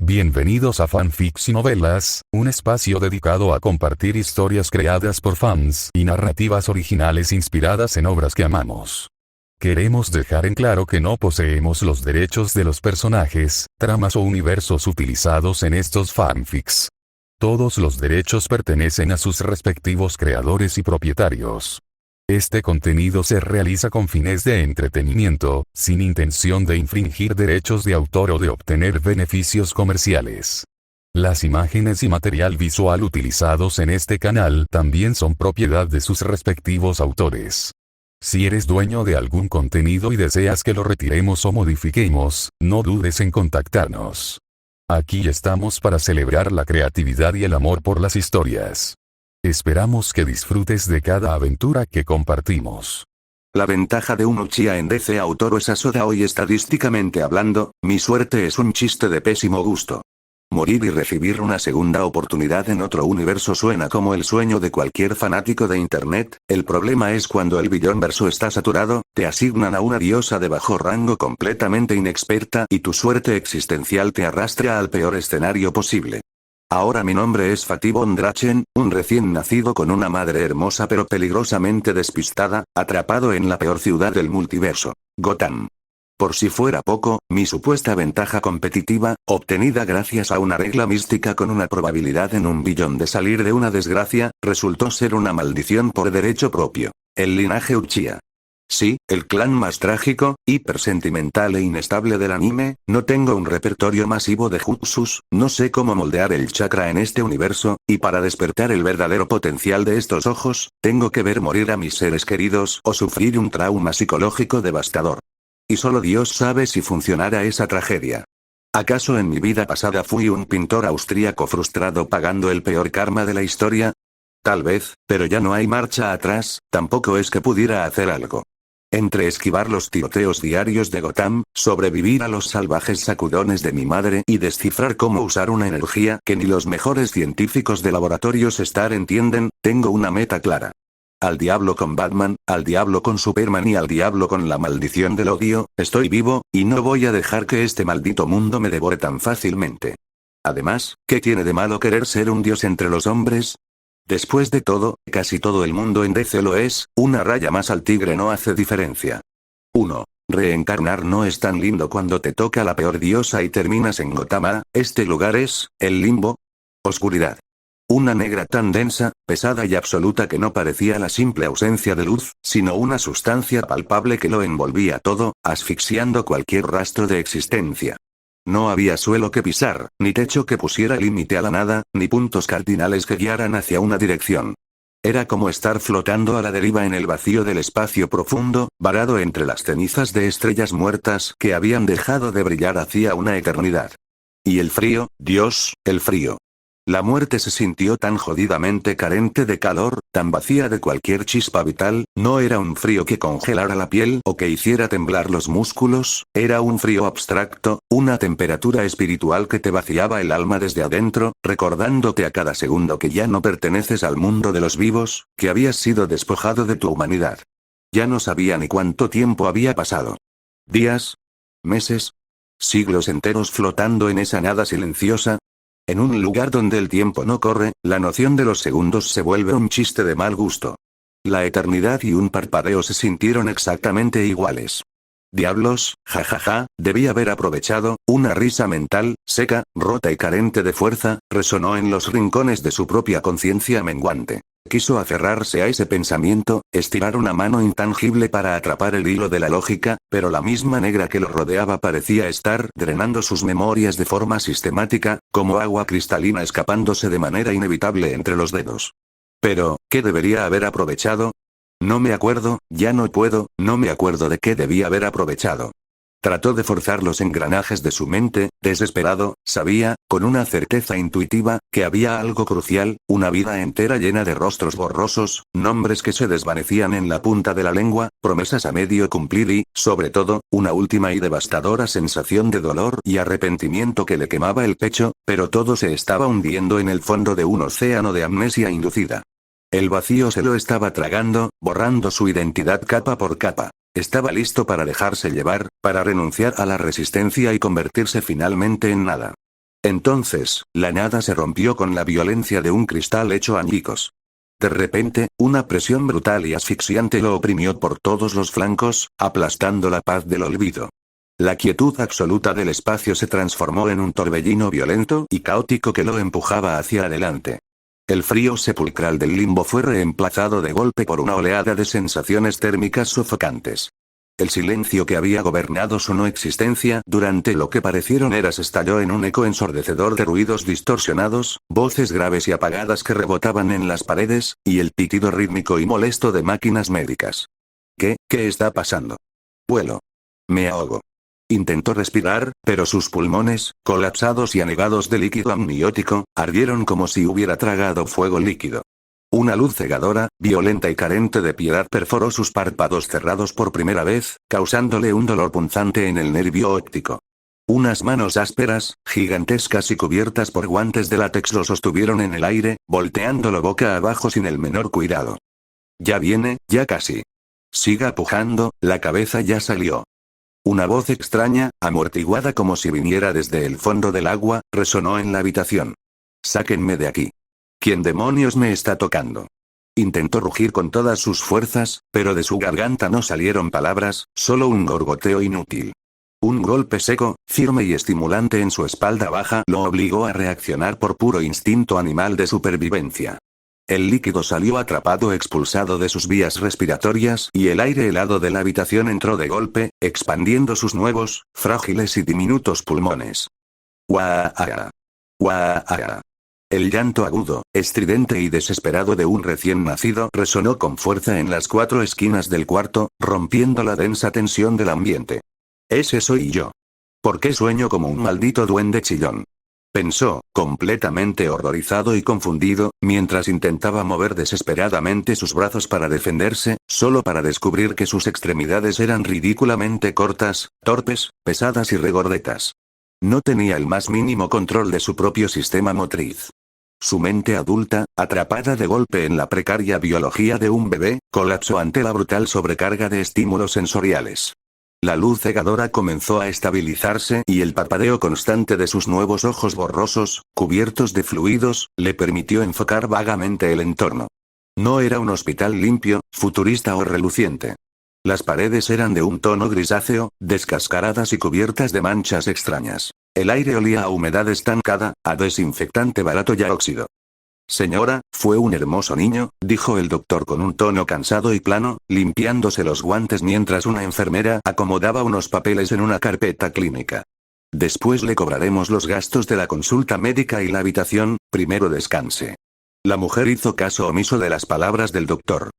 Bienvenidos a Fanfics y Novelas, un espacio dedicado a compartir historias creadas por fans y narrativas originales inspiradas en obras que amamos. Queremos dejar en claro que no poseemos los derechos de los personajes, tramas o universos utilizados en estos fanfics. Todos los derechos pertenecen a sus respectivos creadores y propietarios. Este contenido se realiza con fines de entretenimiento, sin intención de infringir derechos de autor o de obtener beneficios comerciales. Las imágenes y material visual utilizados en este canal también son propiedad de sus respectivos autores. Si eres dueño de algún contenido y deseas que lo retiremos o modifiquemos, no dudes en contactarnos. Aquí estamos para celebrar la creatividad y el amor por las historias. Esperamos que disfrutes de cada aventura que compartimos. La ventaja de un Uchiha en DC Autoro es Asoda hoy estadísticamente hablando, mi suerte es un chiste de pésimo gusto. Morir y recibir una segunda oportunidad en otro universo suena como el sueño de cualquier fanático de internet, el problema es cuando el Billonverso está saturado, te asignan a una diosa de bajo rango completamente inexperta y tu suerte existencial te arrastra al peor escenario posible. Ahora mi nombre es Fatih von Drachen, un recién nacido con una madre hermosa pero peligrosamente despistada, atrapado en la peor ciudad del multiverso, Gotham. Por si fuera poco, mi supuesta ventaja competitiva, obtenida gracias a una regla mística con una probabilidad en 1.000.000.000 de salir de una desgracia, resultó ser una maldición por derecho propio. El linaje Uchiha. Sí, el clan más trágico, hipersentimental e inestable del anime, no tengo un repertorio masivo de jutsus, no sé cómo moldear el chakra en este universo, y para despertar el verdadero potencial de estos ojos, tengo que ver morir a mis seres queridos o sufrir un trauma psicológico devastador. Y solo Dios sabe si funcionará esa tragedia. ¿Acaso en mi vida pasada fui un pintor austríaco frustrado pagando el peor karma de la historia? Tal vez, pero ya no hay marcha atrás, tampoco es que pudiera hacer algo. Entre esquivar los tiroteos diarios de Gotham, sobrevivir a los salvajes sacudones de mi madre y descifrar cómo usar una energía que ni los mejores científicos de laboratorios STAR entienden, tengo una meta clara. Al diablo con Batman, al diablo con Superman y al diablo con la maldición del odio, estoy vivo, y no voy a dejar que este maldito mundo me devore tan fácilmente. Además, ¿qué tiene de malo querer ser un dios entre los hombres? Después de todo, casi todo el mundo en DC lo es, una raya más al tigre no hace diferencia. 1. Reencarnar no es tan lindo cuando te toca la peor diosa y terminas en Gotama, este lugar es, el limbo. Oscuridad. Una negra tan densa, pesada y absoluta que no parecía la simple ausencia de luz, sino una sustancia palpable que lo envolvía todo, asfixiando cualquier rastro de existencia. No había suelo que pisar, ni techo que pusiera límite a la nada, ni puntos cardinales que guiaran hacia una dirección. Era como estar flotando a la deriva en el vacío del espacio profundo, varado entre las cenizas de estrellas muertas que habían dejado de brillar hacía una eternidad. Y el frío, Dios, el frío. La muerte se sintió tan jodidamente carente de calor, tan vacía de cualquier chispa vital, no era un frío que congelara la piel o que hiciera temblar los músculos, era un frío abstracto, una temperatura espiritual que te vaciaba el alma desde adentro, recordándote a cada segundo que ya no perteneces al mundo de los vivos, que habías sido despojado de tu humanidad. Ya no sabía ni cuánto tiempo había pasado. Días, meses, siglos enteros flotando en esa nada silenciosa. En un lugar donde el tiempo no corre, la noción de los segundos se vuelve un chiste de mal gusto. La eternidad y un parpadeo se sintieron exactamente iguales. Diablos, jajaja, debí haber aprovechado, una risa mental, seca, rota y carente de fuerza, resonó en los rincones de su propia conciencia menguante. Quiso aferrarse a ese pensamiento, estirar una mano intangible para atrapar el hilo de la lógica, pero la misma negra que lo rodeaba parecía estar drenando sus memorias de forma sistemática, como agua cristalina escapándose de manera inevitable entre los dedos. Pero, ¿qué debería haber aprovechado? No me acuerdo, ya no puedo, no me acuerdo de qué debía haber aprovechado. Trató de forzar los engranajes de su mente, desesperado, sabía, con una certeza intuitiva, que había algo crucial, una vida entera llena de rostros borrosos, nombres que se desvanecían en la punta de la lengua, promesas a medio cumplir y, sobre todo, una última y devastadora sensación de dolor y arrepentimiento que le quemaba el pecho, pero todo se estaba hundiendo en el fondo de un océano de amnesia inducida. El vacío se lo estaba tragando, borrando su identidad capa por capa. Estaba listo para dejarse llevar, para renunciar a la resistencia y convertirse finalmente en nada. Entonces, la nada se rompió con la violencia de un cristal hecho añicos. De repente, una presión brutal y asfixiante lo oprimió por todos los flancos, aplastando la paz del olvido. La quietud absoluta del espacio se transformó en un torbellino violento y caótico que lo empujaba hacia adelante. El frío sepulcral del limbo fue reemplazado de golpe por una oleada de sensaciones térmicas sofocantes. El silencio que había gobernado su no existencia durante lo que parecieron eras estalló en un eco ensordecedor de ruidos distorsionados, voces graves y apagadas que rebotaban en las paredes, y el pitido rítmico y molesto de máquinas médicas. ¿Qué está pasando? Vuelo. Me ahogo. Intentó respirar, pero sus pulmones, colapsados y anegados de líquido amniótico, ardieron como si hubiera tragado fuego líquido. Una luz cegadora, violenta y carente de piedad perforó sus párpados cerrados por primera vez, causándole un dolor punzante en el nervio óptico. Unas manos ásperas, gigantescas y cubiertas por guantes de látex lo sostuvieron en el aire, volteándolo boca abajo sin el menor cuidado. Ya viene, ya casi. Siga pujando, la cabeza ya salió. Una voz extraña, amortiguada como si viniera desde el fondo del agua, resonó en la habitación. Sáquenme de aquí. ¿Quién demonios me está tocando? Intentó rugir con todas sus fuerzas, pero de su garganta no salieron palabras, solo un gorgoteo inútil. Un golpe seco, firme y estimulante en su espalda baja lo obligó a reaccionar por puro instinto animal de supervivencia. El líquido salió atrapado expulsado de sus vías respiratorias y el aire helado de la habitación entró de golpe, expandiendo sus nuevos, frágiles y diminutos pulmones. ¡Guaa! ¡Guaa! El llanto agudo, estridente y desesperado de un recién nacido resonó con fuerza en las 4 esquinas del cuarto, rompiendo la densa tensión del ambiente. Ese soy yo. ¿Por qué sueño como un maldito duende chillón? Pensó, completamente horrorizado y confundido, mientras intentaba mover desesperadamente sus brazos para defenderse, solo para descubrir que sus extremidades eran ridículamente cortas, torpes, pesadas y regordetas. No tenía el más mínimo control de su propio sistema motriz. Su mente adulta, atrapada de golpe en la precaria biología de un bebé, colapsó ante la brutal sobrecarga de estímulos sensoriales. La luz cegadora comenzó a estabilizarse y el parpadeo constante de sus nuevos ojos borrosos, cubiertos de fluidos, le permitió enfocar vagamente el entorno. No era un hospital limpio, futurista o reluciente. Las paredes eran de un tono grisáceo, descascaradas y cubiertas de manchas extrañas. El aire olía a humedad estancada, a desinfectante barato y a óxido. Señora, fue un hermoso niño, dijo el doctor con un tono cansado y plano, limpiándose los guantes mientras una enfermera acomodaba unos papeles en una carpeta clínica. Después le cobraremos los gastos de la consulta médica y la habitación, primero descanse. La mujer hizo caso omiso de las palabras del doctor.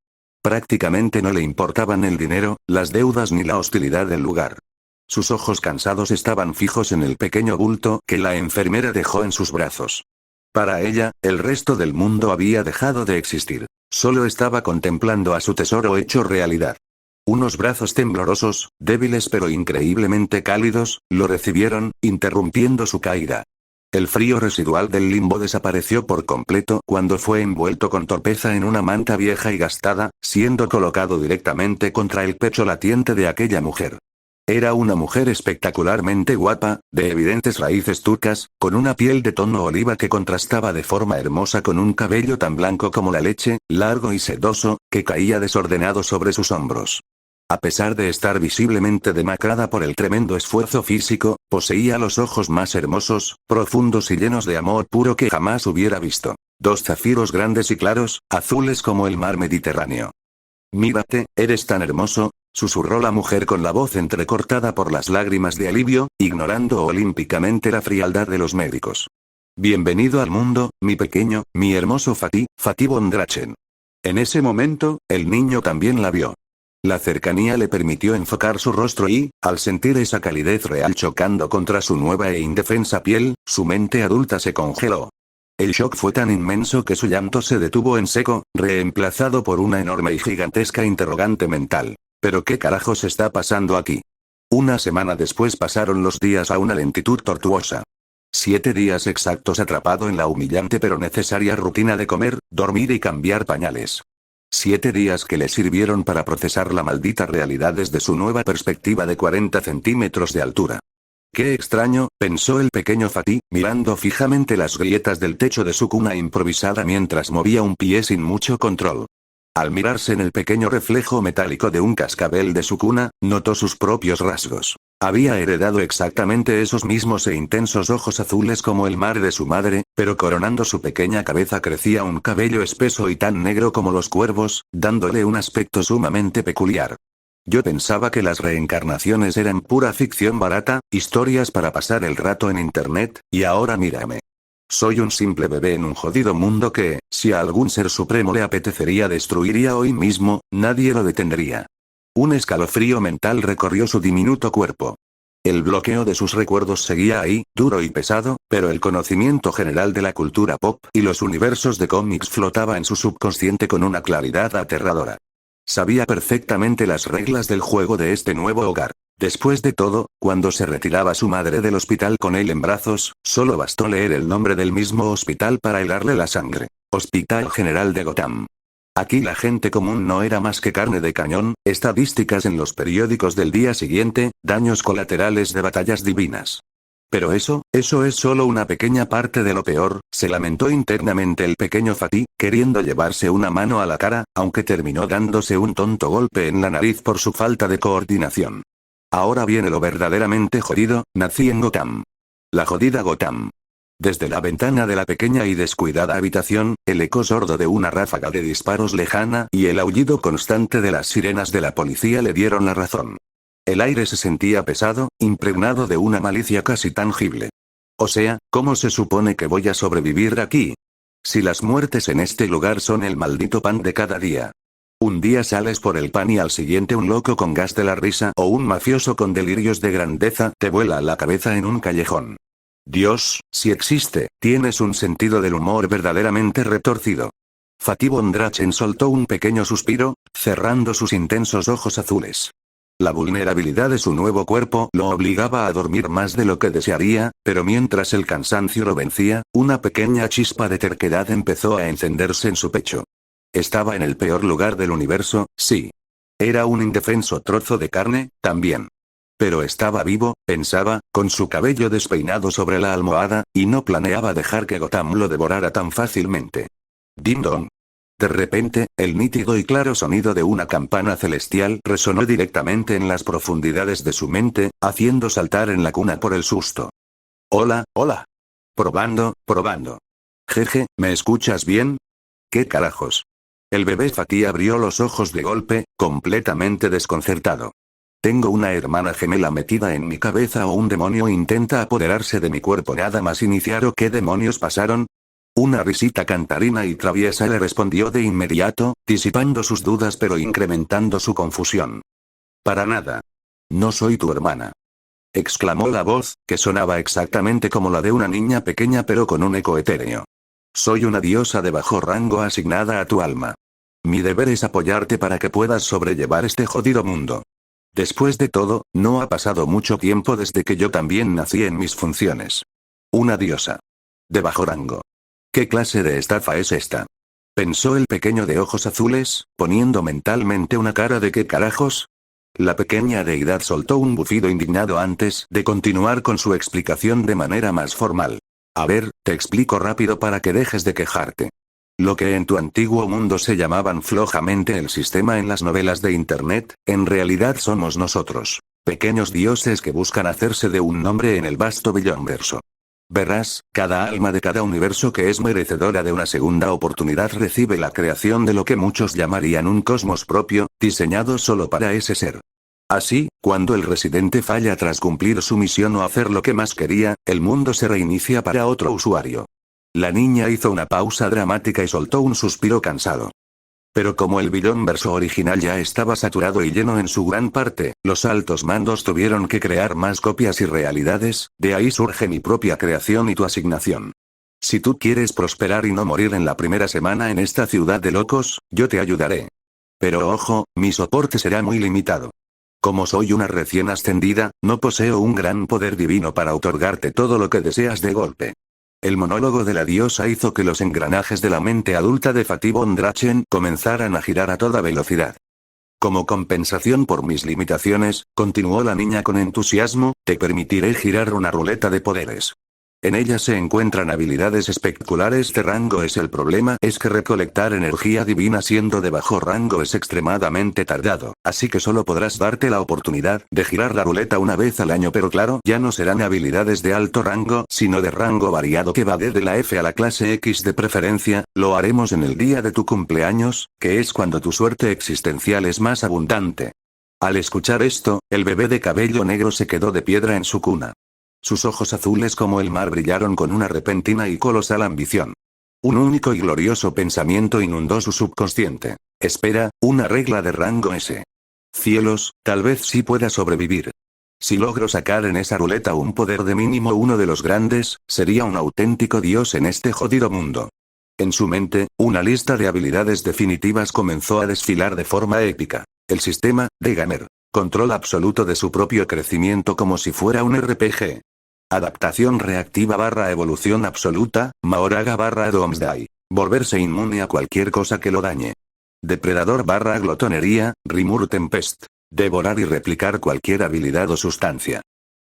Prácticamente no le importaban el dinero, las deudas ni la hostilidad del lugar. Sus ojos cansados estaban fijos en el pequeño bulto que la enfermera dejó en sus brazos. Para ella, el resto del mundo había dejado de existir. Solo estaba contemplando a su tesoro hecho realidad. Unos brazos temblorosos, débiles pero increíblemente cálidos, lo recibieron, interrumpiendo su caída. El frío residual del limbo desapareció por completo cuando fue envuelto con torpeza en una manta vieja y gastada, siendo colocado directamente contra el pecho latiente de aquella mujer. Era una mujer espectacularmente guapa, de evidentes raíces turcas, con una piel de tono oliva que contrastaba de forma hermosa con un cabello tan blanco como la leche, largo y sedoso, que caía desordenado sobre sus hombros. A pesar de estar visiblemente demacrada por el tremendo esfuerzo físico, poseía los ojos más hermosos, profundos y llenos de amor puro que jamás hubiera visto. 2 zafiros grandes y claros, azules como el mar Mediterráneo. Mírate, eres tan hermoso, susurró la mujer con la voz entrecortada por las lágrimas de alivio, ignorando olímpicamente la frialdad de los médicos. Bienvenido al mundo, mi pequeño, mi hermoso Fatih von Drachen. En ese momento, el niño también la vio. La cercanía le permitió enfocar su rostro y, al sentir esa calidez real chocando contra su nueva e indefensa piel, su mente adulta se congeló. El shock fue tan inmenso que su llanto se detuvo en seco, reemplazado por una enorme y gigantesca interrogante mental. ¿Pero qué carajos está pasando aquí? Una semana después pasaron los días a una lentitud tortuosa. 7 días exactos atrapado en la humillante pero necesaria rutina de comer, dormir y cambiar pañales. 7 días que le sirvieron para procesar la maldita realidad desde su nueva perspectiva de 40 centímetros de altura. Qué extraño, pensó el pequeño Fatih, mirando fijamente las grietas del techo de su cuna improvisada mientras movía un pie sin mucho control. Al mirarse en el pequeño reflejo metálico de un cascabel de su cuna, notó sus propios rasgos. Había heredado exactamente esos mismos e intensos ojos azules como el mar de su madre, pero coronando su pequeña cabeza crecía un cabello espeso y tan negro como los cuervos, dándole un aspecto sumamente peculiar. Yo pensaba que las reencarnaciones eran pura ficción barata, historias para pasar el rato en internet, y ahora mírame. Soy un simple bebé en un jodido mundo que, si a algún ser supremo le apetecería destruiría hoy mismo, nadie lo detendría. Un escalofrío mental recorrió su diminuto cuerpo. El bloqueo de sus recuerdos seguía ahí, duro y pesado, pero el conocimiento general de la cultura pop y los universos de cómics flotaba en su subconsciente con una claridad aterradora. Sabía perfectamente las reglas del juego de este nuevo hogar. Después de todo, cuando se retiraba su madre del hospital con él en brazos, solo bastó leer el nombre del mismo hospital para helarle la sangre. Hospital General de Gotham. Aquí la gente común no era más que carne de cañón, estadísticas en los periódicos del día siguiente, daños colaterales de batallas divinas. Pero eso es solo una pequeña parte de lo peor, se lamentó internamente el pequeño Fatih, queriendo llevarse una mano a la cara, aunque terminó dándose un tonto golpe en la nariz por su falta de coordinación. Ahora viene lo verdaderamente jodido, nací en Gotham. La jodida Gotham. Desde la ventana de la pequeña y descuidada habitación, el eco sordo de una ráfaga de disparos lejana y el aullido constante de las sirenas de la policía le dieron la razón. El aire se sentía pesado, impregnado de una malicia casi tangible. O sea, ¿cómo se supone que voy a sobrevivir aquí? Si las muertes en este lugar son el maldito pan de cada día. Un día sales por el pan y al siguiente un loco con gas de la risa o un mafioso con delirios de grandeza te vuela la cabeza en un callejón. Dios, si existe, tienes un sentido del humor verdaderamente retorcido. Fatih Bondrachen soltó un pequeño suspiro, cerrando sus intensos ojos azules. La vulnerabilidad de su nuevo cuerpo lo obligaba a dormir más de lo que desearía, pero mientras el cansancio lo vencía, una pequeña chispa de terquedad empezó a encenderse en su pecho. Estaba en el peor lugar del universo, sí. Era un indefenso trozo de carne, también. Pero estaba vivo, pensaba, con su cabello despeinado sobre la almohada, y no planeaba dejar que Gotham lo devorara tan fácilmente. Ding dong. De repente, el nítido y claro sonido de una campana celestial resonó directamente en las profundidades de su mente, haciendo saltar en la cuna por el susto. Hola, hola. Probando, probando. Jeje, ¿me escuchas bien? ¿Qué carajos? El bebé Fatih abrió los ojos de golpe, completamente desconcertado. Tengo una hermana gemela metida en mi cabeza o un demonio intenta apoderarse de mi cuerpo. Nada más iniciar o qué demonios pasaron. Una risita cantarina y traviesa le respondió de inmediato, disipando sus dudas pero incrementando su confusión. Para nada. No soy tu hermana. Exclamó la voz, que sonaba exactamente como la de una niña pequeña pero con un eco etéreo. Soy una diosa de bajo rango asignada a tu alma. Mi deber es apoyarte para que puedas sobrellevar este jodido mundo. Después de todo, no ha pasado mucho tiempo desde que yo también nací en mis funciones. Una diosa. De bajo rango. ¿Qué clase de estafa es esta? Pensó el pequeño de ojos azules, poniendo mentalmente una cara de ¿qué carajos? La pequeña deidad soltó un bufido indignado antes de continuar con su explicación de manera más formal. A ver, te explico rápido para que dejes de quejarte. Lo que en tu antiguo mundo se llamaban flojamente el sistema en las novelas de internet, en realidad somos nosotros. Pequeños dioses que buscan hacerse de un nombre en el vasto billonverso. Verás, cada alma de cada universo que es merecedora de una segunda oportunidad recibe la creación de lo que muchos llamarían un cosmos propio, diseñado solo para ese ser. Así, cuando el residente falla tras cumplir su misión o hacer lo que más quería, el mundo se reinicia para otro usuario. La niña hizo una pausa dramática y soltó un suspiro cansado. Pero como el billonverso original ya estaba saturado y lleno en su gran parte, los altos mandos tuvieron que crear más copias y realidades, de ahí surge mi propia creación y tu asignación. Si tú quieres prosperar y no morir en la primera semana en esta ciudad de locos, yo te ayudaré. Pero ojo, mi soporte será muy limitado. Como soy una recién ascendida, no poseo un gran poder divino para otorgarte todo lo que deseas de golpe. El monólogo de la diosa hizo que los engranajes de la mente adulta de Fatih Bondrachen comenzaran a girar a toda velocidad. Como compensación por mis limitaciones, continuó la niña con entusiasmo, te permitiré girar una ruleta de poderes. En ella se encuentran habilidades espectaculares de rango S. El problema es que recolectar energía divina siendo de bajo rango es extremadamente tardado, así que solo podrás darte la oportunidad de girar la ruleta una vez al año, pero claro, ya no serán habilidades de alto rango, sino de rango variado que va desde la F a la clase X de preferencia. Lo haremos en el día de tu cumpleaños, que es cuando tu suerte existencial es más abundante. Al escuchar esto, el bebé de cabello negro se quedó de piedra en su cuna. Sus ojos azules como el mar brillaron con una repentina y colosal ambición. Un único y glorioso pensamiento inundó su subconsciente. Espera, una regla de rango S. Cielos, tal vez sí pueda sobrevivir. Si logro sacar en esa ruleta un poder de mínimo uno de los grandes, sería un auténtico dios en este jodido mundo. En su mente, una lista de habilidades definitivas comenzó a desfilar de forma épica. El sistema, de Gamer. Control absoluto de su propio crecimiento como si fuera un RPG. Adaptación reactiva / evolución absoluta, Mahoraga / Doomsday. Volverse inmune a cualquier cosa que lo dañe. Depredador / glotonería, Rimur Tempest. Devorar y replicar cualquier habilidad o sustancia.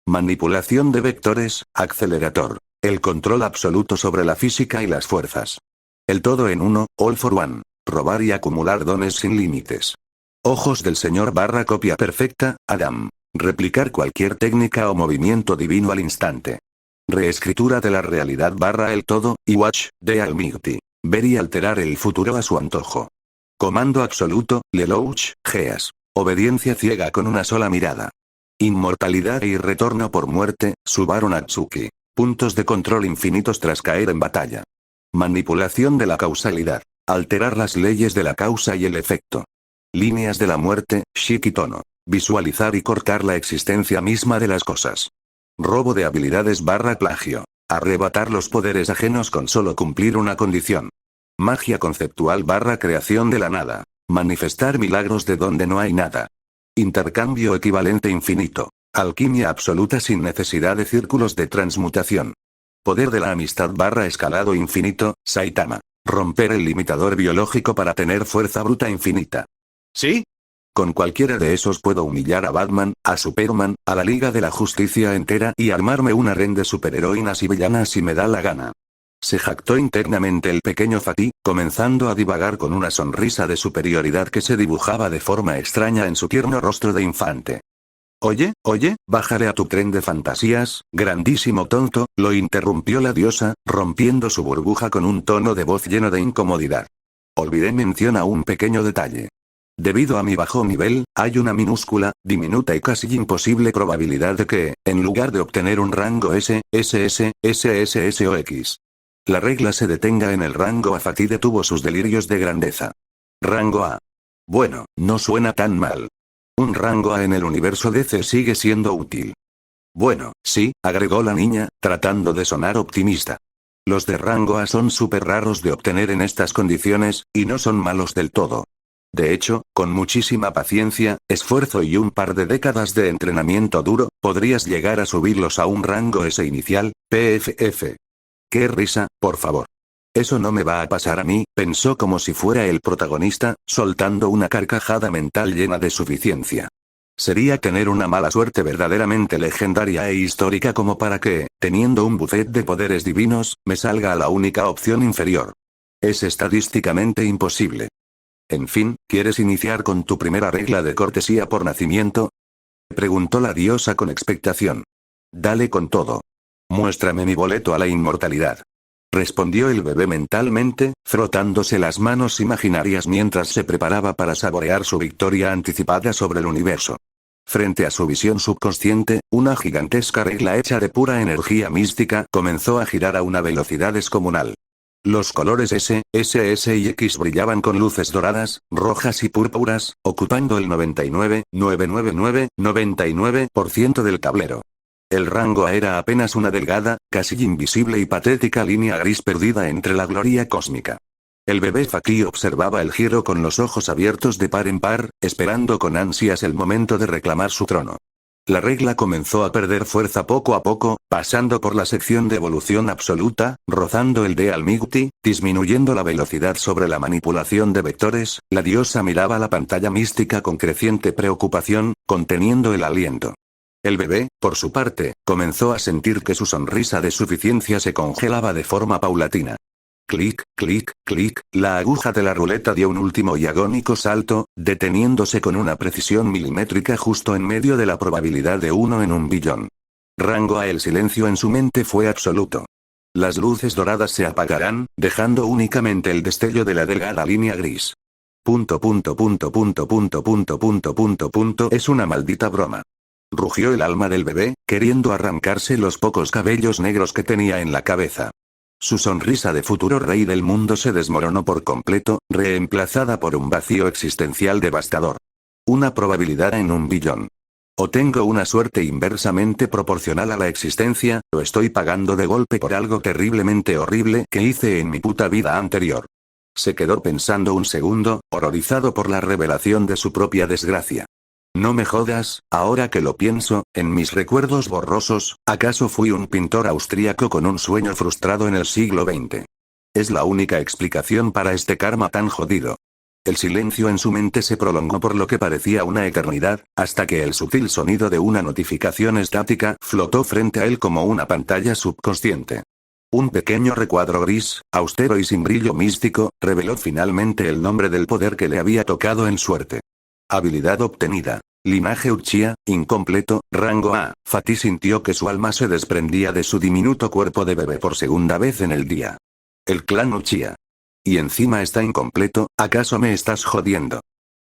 Manipulación de vectores, Accelerator. El control absoluto sobre la física y las fuerzas. El todo en uno, All for One. Robar y acumular dones sin límites. Ojos del Señor / copia perfecta, Adam. Replicar cualquier técnica o movimiento divino al instante. Reescritura de la realidad / el todo, y Watch, de Almighty. Ver y alterar el futuro a su antojo. Comando absoluto, Lelouch, Geas. Obediencia ciega con una sola mirada. Inmortalidad y retorno por muerte, Subaru Natsuki. Puntos de control infinitos tras caer en batalla. Manipulación de la causalidad. Alterar las leyes de la causa y el efecto. Líneas de la muerte, Shikitono. Visualizar y cortar la existencia misma de las cosas. Robo de habilidades / plagio. Arrebatar los poderes ajenos con solo cumplir una condición. Magia conceptual / creación de la nada. Manifestar milagros de donde no hay nada. Intercambio equivalente infinito. Alquimia absoluta sin necesidad de círculos de transmutación. Poder de la amistad / escalado infinito, Saitama. Romper el limitador biológico para tener fuerza bruta infinita. ¿Sí? Con cualquiera de esos puedo humillar a Batman, a Superman, a la Liga de la Justicia entera y armarme un harén de superheroínas y villanas si me da la gana. Se jactó internamente el pequeño Fatih, comenzando a divagar con una sonrisa de superioridad que se dibujaba de forma extraña en su tierno rostro de infante. Oye, bájale a tu tren de fantasías, grandísimo tonto, lo interrumpió la diosa, rompiendo su burbuja con un tono de voz lleno de incomodidad. Olvidé mencionar un pequeño detalle. Debido a mi bajo nivel, hay una minúscula, diminuta y casi imposible probabilidad de que, en lugar de obtener un rango S, SS, SSS o X, la regla se detenga en el rango A. Fatih detuvo sus delirios de grandeza. Rango A. Bueno, no suena tan mal. Un rango A en el universo DC sigue siendo útil. Bueno, sí, agregó la niña, tratando de sonar optimista. Los de rango A son súper raros de obtener en estas condiciones, y no son malos del todo. De hecho, con muchísima paciencia, esfuerzo y un par de décadas de entrenamiento duro, podrías llegar a subirlos a un rango S inicial, PFF. ¡Qué risa, por favor! Eso no me va a pasar a mí, pensó como si fuera el protagonista, soltando una carcajada mental llena de suficiencia. Sería tener una mala suerte verdaderamente legendaria e histórica como para que, teniendo un buffet de poderes divinos, me salga a la única opción inferior. Es estadísticamente imposible. En fin, ¿quieres iniciar con tu primera regla de cortesía por nacimiento? Preguntó la diosa con expectación. Dale con todo. Muéstrame mi boleto a la inmortalidad. Respondió el bebé mentalmente, frotándose las manos imaginarias mientras se preparaba para saborear su victoria anticipada sobre el universo. Frente a su visión subconsciente, una gigantesca regla hecha de pura energía mística comenzó a girar a una velocidad descomunal. Los colores S, SS y X brillaban con luces doradas, rojas y púrpuras, ocupando el 99,999,99% del tablero. El rango A era apenas una delgada, casi invisible y patética línea gris perdida entre la gloria cósmica. El bebé Fatih observaba el giro con los ojos abiertos de par en par, esperando con ansias el momento de reclamar su trono. La regla comenzó a perder fuerza poco a poco, pasando por la sección de evolución absoluta, rozando el de Almighty, disminuyendo la velocidad sobre la manipulación de vectores. La diosa miraba la pantalla mística con creciente preocupación, conteniendo el aliento. El bebé, por su parte, comenzó a sentir que su sonrisa de suficiencia se congelaba de forma paulatina. Clic, clic, clic, la aguja de la ruleta dio un último y agónico salto, deteniéndose con una precisión milimétrica justo en medio de la probabilidad de 1 en 1 billón. Rango A. El silencio en su mente fue absoluto. Las luces doradas se apagarán, dejando únicamente el destello de la delgada línea gris. Es una maldita broma. Rugió el alma del bebé, queriendo arrancarse los pocos cabellos negros que tenía en la cabeza. Su sonrisa de futuro rey del mundo se desmoronó por completo, reemplazada por un vacío existencial devastador. Una probabilidad en 1 billón. O tengo una suerte inversamente proporcional a la existencia, o estoy pagando de golpe por algo terriblemente horrible que hice en mi puta vida anterior. Se quedó pensando un segundo, horrorizado por la revelación de su propia desgracia. No me jodas, ahora que lo pienso, en mis recuerdos borrosos, ¿acaso fui un pintor austríaco con un sueño frustrado en el siglo XX? Es la única explicación para este karma tan jodido. El silencio en su mente se prolongó por lo que parecía una eternidad, hasta que el sutil sonido de una notificación estática flotó frente a él como una pantalla subconsciente. Un pequeño recuadro gris, austero y sin brillo místico, reveló finalmente el nombre del poder que le había tocado en suerte. Habilidad obtenida. Linaje Uchiha, incompleto, rango A. Fatih sintió que su alma se desprendía de su diminuto cuerpo de bebé por segunda vez en el día. El clan Uchiha. Y encima está incompleto, ¿acaso me estás jodiendo?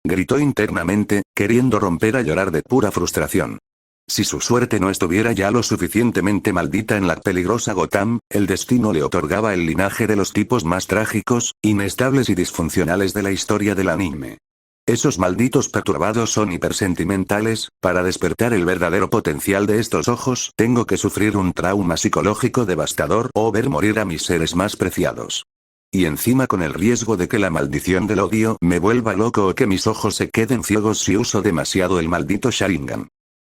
Gritó internamente, queriendo romper a llorar de pura frustración. Si su suerte no estuviera ya lo suficientemente maldita en la peligrosa Gotham, el destino le otorgaba el linaje de los tipos más trágicos, inestables y disfuncionales de la historia del anime. Esos malditos perturbados son hipersentimentales. Para despertar el verdadero potencial de estos ojos, tengo que sufrir un trauma psicológico devastador o ver morir a mis seres más preciados. Y encima con el riesgo de que la maldición del odio me vuelva loco o que mis ojos se queden ciegos si uso demasiado el maldito Sharingan.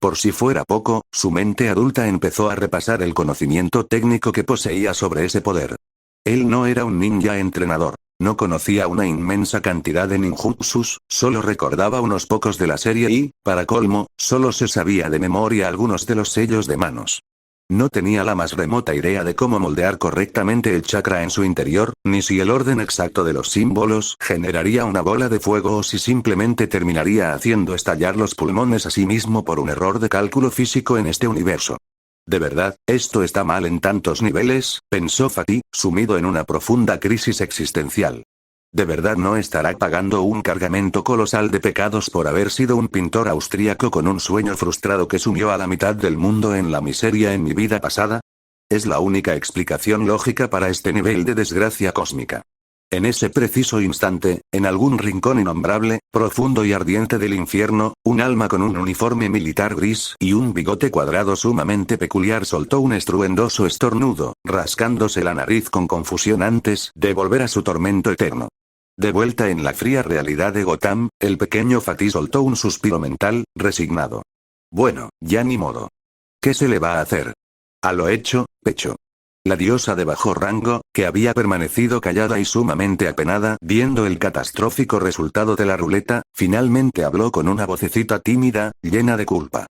Por si fuera poco, su mente adulta empezó a repasar el conocimiento técnico que poseía sobre ese poder. Él no era un ninja entrenador. No conocía una inmensa cantidad de ninjutsus, solo recordaba unos pocos de la serie y, para colmo, solo se sabía de memoria algunos de los sellos de manos. No tenía la más remota idea de cómo moldear correctamente el chakra en su interior, ni si el orden exacto de los símbolos generaría una bola de fuego o si simplemente terminaría haciendo estallar los pulmones a sí mismo por un error de cálculo físico en este universo. De verdad, esto está mal en tantos niveles, pensó Fatih, sumido en una profunda crisis existencial. ¿De verdad no estará pagando un cargamento colosal de pecados por haber sido un pintor austríaco con un sueño frustrado que sumió a la mitad del mundo en la miseria en mi vida pasada? Es la única explicación lógica para este nivel de desgracia cósmica. En ese preciso instante, en algún rincón innombrable, profundo y ardiente del infierno, un alma con un uniforme militar gris y un bigote cuadrado sumamente peculiar soltó un estruendoso estornudo, rascándose la nariz con confusión antes de volver a su tormento eterno. De vuelta en la fría realidad de Gotham, el pequeño Fatih soltó un suspiro mental, resignado. Bueno, ya ni modo. ¿Qué se le va a hacer? A lo hecho, pecho. La diosa de bajo rango, que había permanecido callada y sumamente apenada viendo el catastrófico resultado de la ruleta, finalmente habló con una vocecita tímida, llena de culpa.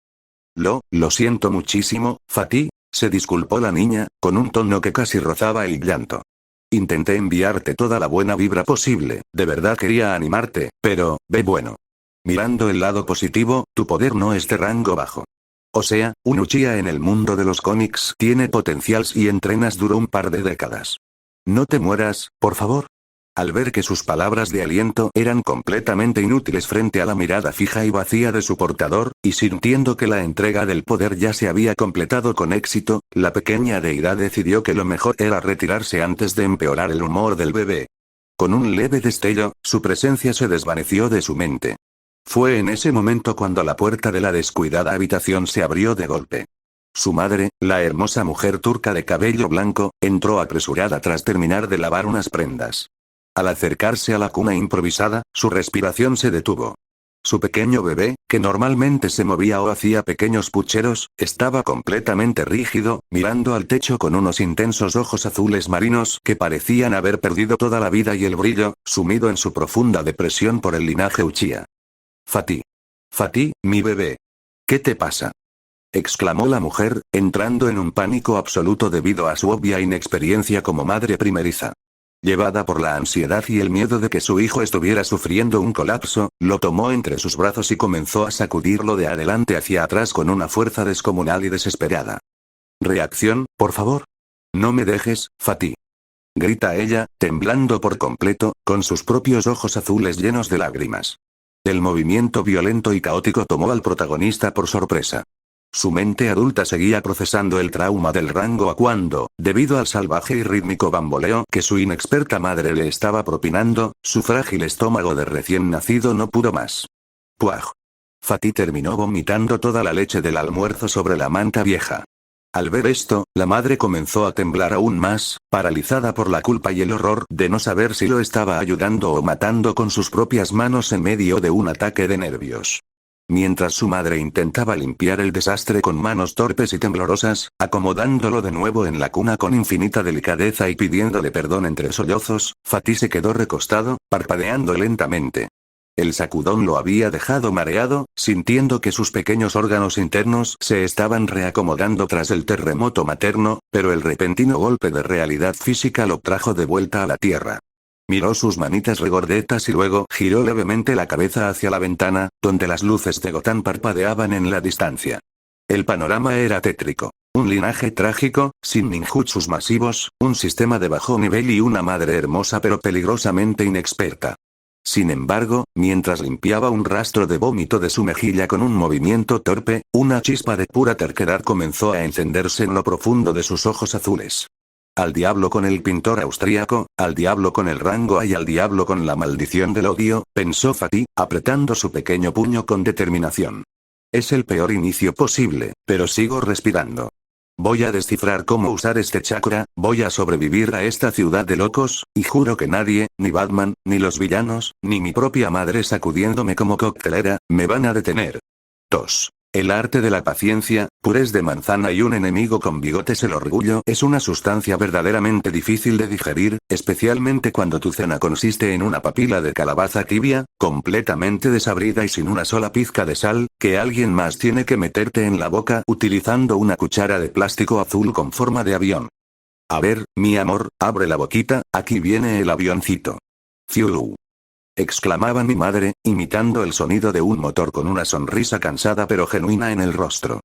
Lo siento muchísimo, Fatih, se disculpó la niña, con un tono que casi rozaba el llanto. Intenté enviarte toda la buena vibra posible, de verdad quería animarte, pero, ve bueno. Mirando el lado positivo, tu poder no es de rango bajo. O sea, un Uchiha en el mundo de los cómics tiene potencial si entrenas duro un par de décadas. No te mueras, por favor. Al ver que sus palabras de aliento eran completamente inútiles frente a la mirada fija y vacía de su portador, y sintiendo que la entrega del poder ya se había completado con éxito, la pequeña deidad decidió que lo mejor era retirarse antes de empeorar el humor del bebé. Con un leve destello, su presencia se desvaneció de su mente. Fue en ese momento cuando la puerta de la descuidada habitación se abrió de golpe. Su madre, la hermosa mujer turca de cabello blanco, entró apresurada tras terminar de lavar unas prendas. Al acercarse a la cuna improvisada, su respiración se detuvo. Su pequeño bebé, que normalmente se movía o hacía pequeños pucheros, estaba completamente rígido, mirando al techo con unos intensos ojos azules marinos que parecían haber perdido toda la vida y el brillo, sumido en su profunda depresión por el linaje Uchiha. Fatih. Fatih, mi bebé. ¿Qué te pasa? Exclamó la mujer, entrando en un pánico absoluto debido a su obvia inexperiencia como madre primeriza. Llevada por la ansiedad y el miedo de que su hijo estuviera sufriendo un colapso, lo tomó entre sus brazos y comenzó a sacudirlo de adelante hacia atrás con una fuerza descomunal y desesperada. Reacción, por favor. No me dejes, Fatih. Grita ella, temblando por completo, con sus propios ojos azules llenos de lágrimas. El movimiento violento y caótico tomó al protagonista por sorpresa. Su mente adulta seguía procesando el trauma del rango A cuando, debido al salvaje y rítmico bamboleo que su inexperta madre le estaba propinando, su frágil estómago de recién nacido no pudo más. ¡Puaj! Fatih terminó vomitando toda la leche del almuerzo sobre la manta vieja. Al ver esto, la madre comenzó a temblar aún más, paralizada por la culpa y el horror de no saber si lo estaba ayudando o matando con sus propias manos en medio de un ataque de nervios. Mientras su madre intentaba limpiar el desastre con manos torpes y temblorosas, acomodándolo de nuevo en la cuna con infinita delicadeza y pidiéndole perdón entre sollozos, Fatih se quedó recostado, parpadeando lentamente. El sacudón lo había dejado mareado, sintiendo que sus pequeños órganos internos se estaban reacomodando tras el terremoto materno, pero el repentino golpe de realidad física lo trajo de vuelta a la tierra. Miró sus manitas regordetas y luego giró levemente la cabeza hacia la ventana, donde las luces de Gotham parpadeaban en la distancia. El panorama era tétrico. Un linaje trágico, sin ninjutsus masivos, un sistema de bajo nivel y una madre hermosa pero peligrosamente inexperta. Sin embargo, mientras limpiaba un rastro de vómito de su mejilla con un movimiento torpe, una chispa de pura terquedad comenzó a encenderse en lo profundo de sus ojos azules. Al diablo con el pintor austríaco, al diablo con el rango A y al diablo con la maldición del odio, pensó Fatih, apretando su pequeño puño con determinación. Es el peor inicio posible, pero sigo respirando. Voy a descifrar cómo usar este chakra, voy a sobrevivir a esta ciudad de locos, y juro que nadie, ni Batman, ni los villanos, ni mi propia madre sacudiéndome como coctelera, me van a detener. Tos. El arte de la paciencia, purés de manzana y un enemigo con bigotes. El orgullo es una sustancia verdaderamente difícil de digerir, especialmente cuando tu cena consiste en una papila de calabaza tibia, completamente desabrida y sin una sola pizca de sal, que alguien más tiene que meterte en la boca utilizando una cuchara de plástico azul con forma de avión. A ver, mi amor, abre la boquita, aquí viene el avioncito. Fiu. Exclamaba mi madre, imitando el sonido de un motor con una sonrisa cansada pero genuina en el rostro.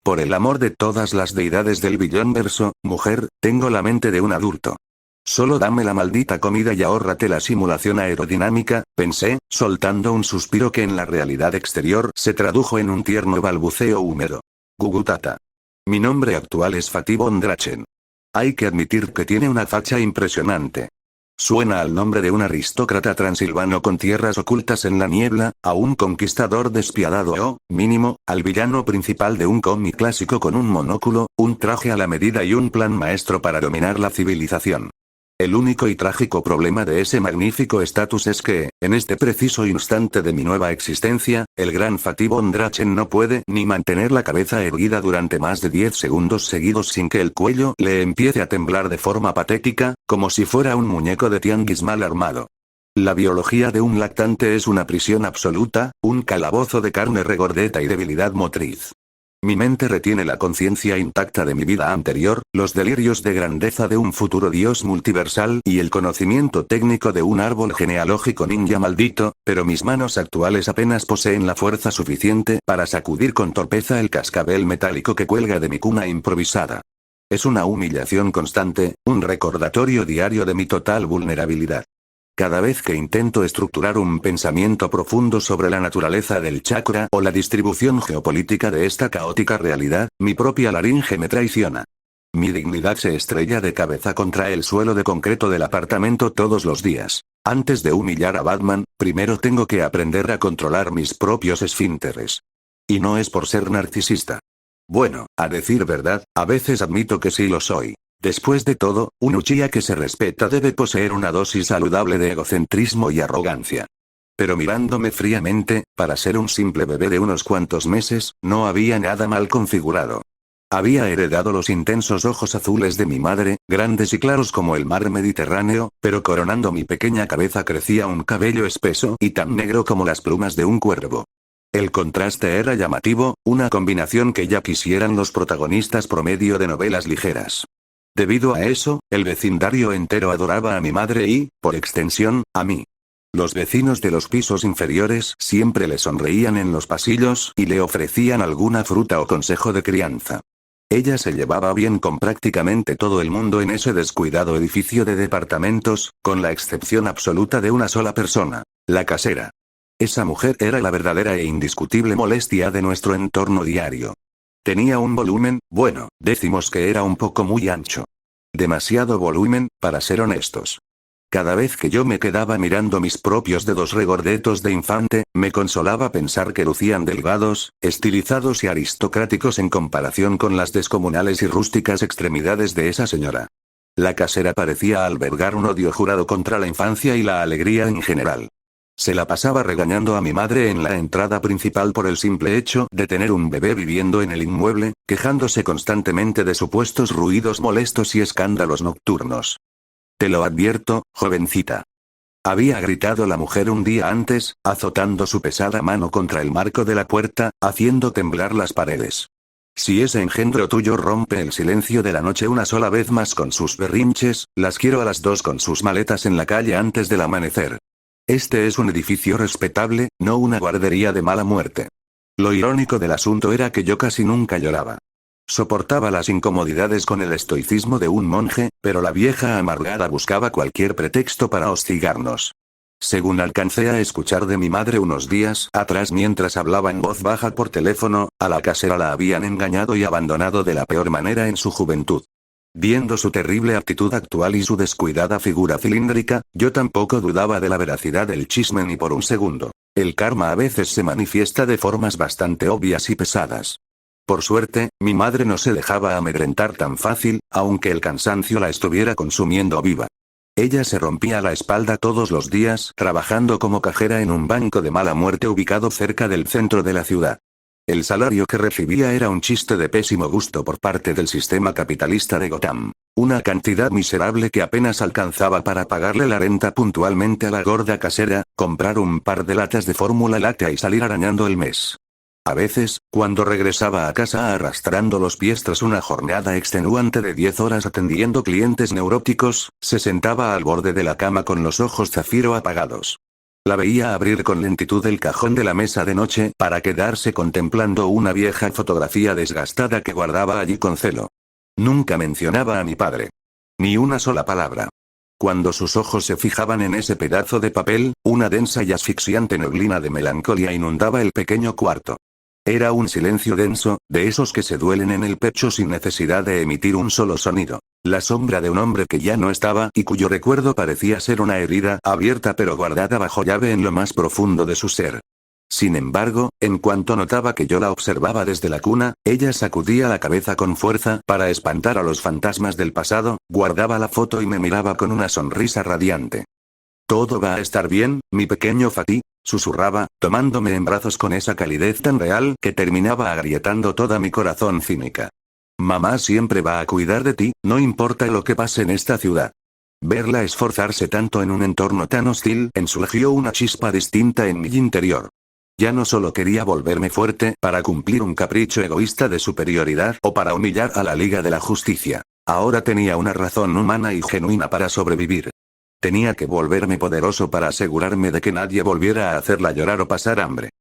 Por el amor de todas las deidades del billonverso, mujer, tengo la mente de un adulto. Solo dame la maldita comida y ahórrate la simulación aerodinámica, pensé, soltando un suspiro que en la realidad exterior se tradujo en un tierno balbuceo húmedo. Gugutata. Mi nombre actual es Fatih von Drachen. Hay que admitir que tiene una facha impresionante. Suena al nombre de un aristócrata transilvano con tierras ocultas en la niebla, a un conquistador despiadado o, mínimo, al villano principal de un cómic clásico con un monóculo, un traje a la medida y un plan maestro para dominar la civilización. El único y trágico problema de ese magnífico estatus es que, en este preciso instante de mi nueva existencia, el gran Fatih von Drachen no puede ni mantener la cabeza erguida durante más de 10 segundos seguidos sin que el cuello le empiece a temblar de forma patética, como si fuera un muñeco de tianguis mal armado. La biología de un lactante es una prisión absoluta, un calabozo de carne regordeta y debilidad motriz. Mi mente retiene la conciencia intacta de mi vida anterior, los delirios de grandeza de un futuro dios multiversal y el conocimiento técnico de un árbol genealógico ninja maldito, pero mis manos actuales apenas poseen la fuerza suficiente para sacudir con torpeza el cascabel metálico que cuelga de mi cuna improvisada. Es una humillación constante, un recordatorio diario de mi total vulnerabilidad. Cada vez que intento estructurar un pensamiento profundo sobre la naturaleza del chakra o la distribución geopolítica de esta caótica realidad, mi propia laringe me traiciona. Mi dignidad se estrella de cabeza contra el suelo de concreto del apartamento todos los días. Antes de humillar a Batman, primero tengo que aprender a controlar mis propios esfínteres. Y no es por ser narcisista. Bueno, a decir verdad, a veces admito que sí lo soy. Después de todo, un Uchiha que se respeta debe poseer una dosis saludable de egocentrismo y arrogancia. Pero mirándome fríamente, para ser un simple bebé de unos cuantos meses, no había nada mal configurado. Había heredado los intensos ojos azules de mi madre, grandes y claros como el mar Mediterráneo, pero coronando mi pequeña cabeza crecía un cabello espeso y tan negro como las plumas de un cuervo. El contraste era llamativo, una combinación que ya quisieran los protagonistas promedio de novelas ligeras. Debido a eso, el vecindario entero adoraba a mi madre y, por extensión, a mí. Los vecinos de los pisos inferiores siempre le sonreían en los pasillos y le ofrecían alguna fruta o consejo de crianza. Ella se llevaba bien con prácticamente todo el mundo en ese descuidado edificio de departamentos, con la excepción absoluta de una sola persona, la casera. Esa mujer era la verdadera e indiscutible molestia de nuestro entorno diario. Tenía un volumen, bueno, decimos que era un poco muy ancho. Demasiado volumen, para ser honestos. Cada vez que yo me quedaba mirando mis propios dedos regordetos de infante, me consolaba pensar que lucían delgados, estilizados y aristocráticos en comparación con las descomunales y rústicas extremidades de esa señora. La casera parecía albergar un odio jurado contra la infancia y la alegría en general. Se la pasaba regañando a mi madre en la entrada principal por el simple hecho de tener un bebé viviendo en el inmueble, quejándose constantemente de supuestos ruidos molestos y escándalos nocturnos. Te lo advierto, jovencita. Había gritado la mujer un día antes, azotando su pesada mano contra el marco de la puerta, haciendo temblar las paredes. Si ese engendro tuyo rompe el silencio de la noche una sola vez más con sus berrinches, las quiero a las dos con sus maletas en la calle antes del amanecer. Este es un edificio respetable, no una guardería de mala muerte. Lo irónico del asunto era que yo casi nunca lloraba. Soportaba las incomodidades con el estoicismo de un monje, pero la vieja amargada buscaba cualquier pretexto para hostigarnos. Según alcancé a escuchar de mi madre unos días atrás mientras hablaba en voz baja por teléfono, a la casera la habían engañado y abandonado de la peor manera en su juventud. Viendo su terrible actitud actual y su descuidada figura cilíndrica, yo tampoco dudaba de la veracidad del chisme ni por un segundo. El karma a veces se manifiesta de formas bastante obvias y pesadas. Por suerte, mi madre no se dejaba amedrentar tan fácil, aunque el cansancio la estuviera consumiendo viva. Ella se rompía la espalda todos los días trabajando como cajera en un banco de mala muerte ubicado cerca del centro de la ciudad. El salario que recibía era un chiste de pésimo gusto por parte del sistema capitalista de Gotham. Una cantidad miserable que apenas alcanzaba para pagarle la renta puntualmente a la gorda casera, comprar un par de latas de fórmula láctea y salir arañando el mes. A veces, cuando regresaba a casa arrastrando los pies tras una jornada extenuante de 10 horas atendiendo clientes neuróticos, se sentaba al borde de la cama con los ojos zafiro apagados. La veía abrir con lentitud el cajón de la mesa de noche para quedarse contemplando una vieja fotografía desgastada que guardaba allí con celo. Nunca mencionaba a mi padre. Ni una sola palabra. Cuando sus ojos se fijaban en ese pedazo de papel, una densa y asfixiante neblina de melancolía inundaba el pequeño cuarto. Era un silencio denso, de esos que se duelen en el pecho sin necesidad de emitir un solo sonido. La sombra de un hombre que ya no estaba y cuyo recuerdo parecía ser una herida abierta pero guardada bajo llave en lo más profundo de su ser. Sin embargo, en cuanto notaba que yo la observaba desde la cuna, ella sacudía la cabeza con fuerza para espantar a los fantasmas del pasado, guardaba la foto y me miraba con una sonrisa radiante. «Todo va a estar bien, mi pequeño Fatih», susurraba, tomándome en brazos con esa calidez tan real que terminaba agrietando toda mi corazón cínica. «Mamá siempre va a cuidar de ti, no importa lo que pase en esta ciudad». Verla esforzarse tanto en un entorno tan hostil ensurgió una chispa distinta en mi interior. Ya no solo quería volverme fuerte para cumplir un capricho egoísta de superioridad o para humillar a la Liga de la Justicia. Ahora tenía una razón humana y genuina para sobrevivir. Tenía que volverme poderoso para asegurarme de que nadie volviera a hacerla llorar o pasar hambre.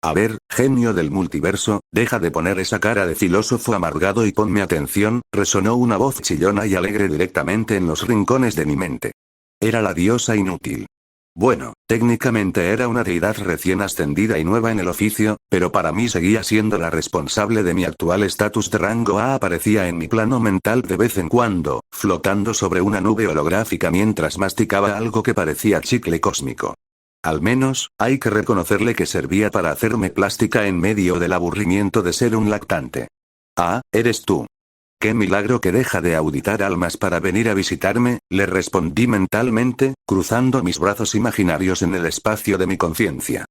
A ver, genio del multiverso, deja de poner esa cara de filósofo amargado y ponme atención, resonó una voz chillona y alegre directamente en los rincones de mi mente. Era la diosa inútil. Bueno, técnicamente era una deidad recién ascendida y nueva en el oficio, pero para mí seguía siendo la responsable de mi actual estatus de rango A. Aparecía en mi plano mental de vez en cuando, flotando sobre una nube holográfica mientras masticaba algo que parecía chicle cósmico. Al menos, hay que reconocerle que servía para hacerme plástica en medio del aburrimiento de ser un lactante. Ah, eres tú. «Qué milagro que deja de auditar almas para venir a visitarme», le respondí mentalmente, cruzando mis brazos imaginarios en el espacio de mi conciencia.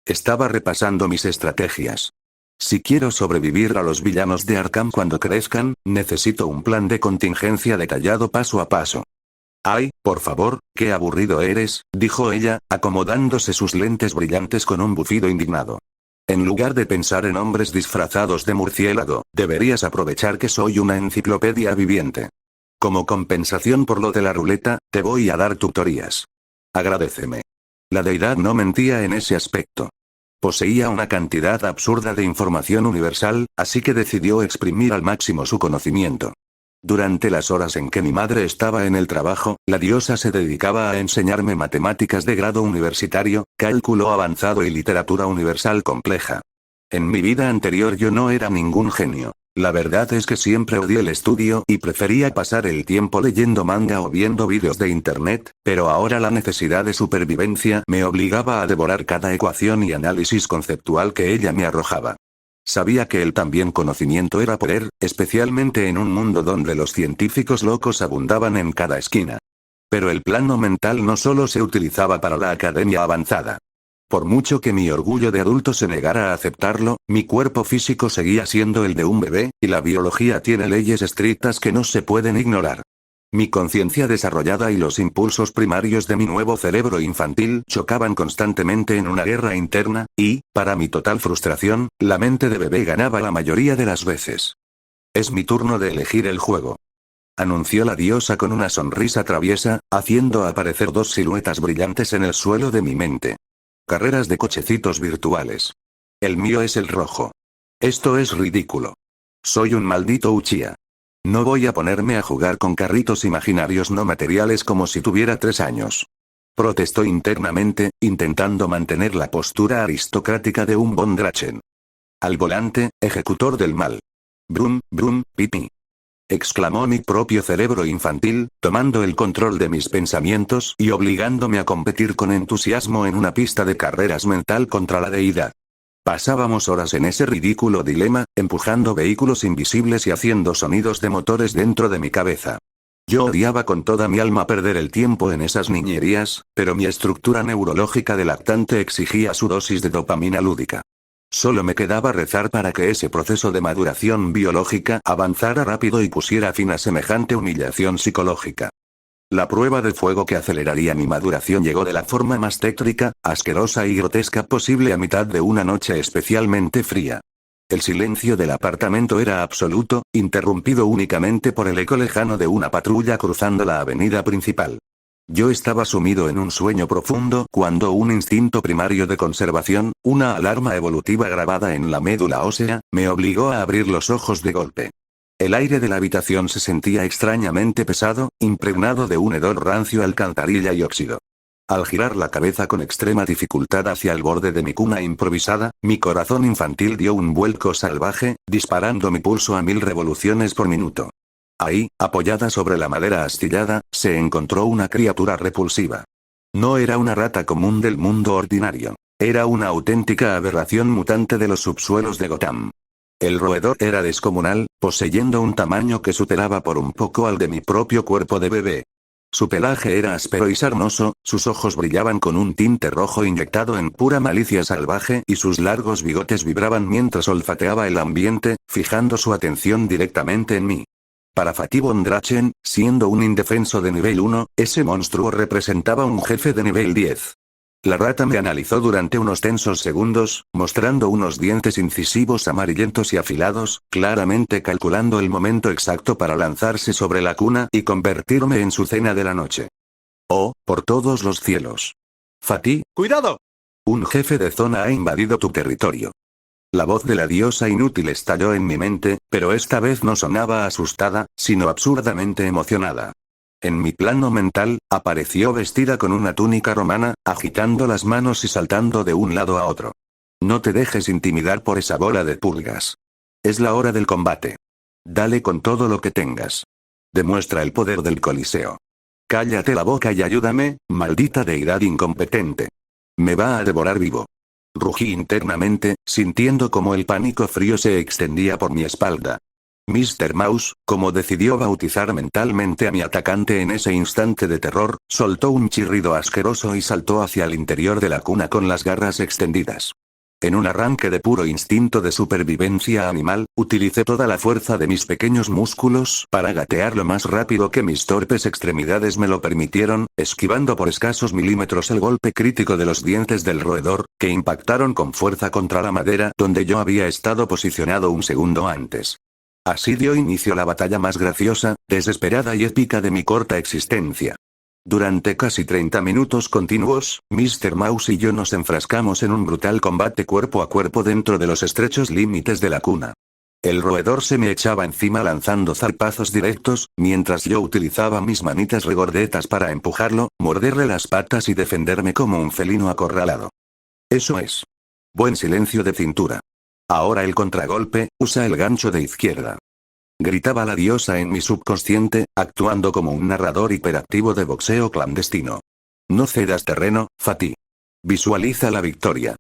Estaba repasando mis estrategias. Si quiero sobrevivir a los villanos de Arkham cuando crezcan, necesito un plan de contingencia detallado paso a paso. «Ay, por favor, qué aburrido eres», dijo ella, acomodándose sus lentes brillantes con un bufido indignado. «En lugar de pensar en hombres disfrazados de murciélago, deberías aprovechar que soy una enciclopedia viviente. Como compensación por lo de la ruleta, te voy a dar tutorías. Agradéceme». La deidad no mentía en ese aspecto. Poseía una cantidad absurda de información universal, así que decidió exprimir al máximo su conocimiento. Durante las horas en que mi madre estaba en el trabajo, la diosa se dedicaba a enseñarme matemáticas de grado universitario, cálculo avanzado y literatura universal compleja. En mi vida anterior yo no era ningún genio. La verdad es que siempre odié el estudio y prefería pasar el tiempo leyendo manga o viendo vídeos de internet, pero ahora la necesidad de supervivencia me obligaba a devorar cada ecuación y análisis conceptual que ella me arrojaba. Sabía que el también conocimiento era poder, especialmente en un mundo donde los científicos locos abundaban en cada esquina. Pero el plano mental no solo se utilizaba para la academia avanzada. Por mucho que mi orgullo de adulto se negara a aceptarlo, mi cuerpo físico seguía siendo el de un bebé, y la biología tiene leyes estrictas que no se pueden ignorar. Mi conciencia desarrollada y los impulsos primarios de mi nuevo cerebro infantil chocaban constantemente en una guerra interna, y, para mi total frustración, la mente de bebé ganaba la mayoría de las veces. «Es mi turno de elegir el juego», anunció la diosa con una sonrisa traviesa, haciendo aparecer dos siluetas brillantes en el suelo de mi mente. «Carreras de cochecitos virtuales. El mío es el rojo. Esto es ridículo. Soy un maldito Uchiha. No voy a ponerme a jugar con carritos imaginarios no materiales como si tuviera 3 años». Protestó internamente, intentando mantener la postura aristocrática de un Von Drachen. «Al volante, ejecutor del mal. Brum, brum, pipi», exclamó mi propio cerebro infantil, tomando el control de mis pensamientos y obligándome a competir con entusiasmo en una pista de carreras mental contra la deidad. Pasábamos horas en ese ridículo dilema, empujando vehículos invisibles y haciendo sonidos de motores dentro de mi cabeza. Yo odiaba con toda mi alma perder el tiempo en esas niñerías, pero mi estructura neurológica de lactante exigía su dosis de dopamina lúdica. Solo me quedaba rezar para que ese proceso de maduración biológica avanzara rápido y pusiera fin a semejante humillación psicológica. La prueba de fuego que aceleraría mi maduración llegó de la forma más tétrica, asquerosa y grotesca posible a mitad de una noche especialmente fría. El silencio del apartamento era absoluto, interrumpido únicamente por el eco lejano de una patrulla cruzando la avenida principal. Yo estaba sumido en un sueño profundo cuando un instinto primario de conservación, una alarma evolutiva grabada en la médula ósea, me obligó a abrir los ojos de golpe. El aire de la habitación se sentía extrañamente pesado, impregnado de un hedor rancio a alcantarilla y óxido. Al girar la cabeza con extrema dificultad hacia el borde de mi cuna improvisada, mi corazón infantil dio un vuelco salvaje, disparando mi pulso a 1000 revoluciones por minuto. Ahí, apoyada sobre la madera astillada, se encontró una criatura repulsiva. No era una rata común del mundo ordinario. Era una auténtica aberración mutante de los subsuelos de Gotham. El roedor era descomunal, poseyendo un tamaño que superaba por un poco al de mi propio cuerpo de bebé. Su pelaje era áspero y sarnoso, sus ojos brillaban con un tinte rojo inyectado en pura malicia salvaje y sus largos bigotes vibraban mientras olfateaba el ambiente, fijando su atención directamente en mí. Para Fatih Von Drachen, siendo un indefenso de nivel 1, ese monstruo representaba un jefe de nivel 10. La rata me analizó durante unos tensos segundos, mostrando unos dientes incisivos amarillentos y afilados, claramente calculando el momento exacto para lanzarse sobre la cuna y convertirme en su cena de la noche. Oh, por todos los cielos. Fatih, ¡cuidado! Un jefe de zona ha invadido tu territorio. La voz de la diosa inútil estalló en mi mente, pero esta vez no sonaba asustada, sino absurdamente emocionada. En mi plano mental, apareció vestida con una túnica romana, agitando las manos y saltando de un lado a otro. No te dejes intimidar por esa bola de pulgas. Es la hora del combate. Dale con todo lo que tengas. Demuestra el poder del Coliseo. Cállate la boca y ayúdame, maldita deidad incompetente. Me va a devorar vivo. Rugí internamente, sintiendo como el pánico frío se extendía por mi espalda. Mr. Mouse, como decidió bautizar mentalmente a mi atacante en ese instante de terror, soltó un chirrido asqueroso y saltó hacia el interior de la cuna con las garras extendidas. En un arranque de puro instinto de supervivencia animal, utilicé toda la fuerza de mis pequeños músculos para gatear lo más rápido que mis torpes extremidades me lo permitieron, esquivando por escasos milímetros el golpe crítico de los dientes del roedor, que impactaron con fuerza contra la madera donde yo había estado posicionado un segundo antes. Así dio inicio la batalla más graciosa, desesperada y épica de mi corta existencia. Durante casi 30 minutos continuos, Mr. Mouse y yo nos enfrascamos en un brutal combate cuerpo a cuerpo dentro de los estrechos límites de la cuna. El roedor se me echaba encima lanzando zarpazos directos, mientras yo utilizaba mis manitas regordetas para empujarlo, morderle las patas y defenderme como un felino acorralado. Eso es. Buen silencio de cintura. Ahora el contragolpe, usa el gancho de izquierda. Gritaba la diosa en mi subconsciente, actuando como un narrador hiperactivo de boxeo clandestino. No cedas terreno, Fatih. Visualiza la victoria.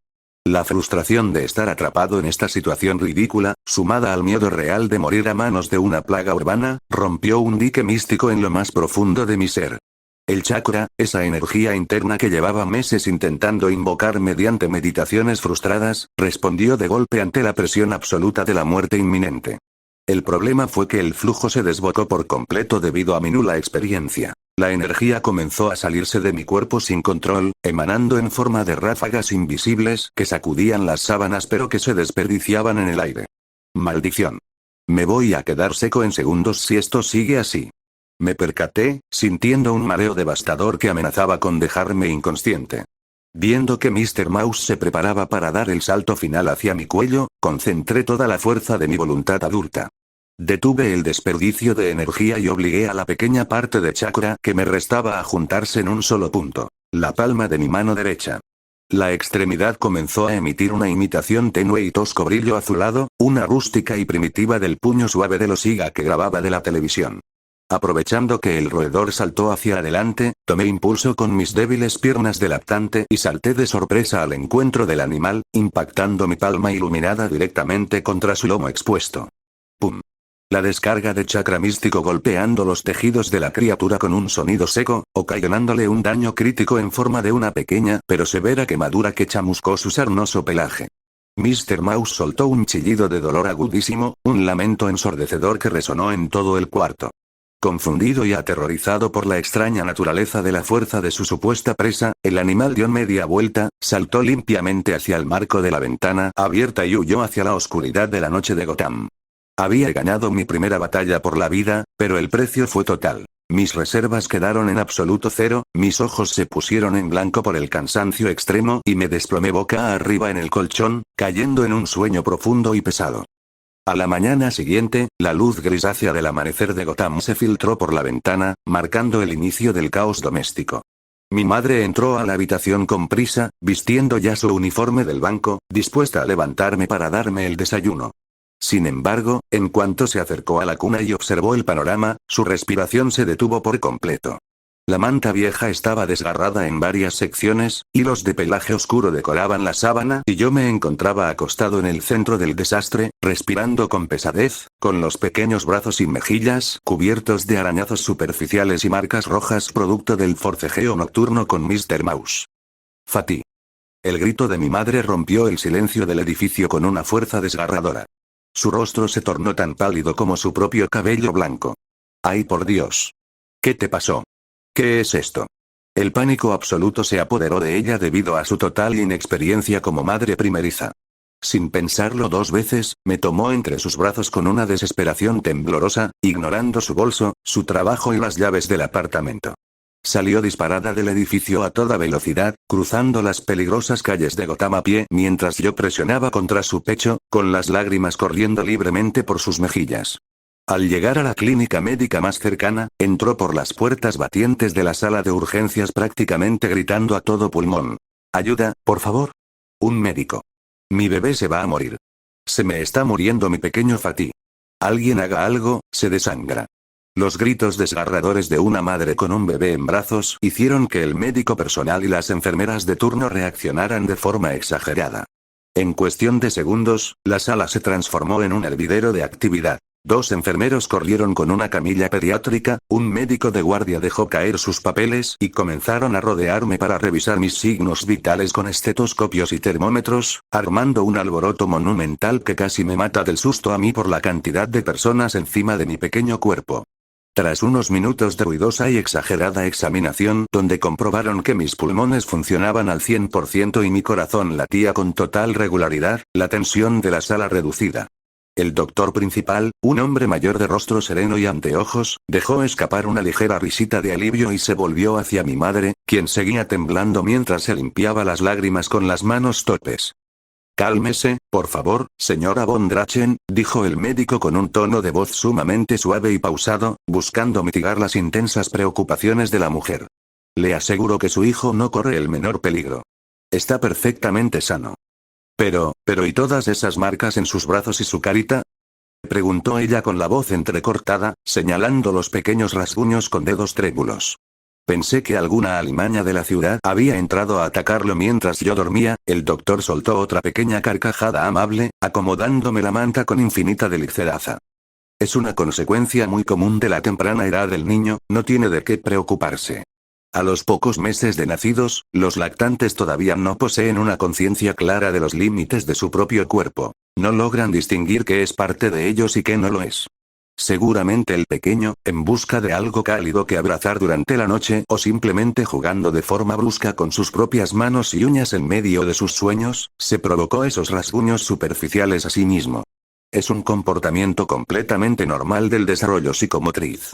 La frustración de estar atrapado en esta situación ridícula, sumada al miedo real de morir a manos de una plaga urbana, rompió un dique místico en lo más profundo de mi ser. El chakra, esa energía interna que llevaba meses intentando invocar mediante meditaciones frustradas, respondió de golpe ante la presión absoluta de la muerte inminente. El problema fue que el flujo se desbocó por completo debido a mi nula experiencia. La energía comenzó a salirse de mi cuerpo sin control, emanando en forma de ráfagas invisibles que sacudían las sábanas pero que se desperdiciaban en el aire. Maldición. Me voy a quedar seco en segundos si esto sigue así. Me percaté, sintiendo un mareo devastador que amenazaba con dejarme inconsciente. Viendo que Mr. Mouse se preparaba para dar el salto final hacia mi cuello, concentré toda la fuerza de mi voluntad adulta. Detuve el desperdicio de energía y obligué a la pequeña parte de chakra que me restaba a juntarse en un solo punto, la palma de mi mano derecha. La extremidad comenzó a emitir una imitación tenue y tosco brillo azulado, una rústica y primitiva del puño suave de losiga que grababa de la televisión. Aprovechando que el roedor saltó hacia adelante, tomé impulso con mis débiles piernas de lactante y salté de sorpresa al encuentro del animal, impactando mi palma iluminada directamente contra su lomo expuesto. ¡Pum! La descarga de chakra místico golpeando los tejidos de la criatura con un sonido seco, ocasionándole un daño crítico en forma de una pequeña pero severa quemadura que chamuscó su sarnoso pelaje. Mr. Mouse soltó un chillido de dolor agudísimo, un lamento ensordecedor que resonó en todo el cuarto. Confundido y aterrorizado por la extraña naturaleza de la fuerza de su supuesta presa, el animal dio media vuelta, saltó limpiamente hacia el marco de la ventana abierta y huyó hacia la oscuridad de la noche de Gotham. Había ganado mi primera batalla por la vida, pero el precio fue total. Mis reservas quedaron en absoluto cero, mis ojos se pusieron en blanco por el cansancio extremo y me desplomé boca arriba en el colchón, cayendo en un sueño profundo y pesado. A la mañana siguiente, la luz grisácea del amanecer de Gotham se filtró por la ventana, marcando el inicio del caos doméstico. Mi madre entró a la habitación con prisa, vistiendo ya su uniforme del banco, dispuesta a levantarme para darme el desayuno. Sin embargo, en cuanto se acercó a la cuna y observó el panorama, su respiración se detuvo por completo. La manta vieja estaba desgarrada en varias secciones, hilos de pelaje oscuro decoraban la sábana y yo me encontraba acostado en el centro del desastre, respirando con pesadez, con los pequeños brazos y mejillas cubiertos de arañazos superficiales y marcas rojas producto del forcejeo nocturno con Mr. Mouse. Fatih. El grito de mi madre rompió el silencio del edificio con una fuerza desgarradora. Su rostro se tornó tan pálido como su propio cabello blanco. ¡Ay por Dios! ¿Qué te pasó? ¿Qué es esto? El pánico absoluto se apoderó de ella debido a su total inexperiencia como madre primeriza. Sin pensarlo dos veces, me tomó entre sus brazos con una desesperación temblorosa, ignorando su bolso, su trabajo y las llaves del apartamento. Salió disparada del edificio a toda velocidad, cruzando las peligrosas calles de Gotham a pie mientras yo presionaba contra su pecho, con las lágrimas corriendo libremente por sus mejillas. Al llegar a la clínica médica más cercana, entró por las puertas batientes de la sala de urgencias prácticamente gritando a todo pulmón. «Ayuda, por favor. Un médico. Mi bebé se va a morir. Se me está muriendo mi pequeño Fatih. Alguien haga algo, se desangra». Los gritos desgarradores de una madre con un bebé en brazos hicieron que el médico personal y las enfermeras de turno reaccionaran de forma exagerada. En cuestión de segundos, la sala se transformó en un hervidero de actividad. 2 enfermeros corrieron con una camilla pediátrica, un médico de guardia dejó caer sus papeles y comenzaron a rodearme para revisar mis signos vitales con estetoscopios y termómetros, armando un alboroto monumental que casi me mata del susto a mí por la cantidad de personas encima de mi pequeño cuerpo. Tras unos minutos de ruidosa y exagerada examinación donde comprobaron que mis pulmones funcionaban al 100% y mi corazón latía con total regularidad, la tensión de la sala reducida. El doctor principal, un hombre mayor de rostro sereno y anteojos, dejó escapar una ligera risita de alivio y se volvió hacia mi madre, quien seguía temblando mientras se limpiaba las lágrimas con las manos torpes. «Cálmese, por favor, señora von Drachen», dijo el médico con un tono de voz sumamente suave y pausado, buscando mitigar las intensas preocupaciones de la mujer. «Le aseguro que su hijo no corre el menor peligro. Está perfectamente sano». Pero, ¿y todas esas marcas en sus brazos y su carita?», preguntó ella con la voz entrecortada, señalando los pequeños rasguños con dedos trémulos. Pensé que alguna alimaña de la ciudad había entrado a atacarlo mientras yo dormía. El doctor soltó otra pequeña carcajada amable, acomodándome la manta con infinita delicadeza. «Es una consecuencia muy común de la temprana edad del niño, no tiene de qué preocuparse. A los pocos meses de nacidos, los lactantes todavía no poseen una conciencia clara de los límites de su propio cuerpo. No logran distinguir qué es parte de ellos y qué no lo es. Seguramente el pequeño, en busca de algo cálido que abrazar durante la noche o simplemente jugando de forma brusca con sus propias manos y uñas en medio de sus sueños, se provocó esos rasguños superficiales a sí mismo. Es un comportamiento completamente normal del desarrollo psicomotriz».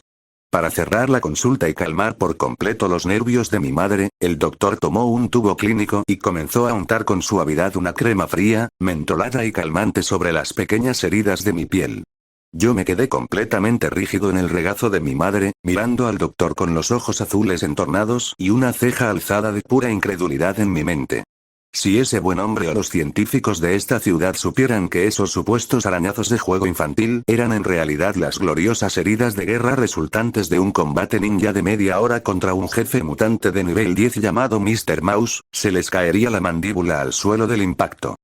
Para cerrar la consulta y calmar por completo los nervios de mi madre, el doctor tomó un tubo clínico y comenzó a untar con suavidad una crema fría, mentolada y calmante sobre las pequeñas heridas de mi piel. Yo me quedé completamente rígido en el regazo de mi madre, mirando al doctor con los ojos azules entornados y una ceja alzada de pura incredulidad en mi mente. Si ese buen hombre o los científicos de esta ciudad supieran que esos supuestos arañazos de juego infantil eran en realidad las gloriosas heridas de guerra resultantes de un combate ninja de media hora contra un jefe mutante de nivel 10 llamado Mr. Mouse, se les caería la mandíbula al suelo del impacto.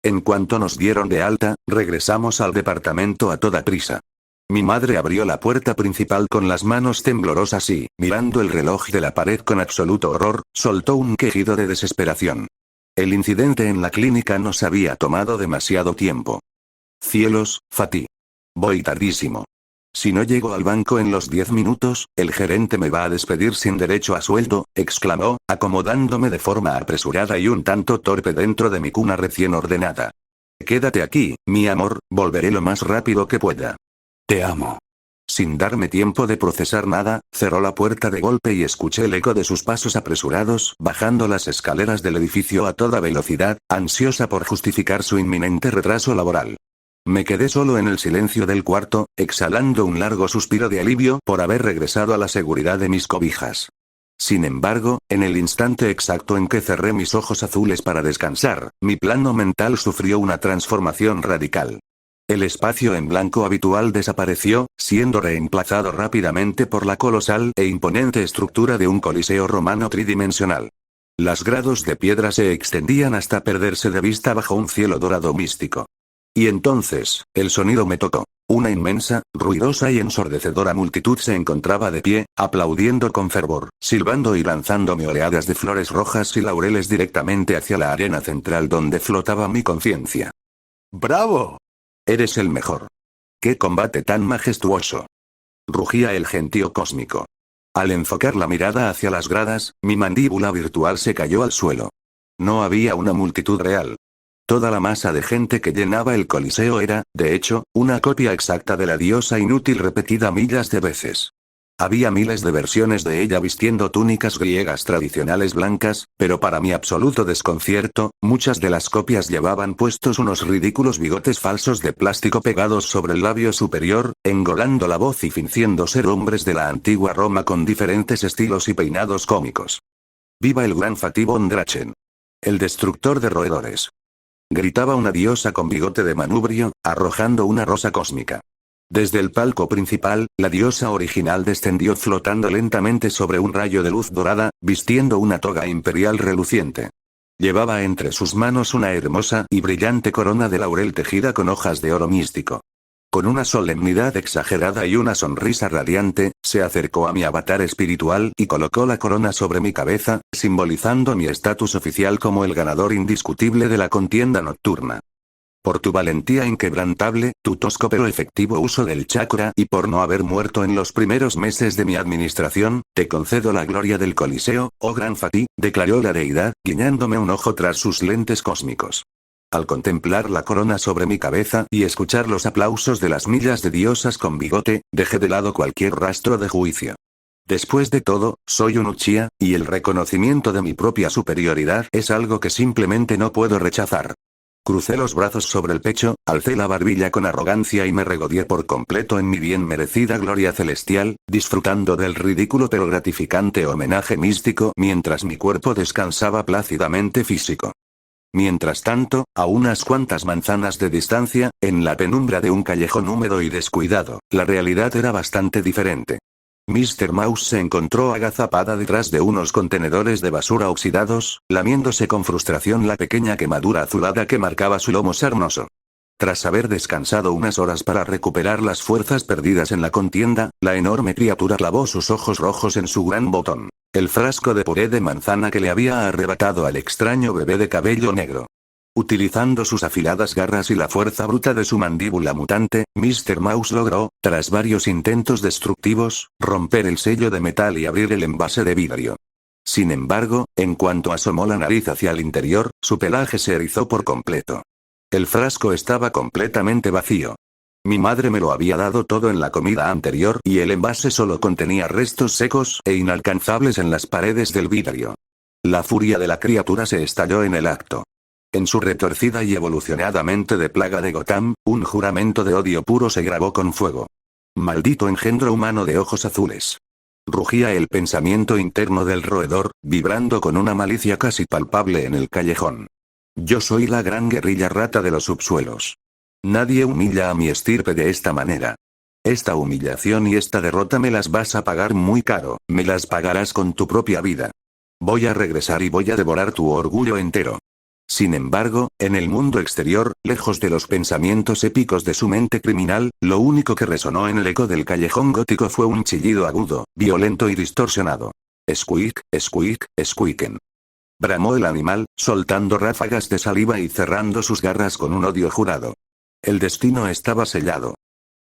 En cuanto nos dieron de alta, regresamos al departamento a toda prisa. Mi madre abrió la puerta principal con las manos temblorosas y, mirando el reloj de la pared con absoluto horror, soltó un quejido de desesperación. El incidente en la clínica nos había tomado demasiado tiempo. «Cielos, Fatih. Voy tardísimo. Si no llego al banco en los 10 minutos, el gerente me va a despedir sin derecho a sueldo», exclamó, acomodándome de forma apresurada y un tanto torpe dentro de mi cuna recién ordenada. «Quédate aquí, mi amor, volveré lo más rápido que pueda. Te amo». Sin darme tiempo de procesar nada, cerró la puerta de golpe y escuché el eco de sus pasos apresurados bajando las escaleras del edificio a toda velocidad, ansiosa por justificar su inminente retraso laboral. Me quedé solo en el silencio del cuarto, exhalando un largo suspiro de alivio por haber regresado a la seguridad de mis cobijas. Sin embargo, en el instante exacto en que cerré mis ojos azules para descansar, mi plano mental sufrió una transformación radical. El espacio en blanco habitual desapareció, siendo reemplazado rápidamente por la colosal e imponente estructura de un coliseo romano tridimensional. Las grados de piedra se extendían hasta perderse de vista bajo un cielo dorado místico. Y entonces, el sonido me tocó. Una inmensa, ruidosa y ensordecedora multitud se encontraba de pie, aplaudiendo con fervor, silbando y lanzándome oleadas de flores rojas y laureles directamente hacia la arena central donde flotaba mi conciencia. «¡Bravo! Eres el mejor! ¡Qué combate tan majestuoso!», rugía el gentío cósmico. Al enfocar la mirada hacia las gradas, mi mandíbula virtual se cayó al suelo. No había una multitud real. Toda la masa de gente que llenaba el coliseo era, de hecho, una copia exacta de la diosa inútil repetida miles de veces. Había miles de versiones de ella vistiendo túnicas griegas tradicionales blancas, pero para mi absoluto desconcierto, muchas de las copias llevaban puestos unos ridículos bigotes falsos de plástico pegados sobre el labio superior, engolando la voz y fingiendo ser hombres de la antigua Roma con diferentes estilos y peinados cómicos. «¡Viva el gran Fatih von Drachen! El destructor de roedores!», gritaba una diosa con bigote de manubrio, arrojando una rosa cósmica. Desde el palco principal, la diosa original descendió flotando lentamente sobre un rayo de luz dorada, vistiendo una toga imperial reluciente. Llevaba entre sus manos una hermosa y brillante corona de laurel tejida con hojas de oro místico. Con una solemnidad exagerada y una sonrisa radiante, se acercó a mi avatar espiritual y colocó la corona sobre mi cabeza, simbolizando mi estatus oficial como el ganador indiscutible de la contienda nocturna. Por tu valentía inquebrantable, tu tosco pero efectivo uso del chakra y por no haber muerto en los primeros meses de mi administración, te concedo la gloria del Coliseo, oh gran Fatih, declaró la deidad, guiñándome un ojo tras sus lentes cósmicos. Al contemplar la corona sobre mi cabeza y escuchar los aplausos de las millas de diosas con bigote, dejé de lado cualquier rastro de juicio. Después de todo, soy un Uchiha, y el reconocimiento de mi propia superioridad es algo que simplemente no puedo rechazar. Crucé los brazos sobre el pecho, alcé la barbilla con arrogancia y me regodeé por completo en mi bien merecida gloria celestial, disfrutando del ridículo pero gratificante homenaje místico mientras mi cuerpo descansaba plácidamente físico. Mientras tanto, a unas cuantas manzanas de distancia, en la penumbra de un callejón húmedo y descuidado, la realidad era bastante diferente. Mr. Mouse se encontró agazapada detrás de unos contenedores de basura oxidados, lamiéndose con frustración la pequeña quemadura azulada que marcaba su lomo sarnoso. Tras haber descansado unas horas para recuperar las fuerzas perdidas en la contienda, la enorme criatura clavó sus ojos rojos en su gran botón, el frasco de puré de manzana que le había arrebatado al extraño bebé de cabello negro. Utilizando sus afiladas garras y la fuerza bruta de su mandíbula mutante, Mr. Mouse logró, tras varios intentos destructivos, romper el sello de metal y abrir el envase de vidrio. Sin embargo, en cuanto asomó la nariz hacia el interior, su pelaje se erizó por completo. El frasco estaba completamente vacío. Mi madre me lo había dado todo en la comida anterior y el envase solo contenía restos secos e inalcanzables en las paredes del vidrio. La furia de la criatura se estalló en el acto. En su retorcida y evolucionada de plaga de Gotham, un juramento de odio puro se grabó con fuego. Maldito engendro humano de ojos azules. Rugía el pensamiento interno del roedor, vibrando con una malicia casi palpable en el callejón. Yo soy la gran guerrilla rata de los subsuelos. Nadie humilla a mi estirpe de esta manera. Esta humillación y esta derrota me las vas a pagar muy caro, me las pagarás con tu propia vida. Voy a regresar y voy a devorar tu orgullo entero. Sin embargo, en el mundo exterior, lejos de los pensamientos épicos de su mente criminal, lo único que resonó en el eco del callejón gótico fue un chillido agudo, violento y distorsionado. Squeak, squeak, squeaken. Bramó el animal, soltando ráfagas de saliva y cerrando sus garras con un odio jurado. El destino estaba sellado.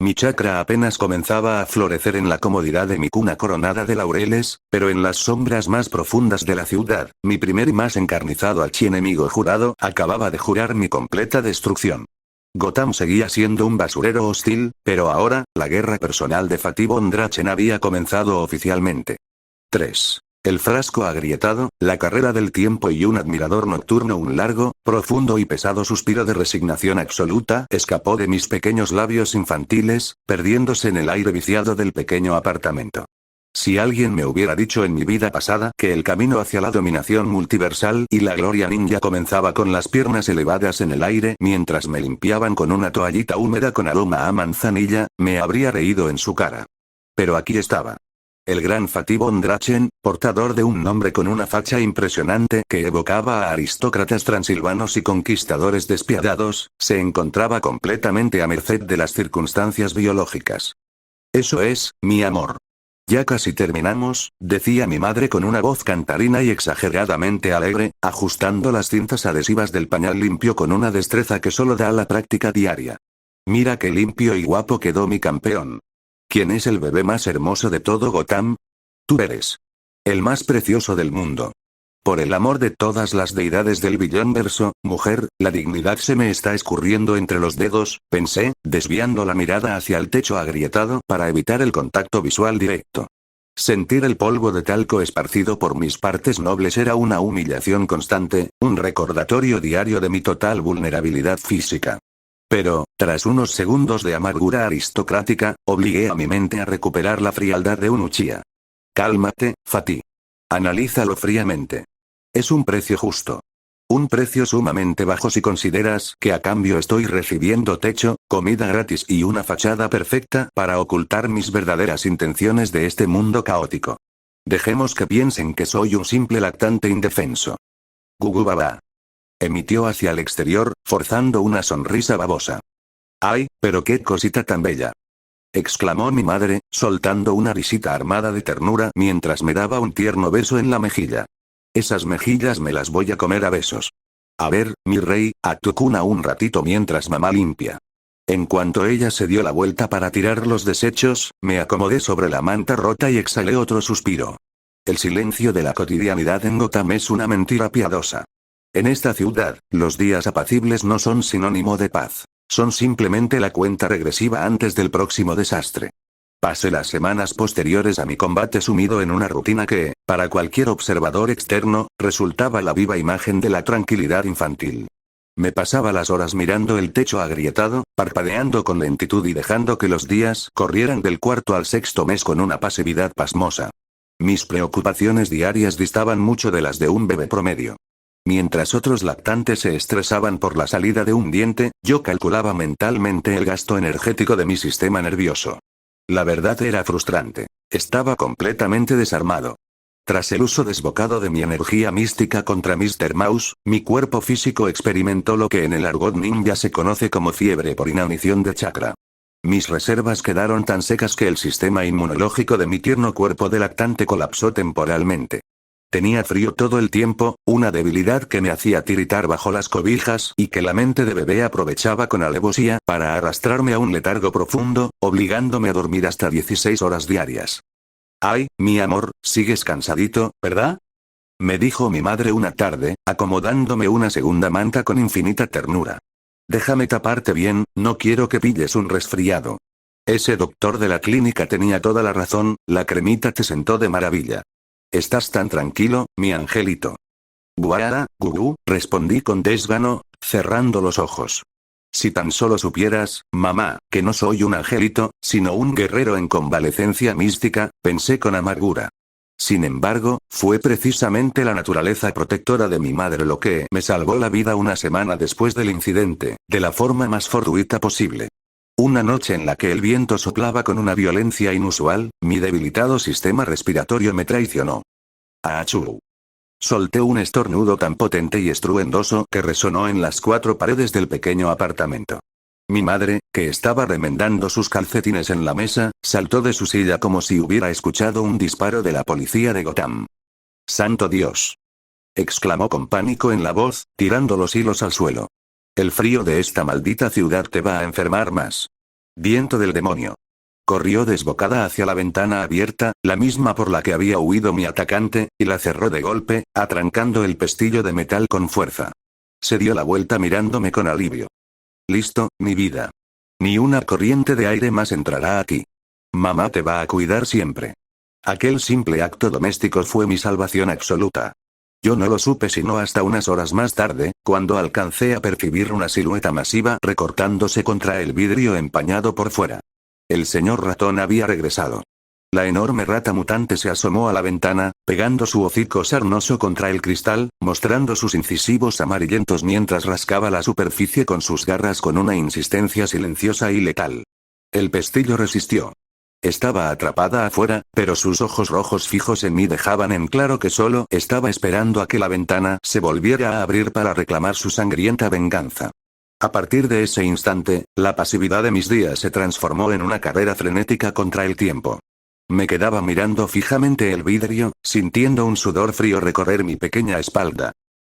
Mi chakra apenas comenzaba a florecer en la comodidad de mi cuna coronada de laureles, pero en las sombras más profundas de la ciudad, mi primer y más encarnizado archienemigo jurado acababa de jurar mi completa destrucción. Gotham seguía siendo un basurero hostil, pero ahora, la guerra personal de Fatih von Drachen había comenzado oficialmente. 3. El frasco agrietado, la carrera del tiempo y un admirador nocturno. Un largo, profundo y pesado suspiro de resignación absoluta escapó de mis pequeños labios infantiles, perdiéndose en el aire viciado del pequeño apartamento. Si alguien me hubiera dicho en mi vida pasada que el camino hacia la dominación multiversal y la gloria ninja comenzaba con las piernas elevadas en el aire mientras me limpiaban con una toallita húmeda con aroma a manzanilla, me habría reído en su cara. Pero aquí estaba. El gran Fatih von Drachen, portador de un nombre con una facha impresionante que evocaba a aristócratas transilvanos y conquistadores despiadados, se encontraba completamente a merced de las circunstancias biológicas. Eso es, mi amor. Ya casi terminamos, decía mi madre con una voz cantarina y exageradamente alegre, ajustando las cintas adhesivas del pañal limpio con una destreza que solo da la práctica diaria. Mira qué limpio y guapo quedó mi campeón. ¿Quién es el bebé más hermoso de todo Gotham? Tú eres. El más precioso del mundo. Por el amor de todas las deidades del Billonverso, mujer, la dignidad se me está escurriendo entre los dedos, pensé, desviando la mirada hacia el techo agrietado para evitar el contacto visual directo. Sentir el polvo de talco esparcido por mis partes nobles era una humillación constante, un recordatorio diario de mi total vulnerabilidad física. Pero, tras unos segundos de amargura aristocrática, obligué a mi mente a recuperar la frialdad de un Uchiha. Cálmate, Fatih. Analízalo fríamente. Es un precio justo. Un precio sumamente bajo si consideras que a cambio estoy recibiendo techo, comida gratis y una fachada perfecta para ocultar mis verdaderas intenciones de este mundo caótico. Dejemos que piensen que soy un simple lactante indefenso. Gugu baba. Emitió hacia el exterior, forzando una sonrisa babosa. ¡Ay, pero qué cosita tan bella! Exclamó mi madre, soltando una risita armada de ternura mientras me daba un tierno beso en la mejilla. Esas mejillas me las voy a comer a besos. A ver, mi rey, a tu cuna un ratito mientras mamá limpia. En cuanto ella se dio la vuelta para tirar los desechos, me acomodé sobre la manta rota y exhalé otro suspiro. El silencio de la cotidianidad en Gotham es una mentira piadosa. En esta ciudad, los días apacibles no son sinónimo de paz. Son simplemente la cuenta regresiva antes del próximo desastre. Pasé las semanas posteriores a mi combate sumido en una rutina que, para cualquier observador externo, resultaba la viva imagen de la tranquilidad infantil. Me pasaba las horas mirando el techo agrietado, parpadeando con lentitud y dejando que los días corrieran del cuarto al sexto mes con una pasividad pasmosa. Mis preocupaciones diarias distaban mucho de las de un bebé promedio. Mientras otros lactantes se estresaban por la salida de un diente, yo calculaba mentalmente el gasto energético de mi sistema nervioso. La verdad era frustrante. Estaba completamente desarmado. Tras el uso desbocado de mi energía mística contra Mr. Mouse, mi cuerpo físico experimentó lo que en el argot ninja se conoce como fiebre por inanición de chakra. Mis reservas quedaron tan secas que el sistema inmunológico de mi tierno cuerpo de lactante colapsó temporalmente. Tenía frío todo el tiempo, una debilidad que me hacía tiritar bajo las cobijas y que la mente de bebé aprovechaba con alevosía para arrastrarme a un letargo profundo, obligándome a dormir hasta 16 horas diarias. «Ay, mi amor, sigues cansadito, ¿verdad?», me dijo mi madre una tarde, acomodándome una segunda manta con infinita ternura. «Déjame taparte bien, no quiero que pilles un resfriado». Ese doctor de la clínica tenía toda la razón, la cremita te sentó de maravilla. «Estás tan tranquilo, mi angelito». «Guara, gugú», respondí con desgano, cerrando los ojos. «Si tan solo supieras, mamá, que no soy un angelito, sino un guerrero en convalecencia mística», pensé con amargura. Sin embargo, fue precisamente la naturaleza protectora de mi madre lo que me salvó la vida una semana después del incidente, de la forma más fortuita posible. Una noche en la que el viento soplaba con una violencia inusual, mi debilitado sistema respiratorio me traicionó. ¡Achú! Solté un estornudo tan potente y estruendoso que resonó en las 4 paredes del pequeño apartamento. Mi madre, que estaba remendando sus calcetines en la mesa, saltó de su silla como si hubiera escuchado un disparo de la policía de Gotham. ¡Santo Dios!, exclamó con pánico en la voz, tirando los hilos al suelo. «El frío de esta maldita ciudad te va a enfermar más». «Viento del demonio». Corrió desbocada hacia la ventana abierta, la misma por la que había huido mi atacante, y la cerró de golpe, atrancando el pestillo de metal con fuerza. Se dio la vuelta mirándome con alivio. «Listo, mi vida. Ni una corriente de aire más entrará aquí. Mamá te va a cuidar siempre». Aquel simple acto doméstico fue mi salvación absoluta. Yo no lo supe sino hasta unas horas más tarde, cuando alcancé a percibir una silueta masiva recortándose contra el vidrio empañado por fuera. El señor ratón había regresado. La enorme rata mutante se asomó a la ventana, pegando su hocico sarnoso contra el cristal, mostrando sus incisivos amarillentos mientras rascaba la superficie con sus garras con una insistencia silenciosa y letal. El pestillo resistió. Estaba atrapada afuera, pero sus ojos rojos fijos en mí dejaban en claro que solo estaba esperando a que la ventana se volviera a abrir para reclamar su sangrienta venganza. A partir de ese instante, la pasividad de mis días se transformó en una carrera frenética contra el tiempo. Me quedaba mirando fijamente el vidrio, sintiendo un sudor frío recorrer mi pequeña espalda.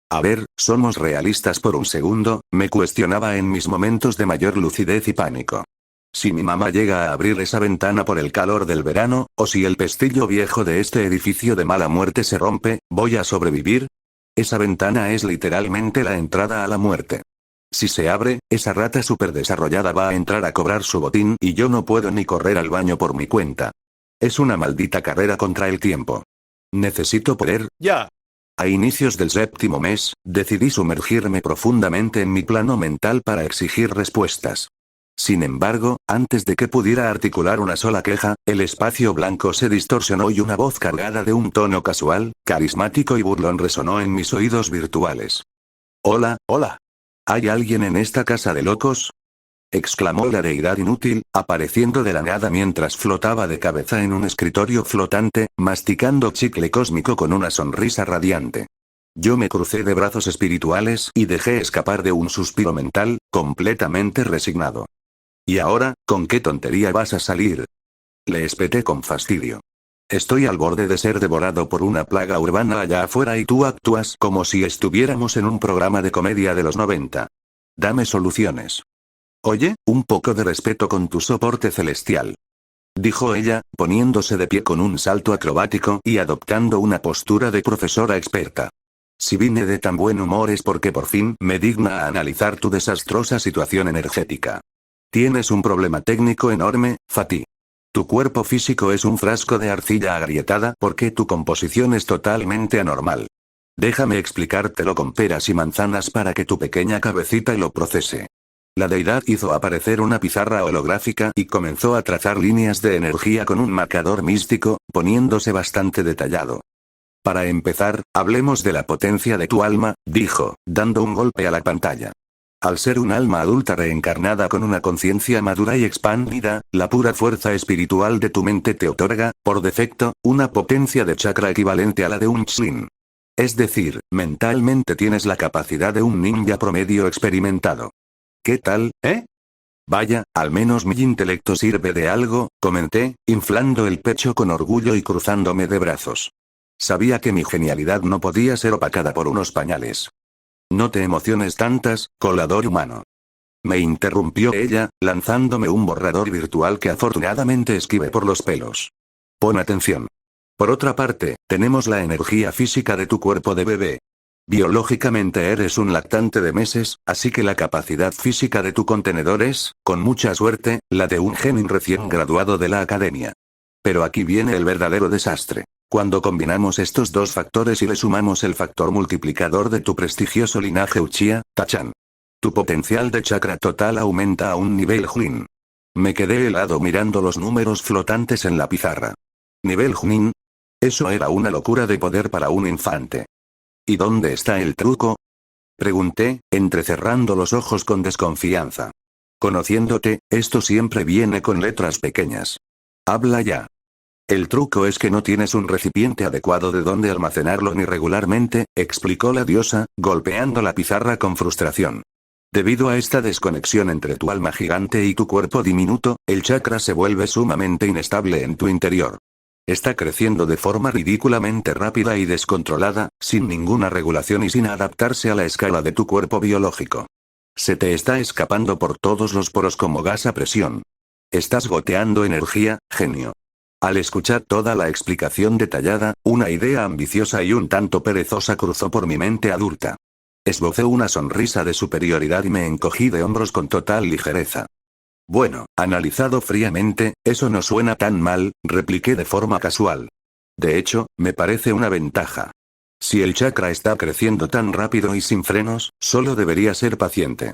A ver, somos realistas por un segundo, me cuestionaba en mis momentos de mayor lucidez y pánico. Si mi mamá llega a abrir esa ventana por el calor del verano, o si el pestillo viejo de este edificio de mala muerte se rompe, ¿voy a sobrevivir? Esa ventana es literalmente la entrada a la muerte. Si se abre, esa rata superdesarrollada va a entrar a cobrar su botín y yo no puedo ni correr al baño por mi cuenta. Es una maldita carrera contra el tiempo. Necesito poder, ya. A inicios del 7º mes, decidí sumergirme profundamente en mi plano mental para exigir respuestas. Sin embargo, antes de que pudiera articular una sola queja, el espacio blanco se distorsionó y una voz cargada de un tono casual, carismático y burlón resonó en mis oídos virtuales. «Hola, hola. ¿Hay alguien en esta casa de locos?», exclamó la deidad inútil, apareciendo de la nada mientras flotaba de cabeza en un escritorio flotante, masticando chicle cósmico con una sonrisa radiante. Yo me crucé de brazos espirituales y dejé escapar de un suspiro mental, completamente resignado. ¿Y ahora, con qué tontería vas a salir? Le espeté con fastidio. Estoy al borde de ser devorado por una plaga urbana allá afuera y tú actúas como si estuviéramos en un programa de comedia de los 90. Dame soluciones. Oye, un poco de respeto con tu soporte celestial. Dijo ella, poniéndose de pie con un salto acrobático y adoptando una postura de profesora experta. Si vine de tan buen humor es porque por fin me digna a analizar tu desastrosa situación energética. Tienes un problema técnico enorme, Fatih. Tu cuerpo físico es un frasco de arcilla agrietada porque tu composición es totalmente anormal. Déjame explicártelo con peras y manzanas para que tu pequeña cabecita lo procese. La deidad hizo aparecer una pizarra holográfica y comenzó a trazar líneas de energía con un marcador místico, poniéndose bastante detallado. Para empezar, hablemos de la potencia de tu alma, dijo, dando un golpe a la pantalla. Al ser un alma adulta reencarnada con una conciencia madura y expandida, la pura fuerza espiritual de tu mente te otorga, por defecto, una potencia de chakra equivalente a la de un Chunin. Es decir, mentalmente tienes la capacidad de un ninja promedio experimentado. ¿Qué tal, eh? Vaya, al menos mi intelecto sirve de algo, comenté, inflando el pecho con orgullo y cruzándome de brazos. Sabía que mi genialidad no podía ser opacada por unos pañales. No te emociones tantas, colador humano. Me interrumpió ella, lanzándome un borrador virtual que afortunadamente esquivé por los pelos. Pon atención. Por otra parte, tenemos la energía física de tu cuerpo de bebé. Biológicamente eres un lactante de meses, así que la capacidad física de tu contenedor es, con mucha suerte, la de un genin recién graduado de la academia. Pero aquí viene el verdadero desastre. Cuando combinamos estos dos factores y le sumamos el factor multiplicador de tu prestigioso linaje Uchiha, Tachan. Tu potencial de chakra total aumenta a un nivel Chunin. Me quedé helado mirando los números flotantes en la pizarra. ¿Nivel Chunin? Eso era una locura de poder para un infante. ¿Y dónde está el truco? Pregunté, entrecerrando los ojos con desconfianza. Conociéndote, esto siempre viene con letras pequeñas. Habla ya. El truco es que no tienes un recipiente adecuado de donde almacenarlo ni regularmente, explicó la diosa, golpeando la pizarra con frustración. Debido a esta desconexión entre tu alma gigante y tu cuerpo diminuto, el chakra se vuelve sumamente inestable en tu interior. Está creciendo de forma ridículamente rápida y descontrolada, sin ninguna regulación y sin adaptarse a la escala de tu cuerpo biológico. Se te está escapando por todos los poros como gas a presión. Estás goteando energía, genio. Al escuchar toda la explicación detallada, una idea ambiciosa y un tanto perezosa cruzó por mi mente adulta. Esbocé una sonrisa de superioridad y me encogí de hombros con total ligereza. Bueno, analizado fríamente, eso no suena tan mal, repliqué de forma casual. De hecho, me parece una ventaja. Si el chakra está creciendo tan rápido y sin frenos, solo debería ser paciente.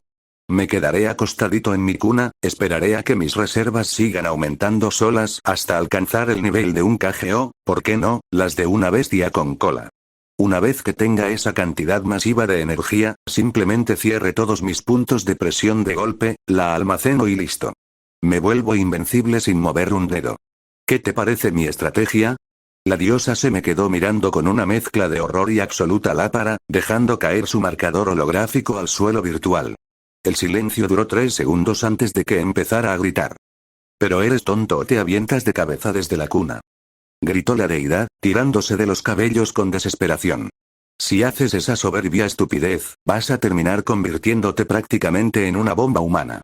Me quedaré acostadito en mi cuna, esperaré a que mis reservas sigan aumentando solas hasta alcanzar el nivel de un KGO, ¿por qué no?, las de una bestia con cola. Una vez que tenga esa cantidad masiva de energía, simplemente cierre todos mis puntos de presión de golpe, la almaceno y listo. Me vuelvo invencible sin mover un dedo. ¿Qué te parece mi estrategia? La diosa se me quedó mirando con una mezcla de horror y absoluta lápara, dejando caer su marcador holográfico al suelo virtual. El silencio duró 3 segundos antes de que empezara a gritar. ¿Pero eres tonto o te avientas de cabeza desde la cuna?, gritó la deidad, tirándose de los cabellos con desesperación. Si haces esa soberbia estupidez, vas a terminar convirtiéndote prácticamente en una bomba humana.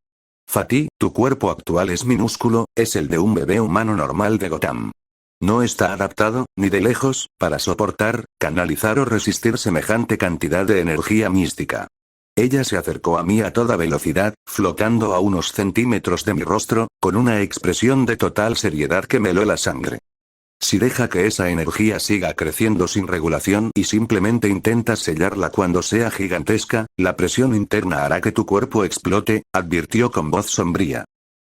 Fatih, tu cuerpo actual es minúsculo, es el de un bebé humano normal de Gotham. No está adaptado, ni de lejos, para soportar, canalizar o resistir semejante cantidad de energía mística. Ella se acercó a mí a toda velocidad, flotando a unos centímetros de mi rostro, con una expresión de total seriedad que me heló la sangre. Si deja que esa energía siga creciendo sin regulación y simplemente intentas sellarla cuando sea gigantesca, la presión interna hará que tu cuerpo explote, advirtió con voz sombría.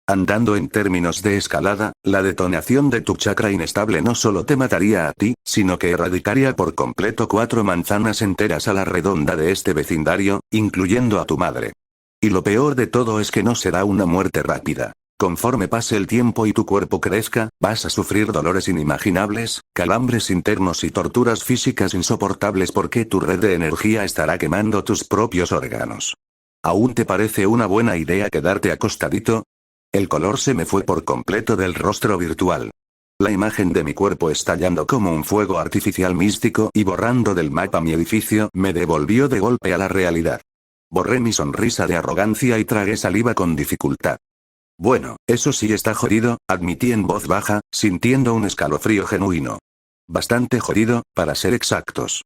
Andando en términos de escalada, la detonación de tu chakra inestable no solo te mataría a ti, sino que erradicaría por completo 4 manzanas enteras a la redonda de este vecindario, incluyendo a tu madre. Y lo peor de todo es que no será una muerte rápida. Conforme pase el tiempo y tu cuerpo crezca, vas a sufrir dolores inimaginables, calambres internos y torturas físicas insoportables porque tu red de energía estará quemando tus propios órganos. ¿Aún te parece una buena idea quedarte acostadito? El color se me fue por completo del rostro virtual. La imagen de mi cuerpo estallando como un fuego artificial místico y borrando del mapa mi edificio me devolvió de golpe a la realidad. Borré mi sonrisa de arrogancia y tragué saliva con dificultad. Bueno, eso sí está jodido, admití en voz baja, sintiendo un escalofrío genuino. Bastante jodido, para ser exactos.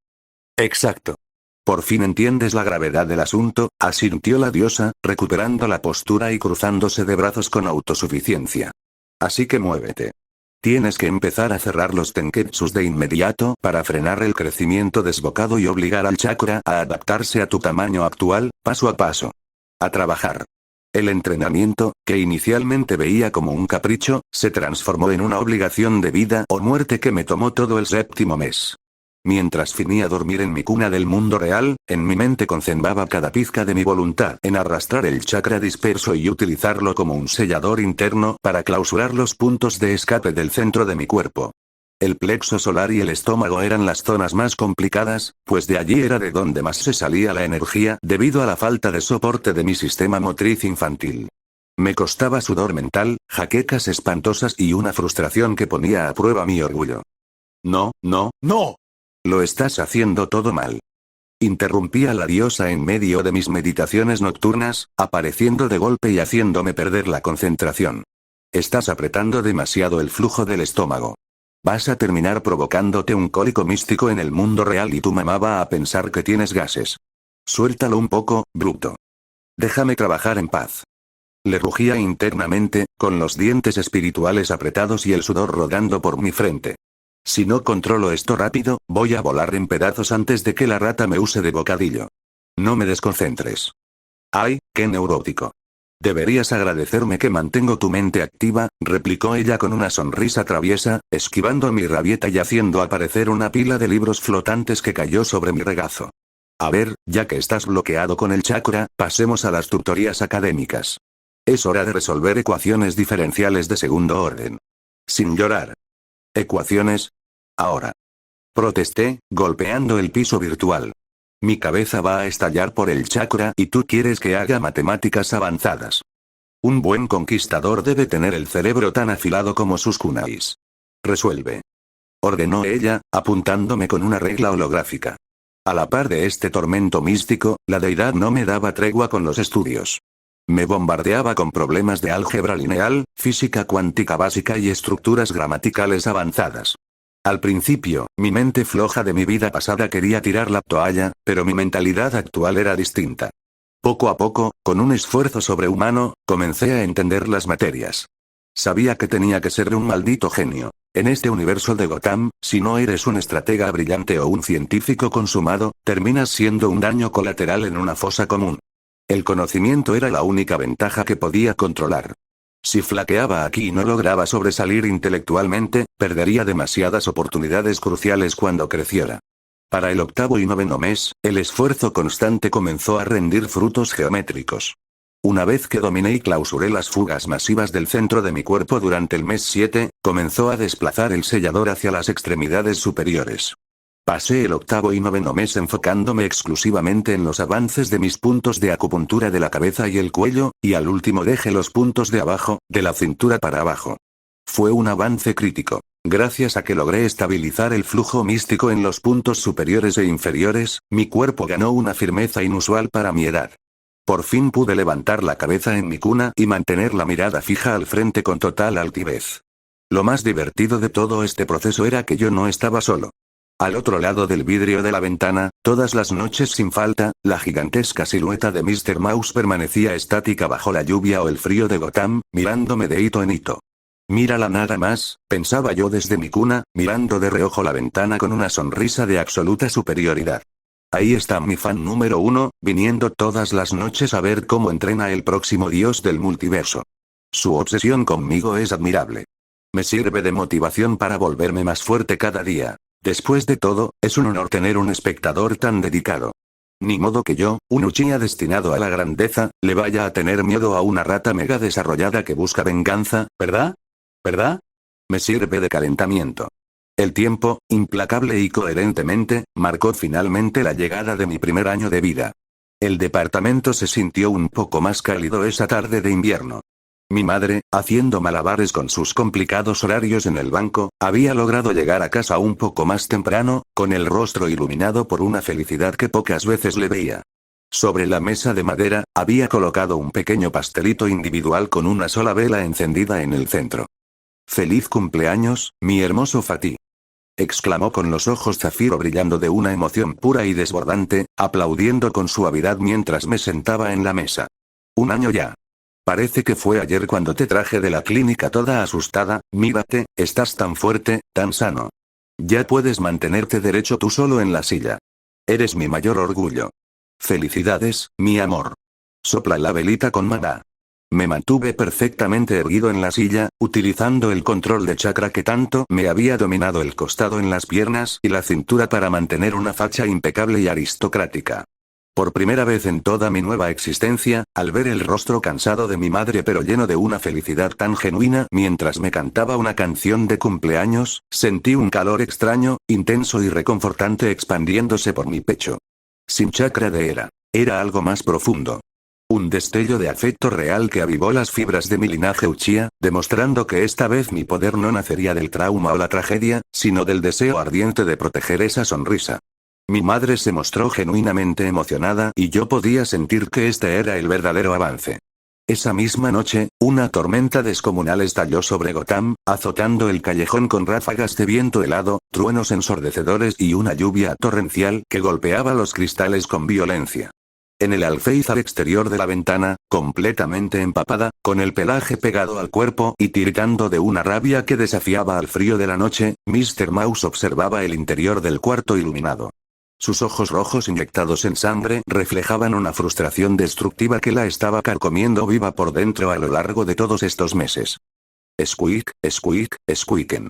Exacto. Por fin entiendes la gravedad del asunto, asintió la diosa, recuperando la postura y cruzándose de brazos con autosuficiencia. Así que muévete. Tienes que empezar a cerrar los tenketsus de inmediato para frenar el crecimiento desbocado y obligar al chakra a adaptarse a tu tamaño actual, paso a paso. A trabajar. El entrenamiento, que inicialmente veía como un capricho, se transformó en una obligación de vida o muerte que me tomó todo el 7º mes. Mientras finía dormir en mi cuna del mundo real, en mi mente concentraba cada pizca de mi voluntad en arrastrar el chakra disperso y utilizarlo como un sellador interno para clausurar los puntos de escape del centro de mi cuerpo. El plexo solar y el estómago eran las zonas más complicadas, pues de allí era de donde más se salía la energía debido a la falta de soporte de mi sistema motriz infantil. Me costaba sudor mental, jaquecas espantosas y una frustración que ponía a prueba mi orgullo. No, no, no. Lo estás haciendo todo mal. Interrumpí a la diosa en medio de mis meditaciones nocturnas, apareciendo de golpe y haciéndome perder la concentración. Estás apretando demasiado el flujo del estómago. Vas a terminar provocándote un cólico místico en el mundo real y tu mamá va a pensar que tienes gases. Suéltalo un poco, bruto. Déjame trabajar en paz. Le rugía internamente, con los dientes espirituales apretados y el sudor rodando por mi frente. Si no controlo esto rápido, voy a volar en pedazos antes de que la rata me use de bocadillo. No me desconcentres. ¡Ay, qué neurótico! Deberías agradecerme que mantengo tu mente activa, replicó ella con una sonrisa traviesa, esquivando mi rabieta y haciendo aparecer una pila de libros flotantes que cayó sobre mi regazo. A ver, ya que estás bloqueado con el chakra, pasemos a las tutorías académicas. Es hora de resolver ecuaciones diferenciales de segundo orden. Sin llorar. ¿Ecuaciones? Ahora. Protesté, golpeando el piso virtual. Mi cabeza va a estallar por el chakra y tú quieres que haga matemáticas avanzadas. Un buen conquistador debe tener el cerebro tan afilado como sus kunais. Resuelve. Ordenó ella, apuntándome con una regla holográfica. A la par de este tormento místico, la deidad no me daba tregua con los estudios. Me bombardeaba con problemas de álgebra lineal, física cuántica básica y estructuras gramaticales avanzadas. Al principio, mi mente floja de mi vida pasada quería tirar la toalla, pero mi mentalidad actual era distinta. Poco a poco, con un esfuerzo sobrehumano, comencé a entender las materias. Sabía que tenía que ser un maldito genio. En este universo de Gotham, si no eres un estratega brillante o un científico consumado, terminas siendo un daño colateral en una fosa común. El conocimiento era la única ventaja que podía controlar. Si flaqueaba aquí y no lograba sobresalir intelectualmente, perdería demasiadas oportunidades cruciales cuando creciera. Para el 8º y 9º mes, el esfuerzo constante comenzó a rendir frutos geométricos. Una vez que dominé y clausuré las fugas masivas del centro de mi cuerpo durante el mes 7, comenzó a desplazar el sellador hacia las extremidades superiores. Pasé el 8º y 9º mes enfocándome exclusivamente en los avances de mis puntos de acupuntura de la cabeza y el cuello, y al último dejé los puntos de abajo, de la cintura para abajo. Fue un avance crítico. Gracias a que logré estabilizar el flujo místico en los puntos superiores e inferiores, mi cuerpo ganó una firmeza inusual para mi edad. Por fin pude levantar la cabeza en mi cuna y mantener la mirada fija al frente con total altivez. Lo más divertido de todo este proceso era que yo no estaba solo. Al otro lado del vidrio de la ventana, todas las noches sin falta, la gigantesca silueta de Mr. Mouse permanecía estática bajo la lluvia o el frío de Gotham, mirándome de hito en hito. Mírala nada más, pensaba yo desde mi cuna, mirando de reojo la ventana con una sonrisa de absoluta superioridad. Ahí está mi fan número 1, viniendo todas las noches a ver cómo entrena el próximo dios del multiverso. Su obsesión conmigo es admirable. Me sirve de motivación para volverme más fuerte cada día. Después de todo, es un honor tener un espectador tan dedicado. Ni modo que yo, un Uchiha destinado a la grandeza, le vaya a tener miedo a una rata mega desarrollada que busca venganza, ¿verdad? ¿Verdad? Me sirve de calentamiento. El tiempo, implacable y coherentemente, marcó finalmente la llegada de mi primer año de vida. El departamento se sintió un poco más cálido esa tarde de invierno. Mi madre, haciendo malabares con sus complicados horarios en el banco, había logrado llegar a casa un poco más temprano, con el rostro iluminado por una felicidad que pocas veces le veía. Sobre la mesa de madera, había colocado un pequeño pastelito individual con una sola vela encendida en el centro. «¡Feliz cumpleaños, mi hermoso Fatih!», exclamó con los ojos zafiro brillando de una emoción pura y desbordante, aplaudiendo con suavidad mientras me sentaba en la mesa. «Un año ya. Parece que fue ayer cuando te traje de la clínica toda asustada, mírate, estás tan fuerte, tan sano. Ya puedes mantenerte derecho tú solo en la silla. Eres mi mayor orgullo. Felicidades, mi amor». Sopla la velita con maná. Me mantuve perfectamente erguido en la silla, utilizando el control de chakra que tanto me había dominado el costado en las piernas y la cintura para mantener una facha impecable y aristocrática. Por primera vez en toda mi nueva existencia, al ver el rostro cansado de mi madre pero lleno de una felicidad tan genuina mientras me cantaba una canción de cumpleaños, sentí un calor extraño, intenso y reconfortante expandiéndose por mi pecho. Sin chakra de era algo más profundo. Un destello de afecto real que avivó las fibras de mi linaje Uchiha, demostrando que esta vez mi poder no nacería del trauma o la tragedia, sino del deseo ardiente de proteger esa sonrisa. Mi madre se mostró genuinamente emocionada y yo podía sentir que este era el verdadero avance. Esa misma noche, una tormenta descomunal estalló sobre Gotham, azotando el callejón con ráfagas de viento helado, truenos ensordecedores y una lluvia torrencial que golpeaba los cristales con violencia. En el alféizar exterior de la ventana, completamente empapada, con el pelaje pegado al cuerpo y tiritando de una rabia que desafiaba al frío de la noche, Mr. Mouse observaba el interior del cuarto iluminado. Sus ojos rojos inyectados en sangre reflejaban una frustración destructiva que la estaba carcomiendo viva por dentro a lo largo de todos estos meses. Squeak, squeak, squeaken.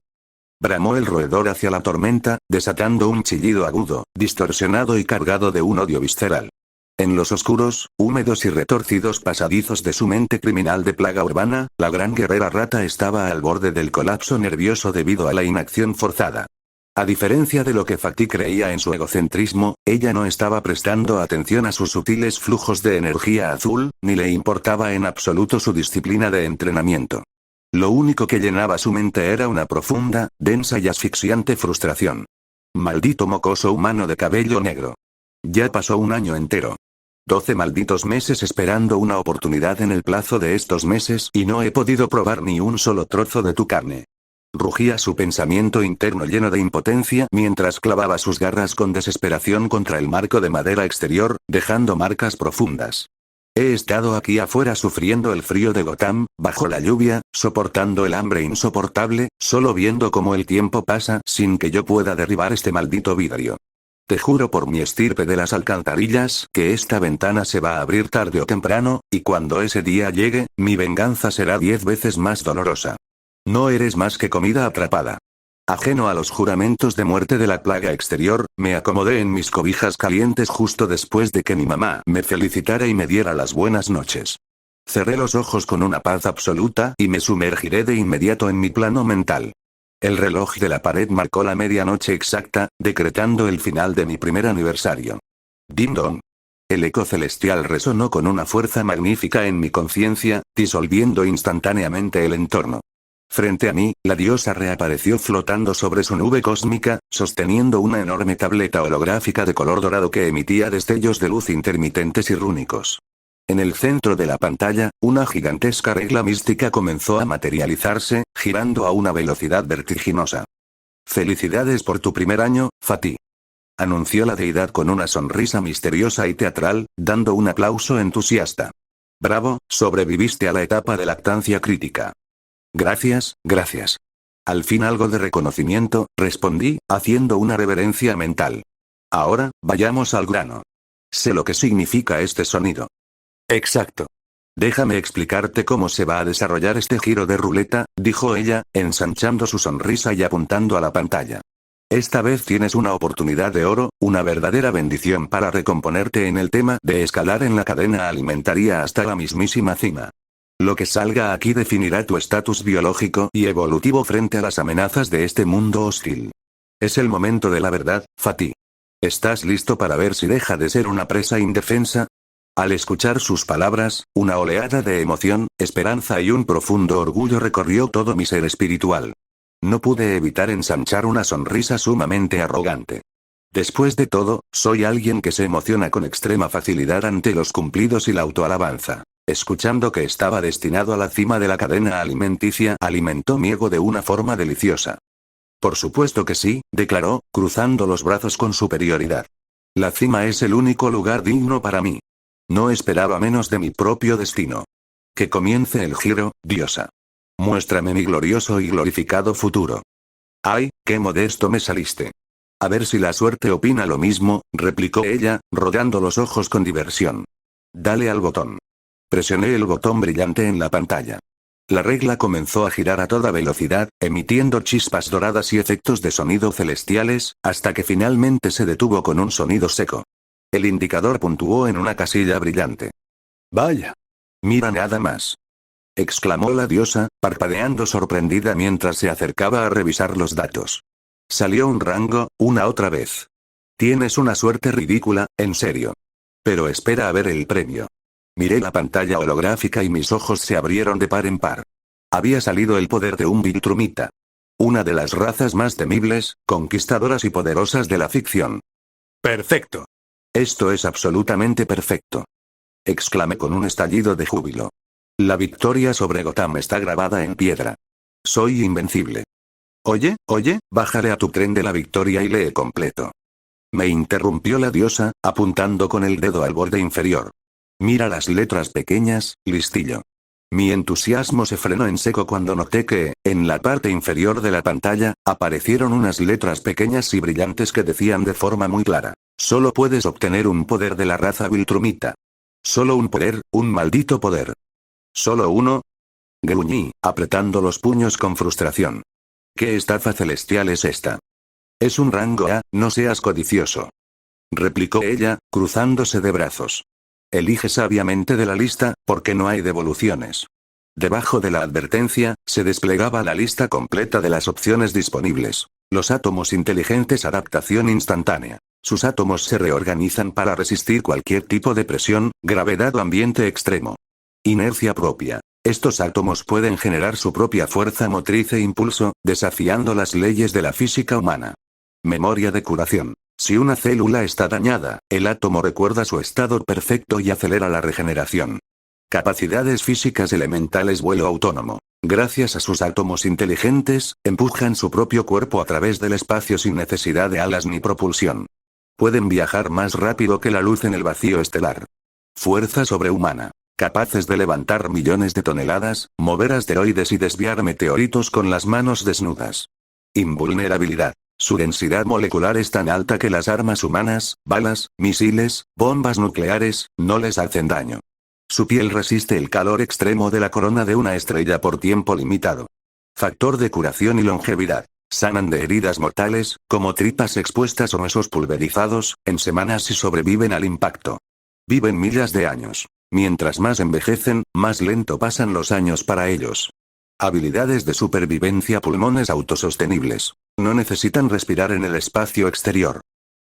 Bramó el roedor hacia la tormenta, desatando un chillido agudo, distorsionado y cargado de un odio visceral. En los oscuros, húmedos y retorcidos pasadizos de su mente criminal de plaga urbana, la gran guerrera rata estaba al borde del colapso nervioso debido a la inacción forzada. A diferencia de lo que Fatih creía en su egocentrismo, ella no estaba prestando atención a sus sutiles flujos de energía azul, ni le importaba en absoluto su disciplina de entrenamiento. Lo único que llenaba su mente era una profunda, densa y asfixiante frustración. Maldito mocoso humano de cabello negro. Ya pasó un año entero. 12 malditos meses esperando una oportunidad en el plazo de estos meses y no he podido probar ni un solo trozo de tu carne. Rugía su pensamiento interno lleno de impotencia mientras clavaba sus garras con desesperación contra el marco de madera exterior, dejando marcas profundas. He estado aquí afuera sufriendo el frío de Gotham, bajo la lluvia, soportando el hambre insoportable, solo viendo cómo el tiempo pasa sin que yo pueda derribar este maldito vidrio. Te juro por mi estirpe de las alcantarillas que esta ventana se va a abrir tarde o temprano, y cuando ese día llegue, mi venganza será 10 veces más dolorosa. No eres más que comida atrapada. Ajeno a los juramentos de muerte de la plaga exterior, me acomodé en mis cobijas calientes justo después de que mi mamá me felicitara y me diera las buenas noches. Cerré los ojos con una paz absoluta y me sumergiré de inmediato en mi plano mental. El reloj de la pared marcó la medianoche exacta, decretando el final de mi primer aniversario. Ding dong. El eco celestial resonó con una fuerza magnífica en mi conciencia, disolviendo instantáneamente el entorno. Frente a mí, la diosa reapareció flotando sobre su nube cósmica, sosteniendo una enorme tableta holográfica de color dorado que emitía destellos de luz intermitentes y rúnicos. En el centro de la pantalla, una gigantesca regla mística comenzó a materializarse, girando a una velocidad vertiginosa. «Felicidades por tu primer año, Fatih», anunció la deidad con una sonrisa misteriosa y teatral, dando un aplauso entusiasta. «Bravo, sobreviviste a la etapa de lactancia crítica». «Gracias, gracias». Al fin algo de reconocimiento, respondí, haciendo una reverencia mental. «Ahora, vayamos al grano. Sé lo que significa este sonido». «Exacto. Déjame explicarte cómo se va a desarrollar este giro de ruleta», dijo ella, ensanchando su sonrisa y apuntando a la pantalla. «Esta vez tienes una oportunidad de oro, una verdadera bendición para recomponerte en el tema de escalar en la cadena alimentaria hasta la mismísima cima. Lo que salga aquí definirá tu estatus biológico y evolutivo frente a las amenazas de este mundo hostil. Es el momento de la verdad, Fatih. ¿Estás listo para ver si deja de ser una presa indefensa?» Al escuchar sus palabras, una oleada de emoción, esperanza y un profundo orgullo recorrió todo mi ser espiritual. No pude evitar ensanchar una sonrisa sumamente arrogante. Después de todo, soy alguien que se emociona con extrema facilidad ante los cumplidos y la autoalabanza. Escuchando que estaba destinado a la cima de la cadena alimenticia, alimentó mi ego de una forma deliciosa. Por supuesto que sí, declaró, cruzando los brazos con superioridad. La cima es el único lugar digno para mí. No esperaba menos de mi propio destino. Que comience el giro, diosa. Muéstrame mi glorioso y glorificado futuro. ¡Ay, qué modesto me saliste! A ver si la suerte opina lo mismo, replicó ella, rodeando los ojos con diversión. Dale al botón. Presioné el botón brillante en la pantalla. La regla comenzó a girar a toda velocidad, emitiendo chispas doradas y efectos de sonido celestiales, hasta que finalmente se detuvo con un sonido seco. El indicador puntuó en una casilla brillante. ¡Vaya! Mira nada más. Exclamó la diosa, parpadeando sorprendida mientras se acercaba a revisar los datos. Salió un rango, una otra vez. Tienes una suerte ridícula, en serio. Pero espera a ver el premio. Miré la pantalla holográfica y mis ojos se abrieron de par en par. Había salido el poder de un Viltrumita. Una de las razas más temibles, conquistadoras y poderosas de la ficción. ¡Perfecto! Esto es absolutamente perfecto. Exclamé con un estallido de júbilo. La victoria sobre Gotham está grabada en piedra. Soy invencible. Oye, bájale a tu tren de la victoria y lee completo. Me interrumpió la diosa, apuntando con el dedo al borde inferior. Mira las letras pequeñas, listillo. Mi entusiasmo se frenó en seco cuando noté que, en la parte inferior de la pantalla, aparecieron unas letras pequeñas y brillantes que decían de forma muy clara: solo puedes obtener un poder de la raza Viltrumita. Solo un poder, un maldito poder. ¿Solo uno? Gruñí, apretando los puños con frustración. ¿Qué estafa celestial es esta? Es un rango A, no seas codicioso. Replicó ella, cruzándose de brazos. Elige sabiamente de la lista, porque no hay devoluciones. Debajo de la advertencia, se desplegaba la lista completa de las opciones disponibles. Los átomos inteligentes, adaptación instantánea. Sus átomos se reorganizan para resistir cualquier tipo de presión, gravedad o ambiente extremo. Inercia propia. Estos átomos pueden generar su propia fuerza motriz e impulso, desafiando las leyes de la física humana. Memoria de curación. Si una célula está dañada, el átomo recuerda su estado perfecto y acelera la regeneración. Capacidades físicas elementales, vuelo autónomo. Gracias a sus átomos inteligentes, empujan su propio cuerpo a través del espacio sin necesidad de alas ni propulsión. Pueden viajar más rápido que la luz en el vacío estelar. Fuerza sobrehumana. Capaces de levantar millones de toneladas, mover asteroides y desviar meteoritos con las manos desnudas. Invulnerabilidad. Su densidad molecular es tan alta que las armas humanas, balas, misiles, bombas nucleares, no les hacen daño. Su piel resiste el calor extremo de la corona de una estrella por tiempo limitado. Factor de curación y longevidad. Sanan de heridas mortales, como tripas expuestas o huesos pulverizados, en semanas y sobreviven al impacto. Viven miles de años. Mientras más envejecen, más lento pasan los años para ellos. Habilidades de supervivencia, pulmones autosostenibles. No necesitan respirar en el espacio exterior.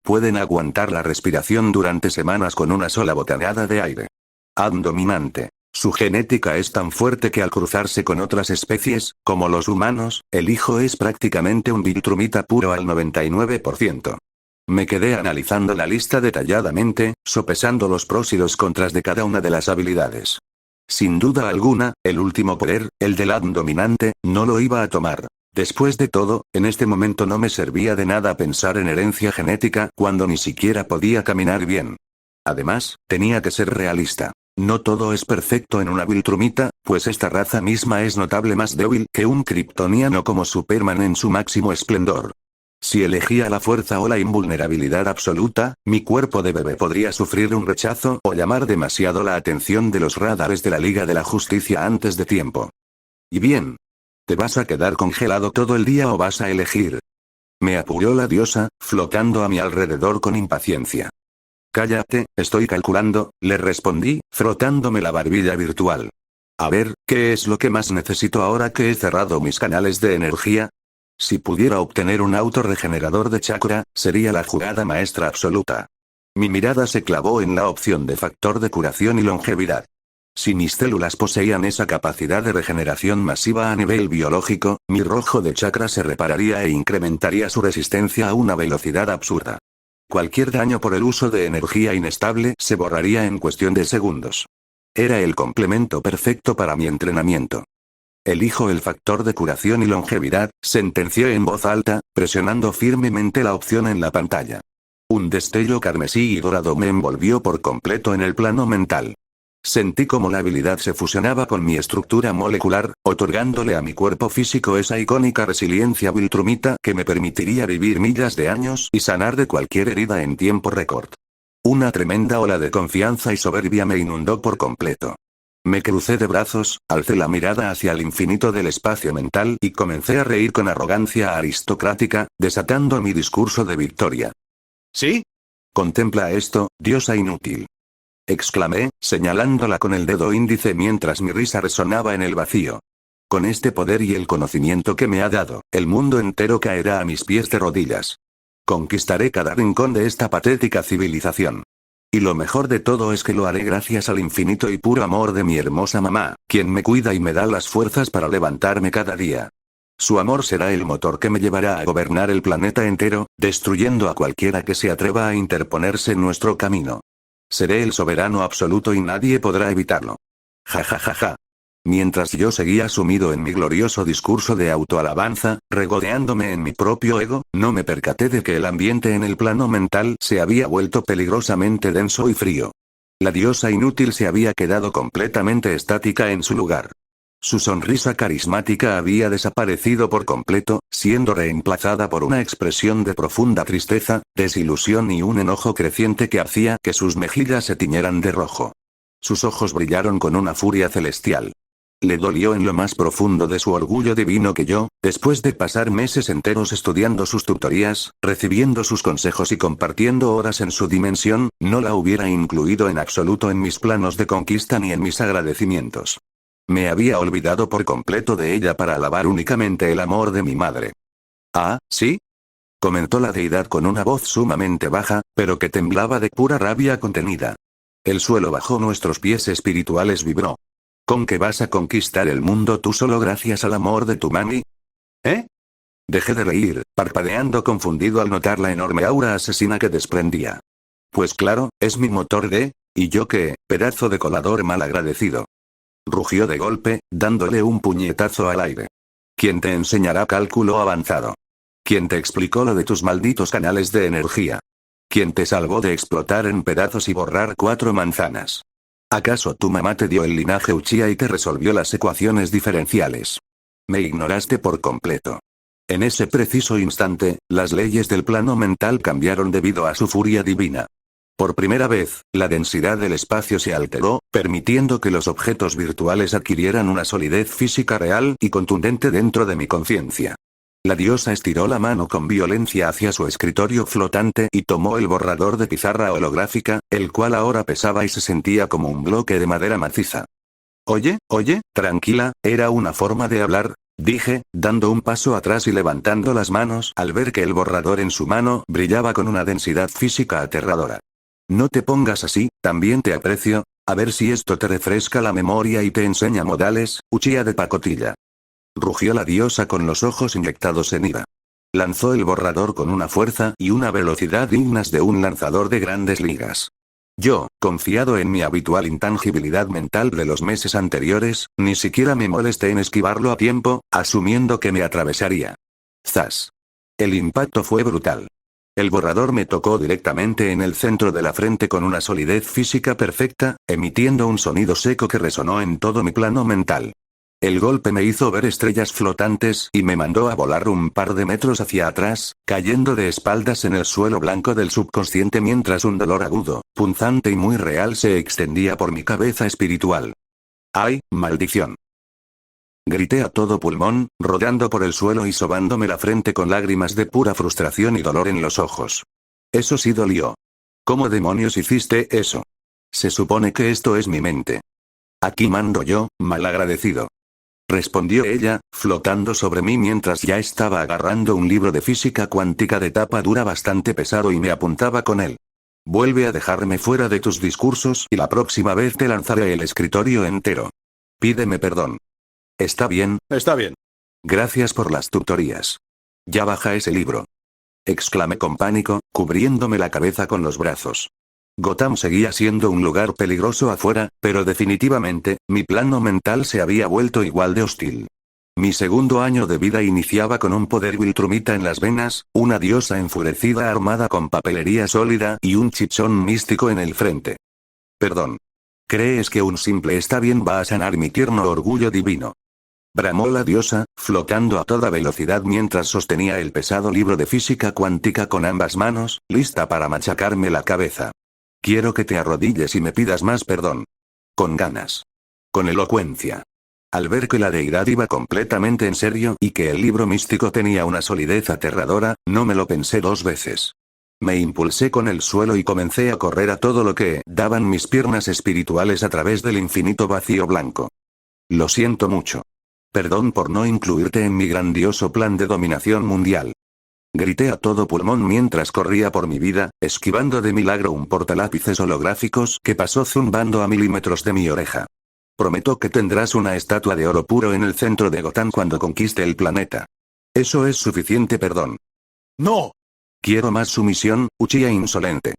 Pueden aguantar la respiración durante semanas con una sola bocanada de aire. Dominante. Su genética es tan fuerte que al cruzarse con otras especies, como los humanos, el hijo es prácticamente un Viltrumita puro al 99%. Me quedé analizando la lista detalladamente, sopesando los pros y los contras de cada una de las habilidades. Sin duda alguna, el último poder, el del dominante, no lo iba a tomar. Después de todo, en este momento no me servía de nada pensar en herencia genética cuando ni siquiera podía caminar bien. Además, tenía que ser realista. No todo es perfecto en una Viltrumita, pues esta raza misma es notable más débil que un kryptoniano como Superman en su máximo esplendor. Si elegía la fuerza o la invulnerabilidad absoluta, mi cuerpo de bebé podría sufrir un rechazo o llamar demasiado la atención de los radares de la Liga de la Justicia antes de tiempo. Y bien, ¿te vas a quedar congelado todo el día o vas a elegir? Me apuró la diosa, flotando a mi alrededor con impaciencia. Cállate, estoy calculando, le respondí, frotándome la barbilla virtual. A ver, ¿qué es lo que más necesito ahora que he cerrado mis canales de energía? Si pudiera obtener un autorregenerador de chakra, sería la jugada maestra absoluta. Mi mirada se clavó en la opción de factor de curación y longevidad. Si mis células poseían esa capacidad de regeneración masiva a nivel biológico, mi rojo de chakra se repararía e incrementaría su resistencia a una velocidad absurda. Cualquier daño por el uso de energía inestable se borraría en cuestión de segundos. Era el complemento perfecto para mi entrenamiento. Elijo el factor de curación y longevidad, sentenció en voz alta, presionando firmemente la opción en la pantalla. Un destello carmesí y dorado me envolvió por completo en el plano mental. Sentí como la habilidad se fusionaba con mi estructura molecular, otorgándole a mi cuerpo físico esa icónica resiliencia viltrumita que me permitiría vivir miles de años y sanar de cualquier herida en tiempo récord. Una tremenda ola de confianza y soberbia me inundó por completo. Me crucé de brazos, alcé la mirada hacia el infinito del espacio mental y comencé a reír con arrogancia aristocrática, desatando mi discurso de victoria. ¿Sí? Contempla esto, diosa inútil. Exclamé, señalándola con el dedo índice mientras mi risa resonaba en el vacío. Con este poder y el conocimiento que me ha dado, el mundo entero caerá a mis pies de rodillas. Conquistaré cada rincón de esta patética civilización. Y lo mejor de todo es que lo haré gracias al infinito y puro amor de mi hermosa mamá, quien me cuida y me da las fuerzas para levantarme cada día. Su amor será el motor que me llevará a gobernar el planeta entero, destruyendo a cualquiera que se atreva a interponerse en nuestro camino. Seré el soberano absoluto y nadie podrá evitarlo. Ja ja ja ja. Mientras yo seguía sumido en mi glorioso discurso de autoalabanza, regodeándome en mi propio ego, no me percaté de que el ambiente en el plano mental se había vuelto peligrosamente denso y frío. La diosa inútil se había quedado completamente estática en su lugar. Su sonrisa carismática había desaparecido por completo, siendo reemplazada por una expresión de profunda tristeza, desilusión y un enojo creciente que hacía que sus mejillas se tiñeran de rojo. Sus ojos brillaron con una furia celestial. Le dolió en lo más profundo de su orgullo divino que yo, después de pasar meses enteros estudiando sus tutorías, recibiendo sus consejos y compartiendo horas en su dimensión, no la hubiera incluido en absoluto en mis planos de conquista ni en mis agradecimientos. Me había olvidado por completo de ella para alabar únicamente el amor de mi madre. «Ah, ¿sí?», comentó la deidad con una voz sumamente baja, pero que temblaba de pura rabia contenida. El suelo bajo nuestros pies espirituales vibró. ¿Con qué vas a conquistar el mundo tú solo gracias al amor de tu mami? ¿Eh? Dejé de reír, parpadeando confundido al notar la enorme aura asesina que desprendía. Pues claro, es mi motor de... ¿Y yo qué, pedazo de colador malagradecido? Rugió de golpe, dándole un puñetazo al aire. ¿Quién te enseñará cálculo avanzado? ¿Quién te explicó lo de tus malditos canales de energía? ¿Quién te salvó de explotar en pedazos y borrar 4 manzanas? ¿Acaso tu mamá te dio el linaje Uchiha y te resolvió las ecuaciones diferenciales? Me ignoraste por completo. En ese preciso instante, las leyes del plano mental cambiaron debido a su furia divina. Por primera vez, la densidad del espacio se alteró, permitiendo que los objetos virtuales adquirieran una solidez física real y contundente dentro de mi conciencia. La diosa estiró la mano con violencia hacia su escritorio flotante y tomó el borrador de pizarra holográfica, el cual ahora pesaba y se sentía como un bloque de madera maciza. Oye, tranquila, era una forma de hablar, dije, dando un paso atrás y levantando las manos al ver que el borrador en su mano brillaba con una densidad física aterradora. No te pongas así, también te aprecio, a ver si esto te refresca la memoria y te enseña modales, Uchiha de pacotilla. Rugió la diosa con los ojos inyectados en ira. Lanzó el borrador con una fuerza y una velocidad dignas de un lanzador de grandes ligas. Yo, confiado en mi habitual intangibilidad mental de los meses anteriores, ni siquiera me molesté en esquivarlo a tiempo, asumiendo que me atravesaría. ¡Zas! El impacto fue brutal. El borrador me tocó directamente en el centro de la frente con una solidez física perfecta, emitiendo un sonido seco que resonó en todo mi plano mental. El golpe me hizo ver estrellas flotantes y me mandó a volar un par de metros hacia atrás, cayendo de espaldas en el suelo blanco del subconsciente mientras un dolor agudo, punzante y muy real se extendía por mi cabeza espiritual. ¡Ay, maldición! Grité a todo pulmón, rodando por el suelo y sobándome la frente con lágrimas de pura frustración y dolor en los ojos. Eso sí dolió. ¿Cómo demonios hiciste eso? Se supone que esto es mi mente. Aquí mando yo, malagradecido. Respondió ella, flotando sobre mí mientras ya estaba agarrando un libro de física cuántica de tapa dura bastante pesado y me apuntaba con él. Vuelve a dejarme fuera de tus discursos y la próxima vez te lanzaré el escritorio entero. Pídeme perdón. ¿Está bien? Está bien. Gracias por las tutorías. Ya baja ese libro. Exclamé con pánico, cubriéndome la cabeza con los brazos. Gotham seguía siendo un lugar peligroso afuera, pero definitivamente, mi plano mental se había vuelto igual de hostil. Mi segundo año de vida iniciaba con un poder Viltrumita en las venas, una diosa enfurecida armada con papelería sólida y un chichón místico en el frente. Perdón. ¿Crees que un simple está bien va a sanar mi tierno orgullo divino? Bramó la diosa, flotando a toda velocidad mientras sostenía el pesado libro de física cuántica con ambas manos, lista para machacarme la cabeza. Quiero que te arrodilles y me pidas más perdón. Con ganas. Con elocuencia. Al ver que la deidad iba completamente en serio y que el libro místico tenía una solidez aterradora, no me lo pensé dos veces. Me impulsé con el suelo y comencé a correr a todo lo que daban mis piernas espirituales a través del infinito vacío blanco. Lo siento mucho. Perdón por no incluirte en mi grandioso plan de dominación mundial. Grité a todo pulmón mientras corría por mi vida, esquivando de milagro un portalápices holográficos que pasó zumbando a milímetros de mi oreja. Prometo que tendrás una estatua de oro puro en el centro de Gotham cuando conquiste el planeta. Eso es suficiente perdón. ¡No! Quiero más sumisión, Uchiha insolente.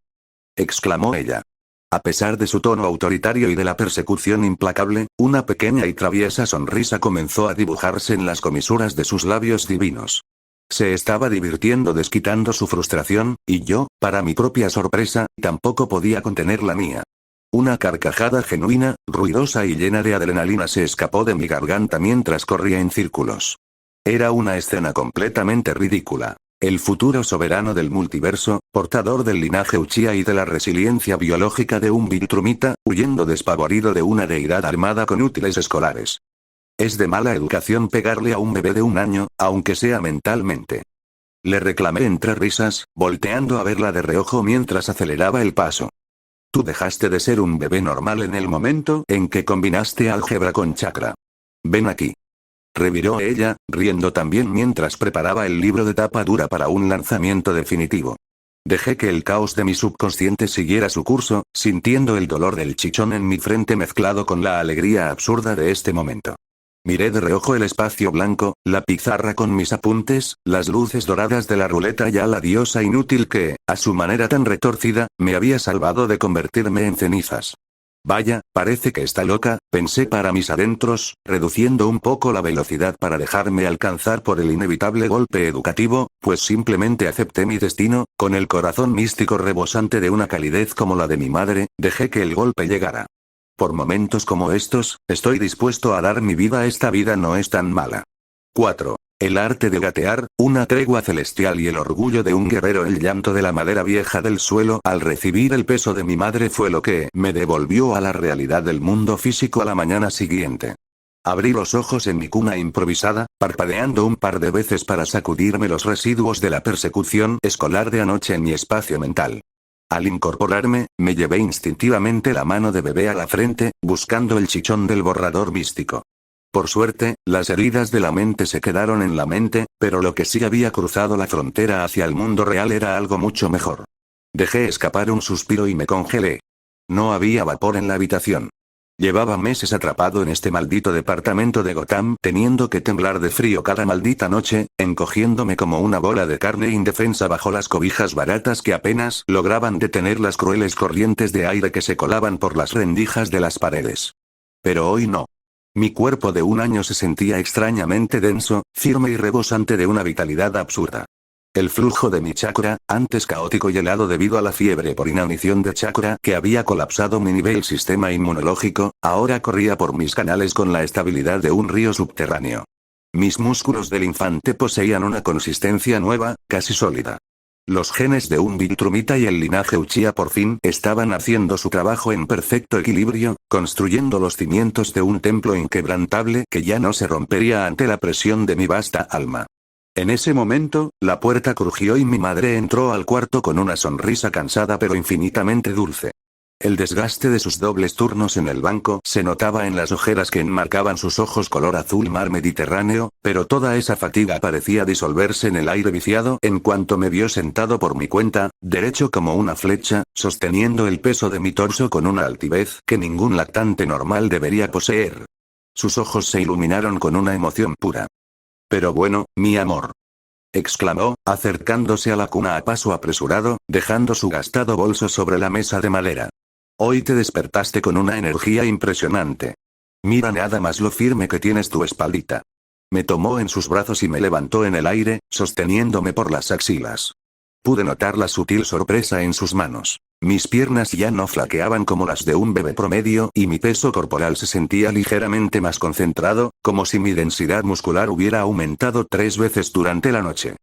Exclamó ella. A pesar de su tono autoritario y de la persecución implacable, una pequeña y traviesa sonrisa comenzó a dibujarse en las comisuras de sus labios divinos. Se estaba divirtiendo desquitando su frustración, y yo, para mi propia sorpresa, tampoco podía contener la mía. Una carcajada genuina, ruidosa y llena de adrenalina se escapó de mi garganta mientras corría en círculos. Era una escena completamente ridícula. El futuro soberano del multiverso, portador del linaje Uchiha y de la resiliencia biológica de un Viltrumita, huyendo despavorido de una deidad armada con útiles escolares. Es de mala educación pegarle a un bebé de 1 año, aunque sea mentalmente. Le reclamé entre risas, volteando a verla de reojo mientras aceleraba el paso. Tú dejaste de ser un bebé normal en el momento en que combinaste álgebra con chakra. Ven aquí. Reviró ella, riendo también mientras preparaba el libro de tapa dura para un lanzamiento definitivo. Dejé que el caos de mi subconsciente siguiera su curso, sintiendo el dolor del chichón en mi frente mezclado con la alegría absurda de este momento. Miré de reojo el espacio blanco, la pizarra con mis apuntes, las luces doradas de la ruleta y a la diosa inútil que, a su manera tan retorcida, me había salvado de convertirme en cenizas. Vaya, parece que está loca, pensé para mis adentros, reduciendo un poco la velocidad para dejarme alcanzar por el inevitable golpe educativo, pues simplemente acepté mi destino, con el corazón místico rebosante de una calidez como la de mi madre, dejé que el golpe llegara. Por momentos como estos, estoy dispuesto a dar mi vida. Esta vida no es tan mala. 4. El arte de gatear, una tregua celestial y el orgullo de un guerrero. El llanto de la madera vieja del suelo al recibir el peso de mi madre fue lo que me devolvió a la realidad del mundo físico a la mañana siguiente. Abrí los ojos en mi cuna improvisada, parpadeando un par de veces para sacudirme los residuos de la persecución escolar de anoche en mi espacio mental. Al incorporarme, me llevé instintivamente la mano de bebé a la frente, buscando el chichón del borrador místico. Por suerte, las heridas de la mente se quedaron en la mente, pero lo que sí había cruzado la frontera hacia el mundo real era algo mucho mejor. Dejé escapar un suspiro y me congelé. No había vapor en la habitación. Llevaba meses atrapado en este maldito departamento de Gotham, teniendo que temblar de frío cada maldita noche, encogiéndome como una bola de carne indefensa bajo las cobijas baratas que apenas lograban detener las crueles corrientes de aire que se colaban por las rendijas de las paredes. Pero hoy no. Mi cuerpo de 1 año se sentía extrañamente denso, firme y rebosante de una vitalidad absurda. El flujo de mi chakra, antes caótico y helado debido a la fiebre por inanición de chakra que había colapsado mi nivel sistema inmunológico, ahora corría por mis canales con la estabilidad de un río subterráneo. Mis músculos del infante poseían una consistencia nueva, casi sólida. Los genes de un Viltrumita y el linaje Uchiha por fin estaban haciendo su trabajo en perfecto equilibrio, construyendo los cimientos de un templo inquebrantable que ya no se rompería ante la presión de mi vasta alma. En ese momento, la puerta crujió y mi madre entró al cuarto con una sonrisa cansada pero infinitamente dulce. El desgaste de sus dobles turnos en el banco se notaba en las ojeras que enmarcaban sus ojos color azul mar Mediterráneo, pero toda esa fatiga parecía disolverse en el aire viciado en cuanto me vio sentado por mi cuenta, derecho como una flecha, sosteniendo el peso de mi torso con una altivez que ningún lactante normal debería poseer. Sus ojos se iluminaron con una emoción pura. «Pero bueno, mi amor», exclamó, acercándose a la cuna a paso apresurado, dejando su gastado bolso sobre la mesa de madera. «Hoy te despertaste con una energía impresionante. Mira nada más lo firme que tienes tu espaldita». Me tomó en sus brazos y me levantó en el aire, sosteniéndome por las axilas. Pude notar la sutil sorpresa en sus manos. Mis piernas ya no flaqueaban como las de un bebé promedio y mi peso corporal se sentía ligeramente más concentrado, como si mi densidad muscular hubiera aumentado 3 veces durante la noche.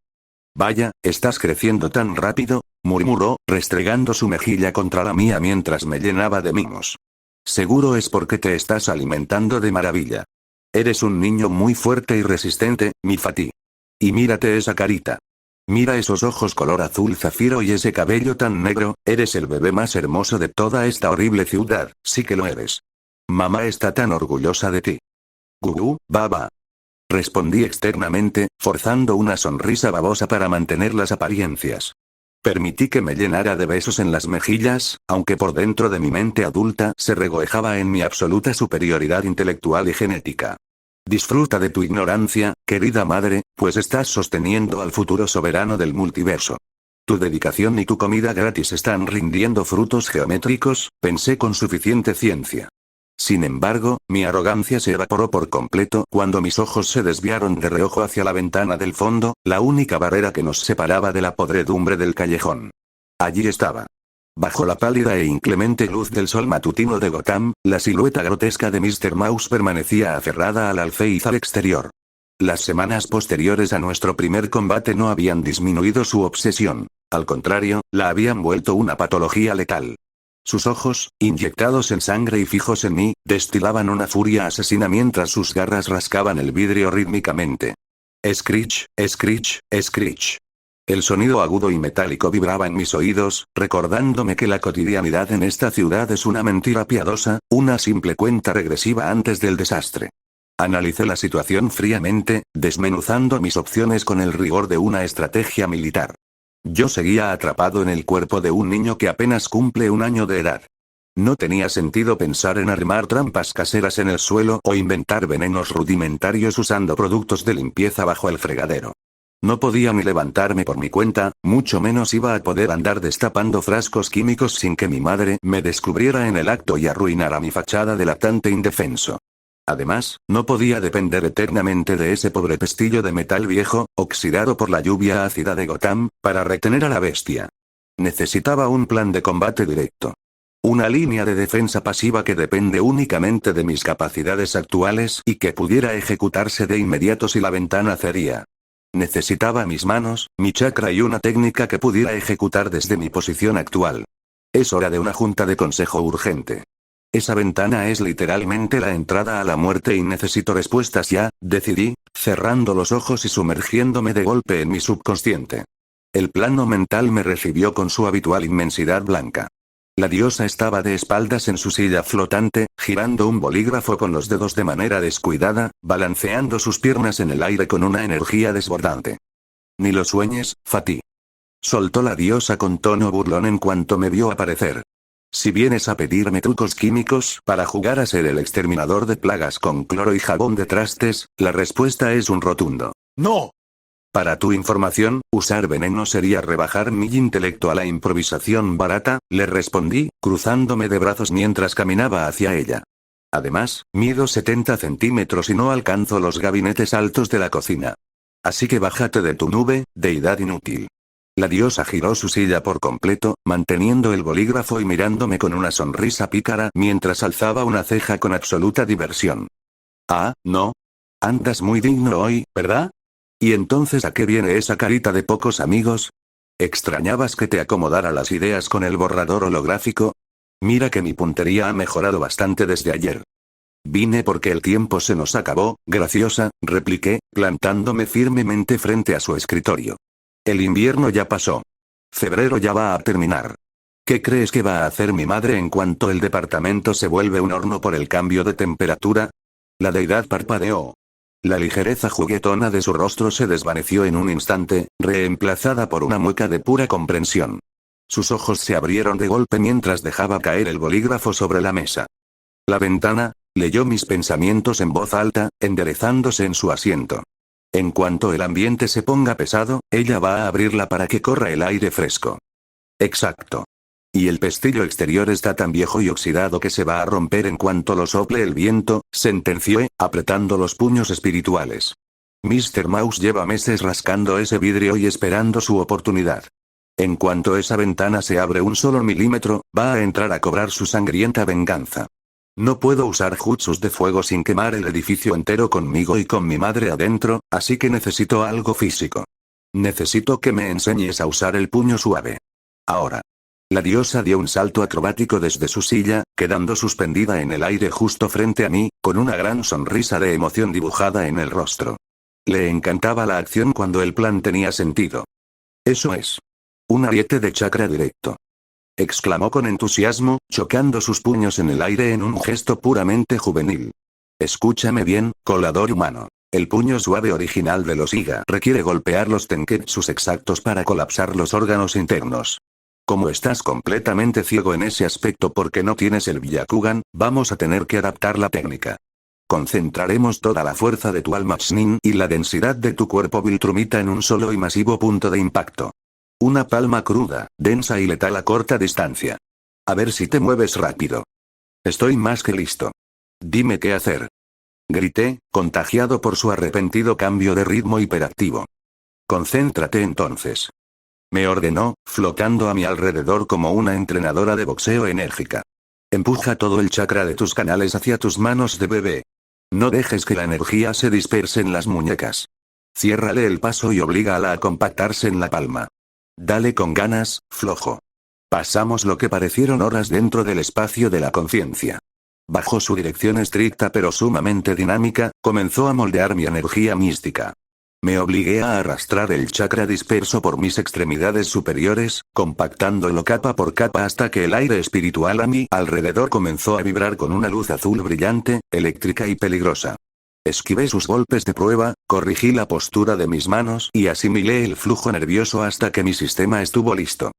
«Vaya, estás creciendo tan rápido», murmuró, restregando su mejilla contra la mía mientras me llenaba de mimos. «Seguro es porque te estás alimentando de maravilla. Eres un niño muy fuerte y resistente, mi Fatih. Y mírate esa carita. Mira esos ojos color azul zafiro y ese cabello tan negro, eres el bebé más hermoso de toda esta horrible ciudad, sí que lo eres. Mamá está tan orgullosa de ti». «Gugú, baba», respondí externamente, forzando una sonrisa babosa para mantener las apariencias. Permití que me llenara de besos en las mejillas, aunque por dentro de mi mente adulta se regocijaba en mi absoluta superioridad intelectual y genética. «Disfruta de tu ignorancia, querida madre, pues estás sosteniendo al futuro soberano del multiverso. Tu dedicación y tu comida gratis están rindiendo frutos geométricos», pensé con suficiente ciencia. Sin embargo, mi arrogancia se evaporó por completo cuando mis ojos se desviaron de reojo hacia la ventana del fondo, la única barrera que nos separaba de la podredumbre del callejón. Allí estaba. Bajo la pálida e inclemente luz del sol matutino de Gotham, la silueta grotesca de Mr. Mouse permanecía aferrada al alféizar exterior. Las semanas posteriores a nuestro primer combate no habían disminuido su obsesión. Al contrario, la habían vuelto una patología letal. Sus ojos, inyectados en sangre y fijos en mí, destilaban una furia asesina mientras sus garras rascaban el vidrio rítmicamente. Screech, screech, screech. El sonido agudo y metálico vibraba en mis oídos, recordándome que la cotidianidad en esta ciudad es una mentira piadosa, una simple cuenta regresiva antes del desastre. Analicé la situación fríamente, desmenuzando mis opciones con el rigor de una estrategia militar. Yo seguía atrapado en el cuerpo de un niño que apenas cumple 1 año de edad. No tenía sentido pensar en armar trampas caseras en el suelo o inventar venenos rudimentarios usando productos de limpieza bajo el fregadero. No podía ni levantarme por mi cuenta, mucho menos iba a poder andar destapando frascos químicos sin que mi madre me descubriera en el acto y arruinara mi fachada de lactante indefenso. Además, no podía depender eternamente de ese pobre pestillo de metal viejo, oxidado por la lluvia ácida de Gotham, para retener a la bestia. Necesitaba un plan de combate directo. Una línea de defensa pasiva que depende únicamente de mis capacidades actuales y que pudiera ejecutarse de inmediato si la ventana cedía. Necesitaba mis manos, mi chakra y una técnica que pudiera ejecutar desde mi posición actual. Es hora de una junta de consejo urgente. Esa ventana es literalmente la entrada a la muerte y necesito respuestas ya, decidí, cerrando los ojos y sumergiéndome de golpe en mi subconsciente. El plano mental me recibió con su habitual inmensidad blanca. La diosa estaba de espaldas en su silla flotante, girando un bolígrafo con los dedos de manera descuidada, balanceando sus piernas en el aire con una energía desbordante. «Ni lo sueñes, Fatih», soltó la diosa con tono burlón en cuanto me vio aparecer. «Si vienes a pedirme trucos químicos para jugar a ser el exterminador de plagas con cloro y jabón de trastes, la respuesta es un rotundo ¡no! Para tu información, usar veneno sería rebajar mi intelecto a la improvisación barata», le respondí, cruzándome de brazos mientras caminaba hacia ella. Además, mido 70 centímetros y no alcanzo los gabinetes altos de la cocina. Así que bájate de tu nube, deidad inútil. La diosa giró su silla por completo, manteniendo el bolígrafo y mirándome con una sonrisa pícara mientras alzaba una ceja con absoluta diversión. «Ah, no. Andas muy digno hoy, ¿verdad? ¿Y entonces a qué viene esa carita de pocos amigos? ¿Extrañabas que te acomodara las ideas con el borrador holográfico? Mira que mi puntería ha mejorado bastante desde ayer». «Vine porque el tiempo se nos acabó, graciosa», repliqué, plantándome firmemente frente a su escritorio. «El invierno ya pasó. Febrero ya va a terminar. ¿Qué crees que va a hacer mi madre en cuanto el departamento se vuelve un horno por el cambio de temperatura? La deidad parpadeó. La ligereza juguetona de su rostro se desvaneció en un instante, reemplazada por una mueca de pura comprensión. Sus ojos se abrieron de golpe mientras dejaba caer el bolígrafo sobre la mesa. La ventana, leyó mis pensamientos en voz alta, enderezándose en su asiento. En cuanto el ambiente se ponga pesado, ella va a abrirla para que corra el aire fresco. Exacto. Y el pestillo exterior está tan viejo y oxidado que se va a romper en cuanto lo sople el viento, sentenció, apretando los puños espirituales. Mr. Mouse lleva meses rascando ese vidrio y esperando su oportunidad. En cuanto esa ventana se abre un solo milímetro, va a entrar a cobrar su sangrienta venganza. No puedo usar jutsus de fuego sin quemar el edificio entero conmigo y con mi madre adentro, así que necesito algo físico. Necesito que me enseñes a usar el puño suave. Ahora. La diosa dio un salto acrobático desde su silla, quedando suspendida en el aire justo frente a mí, con una gran sonrisa de emoción dibujada en el rostro. Le encantaba la acción cuando el plan tenía sentido. Eso es. Un ariete de chakra directo. Exclamó con entusiasmo, chocando sus puños en el aire en un gesto puramente juvenil. Escúchame bien, colador humano. El puño suave original de los Iga requiere golpear los tenketsus exactos para colapsar los órganos internos. Como estás completamente ciego en ese aspecto porque no tienes el Byakugan, vamos a tener que adaptar la técnica. Concentraremos toda la fuerza de tu alma Chunin y la densidad de tu cuerpo Viltrumita en un solo y masivo punto de impacto. Una palma cruda, densa y letal a corta distancia. A ver si te mueves rápido. Estoy más que listo. Dime qué hacer. Grité, contagiado por su arrepentido cambio de ritmo hiperactivo. Concéntrate entonces. Me ordenó, flotando a mi alrededor como una entrenadora de boxeo enérgica. Empuja todo el chakra de tus canales hacia tus manos de bebé. No dejes que la energía se disperse en las muñecas. Ciérrale el paso y oblígala a compactarse en la palma. Dale con ganas, flojo. Pasamos lo que parecieron horas dentro del espacio de la conciencia. Bajo su dirección estricta pero sumamente dinámica, comenzó a moldear mi energía mística. Me obligué a arrastrar el chakra disperso por mis extremidades superiores, compactándolo capa por capa hasta que el aire espiritual a mi alrededor comenzó a vibrar con una luz azul brillante, eléctrica y peligrosa. Esquivé sus golpes de prueba, corrigí la postura de mis manos y asimilé el flujo nervioso hasta que mi sistema estuvo listo.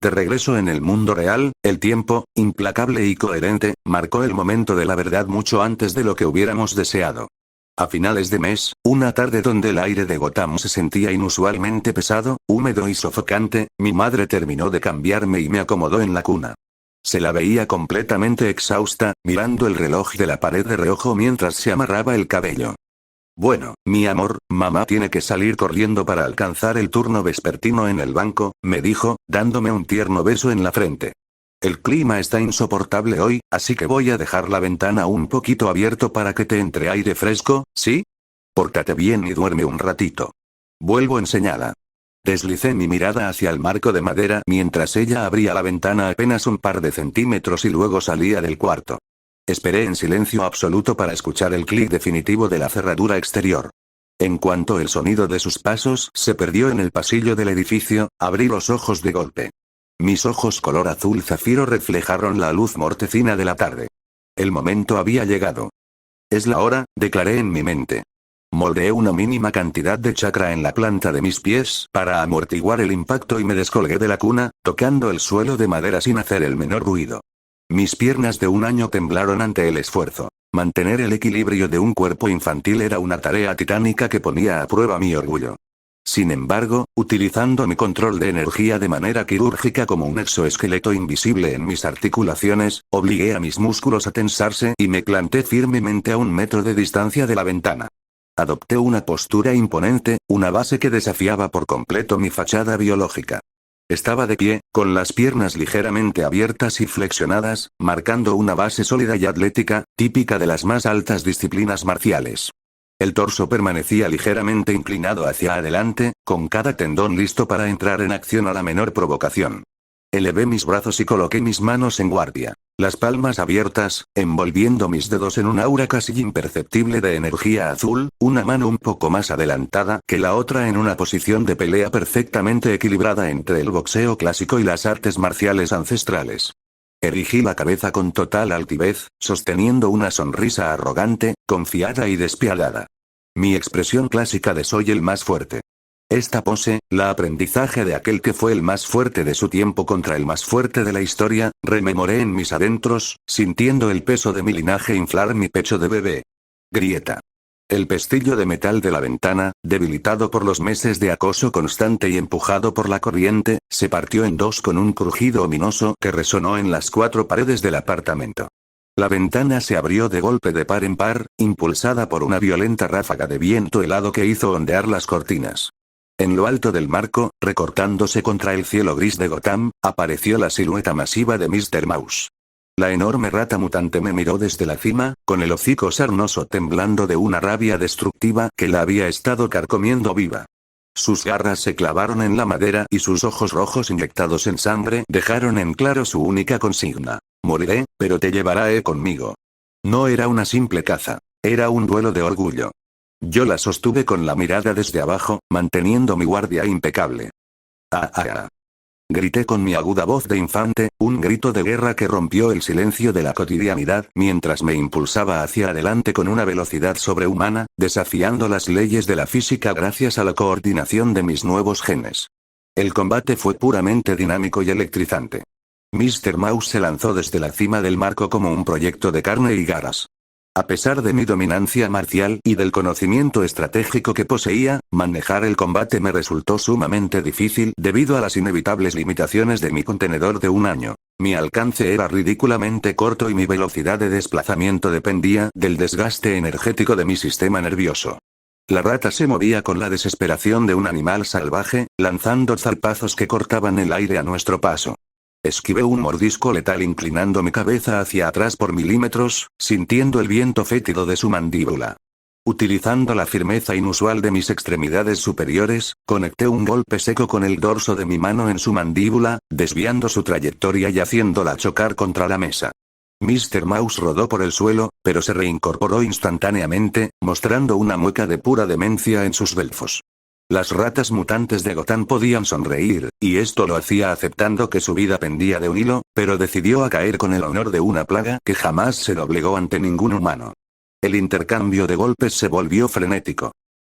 De regreso en el mundo real, el tiempo, implacable y coherente, marcó el momento de la verdad mucho antes de lo que hubiéramos deseado. A finales de mes, una tarde donde el aire de Gotham se sentía inusualmente pesado, húmedo y sofocante, mi madre terminó de cambiarme y me acomodó en la cuna. Se la veía completamente exhausta, mirando el reloj de la pared de reojo mientras se amarraba el cabello. Bueno, mi amor, mamá tiene que salir corriendo para alcanzar el turno vespertino en el banco, me dijo, dándome un tierno beso en la frente. El clima está insoportable hoy, así que voy a dejar la ventana un poquito abierto para que te entre aire fresco, ¿sí? Pórtate bien y duerme un ratito. Vuelvo enseñada. Deslicé mi mirada hacia el marco de madera mientras ella abría la ventana apenas un par de centímetros y luego salía del cuarto. Esperé en silencio absoluto para escuchar el clic definitivo de la cerradura exterior. En cuanto el sonido de sus pasos se perdió en el pasillo del edificio, abrí los ojos de golpe. Mis ojos color azul zafiro reflejaron la luz mortecina de la tarde. El momento había llegado. Es la hora, declaré en mi mente. Moldeé una mínima cantidad de chakra en la planta de mis pies para amortiguar el impacto y me descolgué de la cuna, tocando el suelo de madera sin hacer el menor ruido. Mis piernas de un año temblaron ante el esfuerzo. Mantener el equilibrio de un cuerpo infantil era una tarea titánica que ponía a prueba mi orgullo. Sin embargo, utilizando mi control de energía de manera quirúrgica como un exoesqueleto invisible en mis articulaciones, obligué a mis músculos a tensarse y me planté firmemente a 1 metro de distancia de la ventana. Adopté una postura imponente, una base que desafiaba por completo mi fachada biológica. Estaba de pie, con las piernas ligeramente abiertas y flexionadas, marcando una base sólida y atlética, típica de las más altas disciplinas marciales. El torso permanecía ligeramente inclinado hacia adelante, con cada tendón listo para entrar en acción a la menor provocación. Elevé mis brazos y coloqué mis manos en guardia. Las palmas abiertas, envolviendo mis dedos en un aura casi imperceptible de energía azul, una mano un poco más adelantada que la otra en una posición de pelea perfectamente equilibrada entre el boxeo clásico y las artes marciales ancestrales. Erigí la cabeza con total altivez, sosteniendo una sonrisa arrogante, confiada y despiadada. Mi expresión clásica de soy el más fuerte. Esta pose, la aprendizaje de aquel que fue el más fuerte de su tiempo contra el más fuerte de la historia, rememoré en mis adentros, sintiendo el peso de mi linaje inflar mi pecho de bebé. Grieta. El pestillo de metal de la ventana, debilitado por los meses de acoso constante y empujado por la corriente, se partió en dos con un crujido ominoso que resonó en las cuatro paredes del apartamento. La ventana se abrió de golpe de par en par, impulsada por una violenta ráfaga de viento helado que hizo ondear las cortinas. En lo alto del marco, recortándose contra el cielo gris de Gotham, apareció la silueta masiva de Mr. Mouse. La enorme rata mutante me miró desde la cima, con el hocico sarnoso temblando de una rabia destructiva que la había estado carcomiendo viva. Sus garras se clavaron en la madera y sus ojos rojos inyectados en sangre dejaron en claro su única consigna. Moriré, pero te llevaré conmigo. No era una simple caza. Era un duelo de orgullo. Yo la sostuve con la mirada desde abajo, manteniendo mi guardia impecable. ¡Ah, ah, ah! Grité con mi aguda voz de infante, un grito de guerra que rompió el silencio de la cotidianidad mientras me impulsaba hacia adelante con una velocidad sobrehumana, desafiando las leyes de la física gracias a la coordinación de mis nuevos genes. El combate fue puramente dinámico y electrizante. Mr. Mouse se lanzó desde la cima del marco como un proyecto de carne y garras. A pesar de mi dominancia marcial y del conocimiento estratégico que poseía, manejar el combate me resultó sumamente difícil debido a las inevitables limitaciones de mi contenedor de un año. Mi alcance era ridículamente corto y mi velocidad de desplazamiento dependía del desgaste energético de mi sistema nervioso. La rata se movía con la desesperación de un animal salvaje, lanzando zarpazos que cortaban el aire a nuestro paso. Esquivé un mordisco letal inclinando mi cabeza hacia atrás por milímetros, sintiendo el viento fétido de su mandíbula. Utilizando la firmeza inusual de mis extremidades superiores, conecté un golpe seco con el dorso de mi mano en su mandíbula, desviando su trayectoria y haciéndola chocar contra la mesa. Mr. Mouse rodó por el suelo, pero se reincorporó instantáneamente, mostrando una mueca de pura demencia en sus belfos. Las ratas mutantes de Gotham podían sonreír, y esto lo hacía aceptando que su vida pendía de un hilo, pero decidió a caer con el honor de una plaga que jamás se doblegó ante ningún humano. El intercambio de golpes se volvió frenético.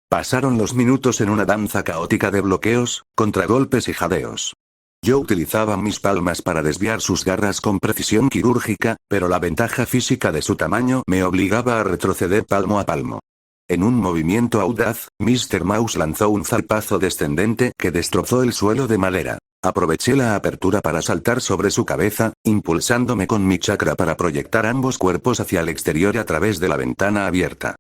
Pasaron los minutos en una danza caótica de bloqueos, contragolpes y jadeos. Yo utilizaba mis palmas para desviar sus garras con precisión quirúrgica, pero la ventaja física de su tamaño me obligaba a retroceder palmo a palmo. En un movimiento audaz, Mr. Mouse lanzó un zarpazo descendente que destrozó el suelo de madera. Aproveché la apertura para saltar sobre su cabeza, impulsándome con mi chakra para proyectar ambos cuerpos hacia el exterior a través de la ventana abierta.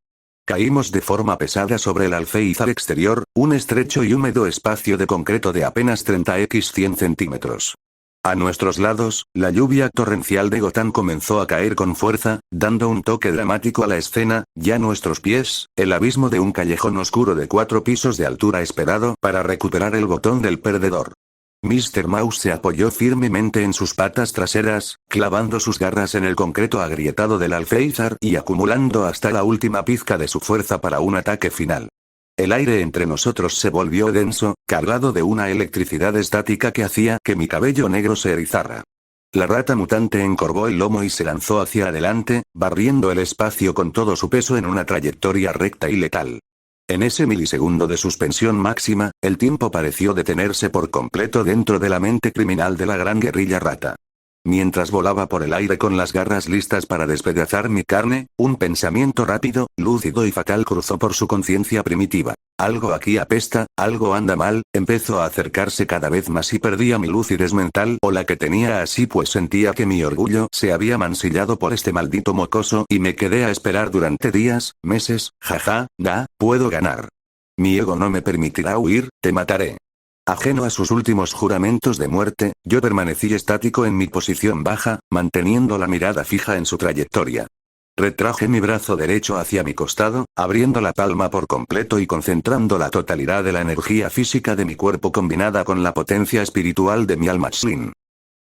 Caímos de forma pesada sobre el alféizar exterior, un estrecho y húmedo espacio de concreto de apenas 30x 100 centímetros. A nuestros lados, la lluvia torrencial de Gotham comenzó a caer con fuerza, dando un toque dramático a la escena, ya a nuestros pies, el abismo de un callejón oscuro de 4 pisos de altura esperado para recuperar el botón del perdedor. Mr. Mouse se apoyó firmemente en sus patas traseras, clavando sus garras en el concreto agrietado del alféizar y acumulando hasta la última pizca de su fuerza para un ataque final. El aire entre nosotros se volvió denso, cargado de una electricidad estática que hacía que mi cabello negro se erizara. La rata mutante encorvó el lomo y se lanzó hacia adelante, barriendo el espacio con todo su peso en una trayectoria recta y letal. En ese milisegundo de suspensión máxima, el tiempo pareció detenerse por completo dentro de la mente criminal de la gran guerrilla rata. Mientras volaba por el aire con las garras listas para despedazar mi carne, un pensamiento rápido, lúcido y fatal cruzó por su conciencia primitiva. Algo aquí apesta, algo anda mal, empezó a acercarse cada vez más y perdía mi lucidez mental o la que tenía así pues sentía que mi orgullo se había mancillado por este maldito mocoso y me quedé a esperar durante días, meses, puedo ganar. Mi ego no me permitirá huir, te mataré. Ajeno a sus últimos juramentos de muerte, yo permanecí estático en mi posición baja, manteniendo la mirada fija en su trayectoria. Retraje mi brazo derecho hacia mi costado, abriendo la palma por completo y concentrando la totalidad de la energía física de mi cuerpo combinada con la potencia espiritual de mi alma Shin.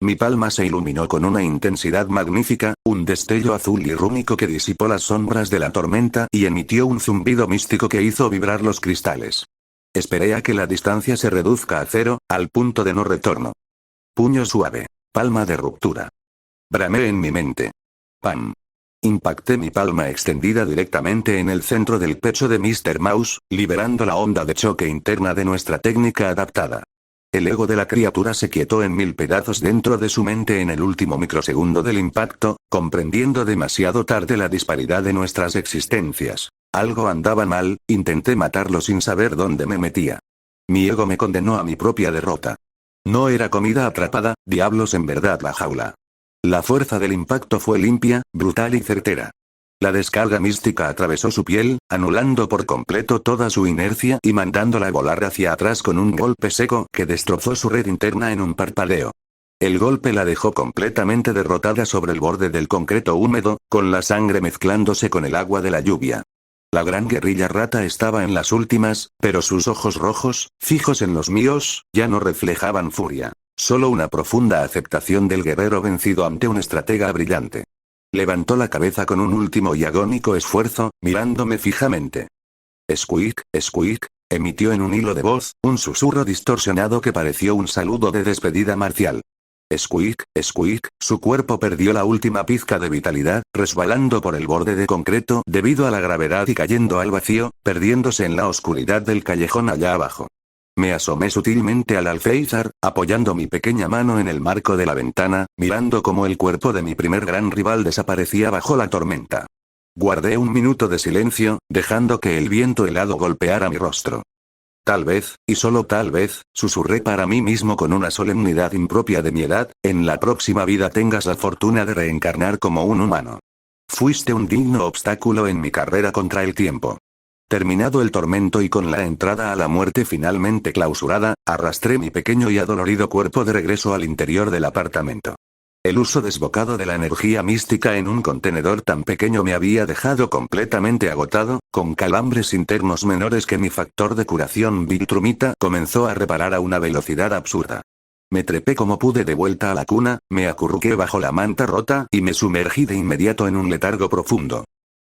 Mi palma se iluminó con una intensidad magnífica, un destello azul y rúnico que disipó las sombras de la tormenta y emitió un zumbido místico que hizo vibrar los cristales. Esperé a que la distancia se reduzca a cero, al punto de no retorno. Puño suave. Palma de ruptura. Bramé en mi mente. ¡Pam! Impacté mi palma extendida directamente en el centro del pecho de Mr. Mouse, liberando la onda de choque interna de nuestra técnica adaptada. El ego de la criatura se quietó en 1000 pedazos dentro de su mente en el último microsegundo del impacto, comprendiendo demasiado tarde la disparidad de nuestras existencias. Algo andaba mal, intenté matarlo sin saber dónde me metía. Mi ego me condenó a mi propia derrota. No era comida atrapada, diablos en verdad la jaula. La fuerza del impacto fue limpia, brutal y certera. La descarga mística atravesó su piel, anulando por completo toda su inercia y mandándola volar hacia atrás con un golpe seco que destrozó su red interna en un parpadeo. El golpe la dejó completamente derrotada sobre el borde del concreto húmedo, con la sangre mezclándose con el agua de la lluvia. La gran guerrilla rata estaba en las últimas, pero sus ojos rojos, fijos en los míos, ya no reflejaban furia. Solo una profunda aceptación del guerrero vencido ante un estratega brillante. Levantó la cabeza con un último y agónico esfuerzo, mirándome fijamente. Squeak, squeak, emitió en un hilo de voz, un susurro distorsionado que pareció un saludo de despedida marcial. Squeak, squeak, su cuerpo perdió la última pizca de vitalidad, resbalando por el borde de concreto debido a la gravedad y cayendo al vacío, perdiéndose en la oscuridad del callejón allá abajo. Me asomé sutilmente al alféizar, apoyando mi pequeña mano en el marco de la ventana, mirando cómo el cuerpo de mi primer gran rival desaparecía bajo la tormenta. Guardé un minuto de silencio, dejando que el viento helado golpeara mi rostro. Tal vez, y solo tal vez, susurré para mí mismo con una solemnidad impropia de mi edad, en la próxima vida tengas la fortuna de reencarnar como un humano. Fuiste un digno obstáculo en mi carrera contra el tiempo. Terminado el tormento y con la entrada a la muerte finalmente clausurada, arrastré mi pequeño y adolorido cuerpo de regreso al interior del apartamento. El uso desbocado de la energía mística en un contenedor tan pequeño me había dejado completamente agotado, con calambres internos menores que mi factor de curación Viltrumita comenzó a reparar a una velocidad absurda. Me trepé como pude de vuelta a la cuna, me acurruqué bajo la manta rota y me sumergí de inmediato en un letargo profundo.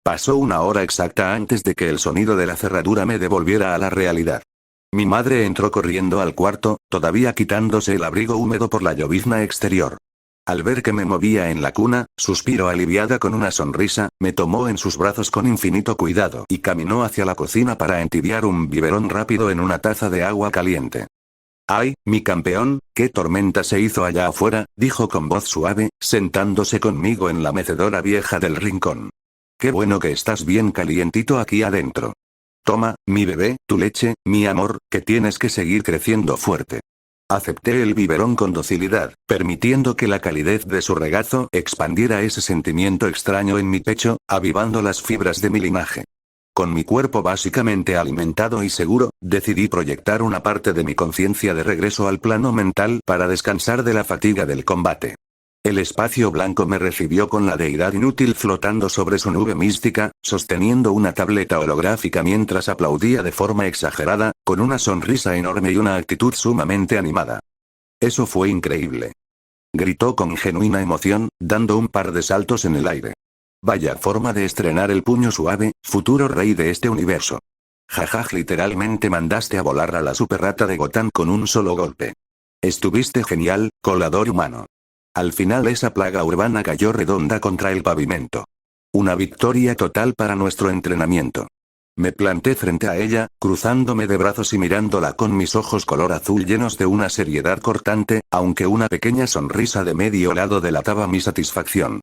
Pasó una hora exacta antes de que el sonido de la cerradura me devolviera a la realidad. Mi madre entró corriendo al cuarto, todavía quitándose el abrigo húmedo por la llovizna exterior. Al ver que me movía en la cuna, suspiró aliviada con una sonrisa, me tomó en sus brazos con infinito cuidado y caminó hacia la cocina para entibiar un biberón rápido en una taza de agua caliente. «¡Ay, mi campeón, qué tormenta se hizo allá afuera!», dijo con voz suave, sentándose conmigo en la mecedora vieja del rincón. «Qué bueno que estás bien calientito aquí adentro. Toma, mi bebé, tu leche, mi amor, que tienes que seguir creciendo fuerte». Acepté el biberón con docilidad, permitiendo que la calidez de su regazo expandiera ese sentimiento extraño en mi pecho, avivando las fibras de mi linaje. Con mi cuerpo básicamente alimentado y seguro, decidí proyectar una parte de mi conciencia de regreso al plano mental para descansar de la fatiga del combate. El espacio blanco me recibió con la deidad inútil flotando sobre su nube mística, sosteniendo una tableta holográfica mientras aplaudía de forma exagerada, con una sonrisa enorme y una actitud sumamente animada. «Eso fue increíble», gritó con genuina emoción, dando un par de saltos en el aire. «Vaya forma de estrenar el puño suave, futuro rey de este universo. Jajaj, literalmente mandaste a volar a la superrata de Gotham con un solo golpe. Estuviste genial, colador humano». Al final esa plaga urbana cayó redonda contra el pavimento. Una victoria total para nuestro entrenamiento. Me planté frente a ella, cruzándome de brazos y mirándola con mis ojos color azul llenos de una seriedad cortante, aunque una pequeña sonrisa de medio lado delataba mi satisfacción.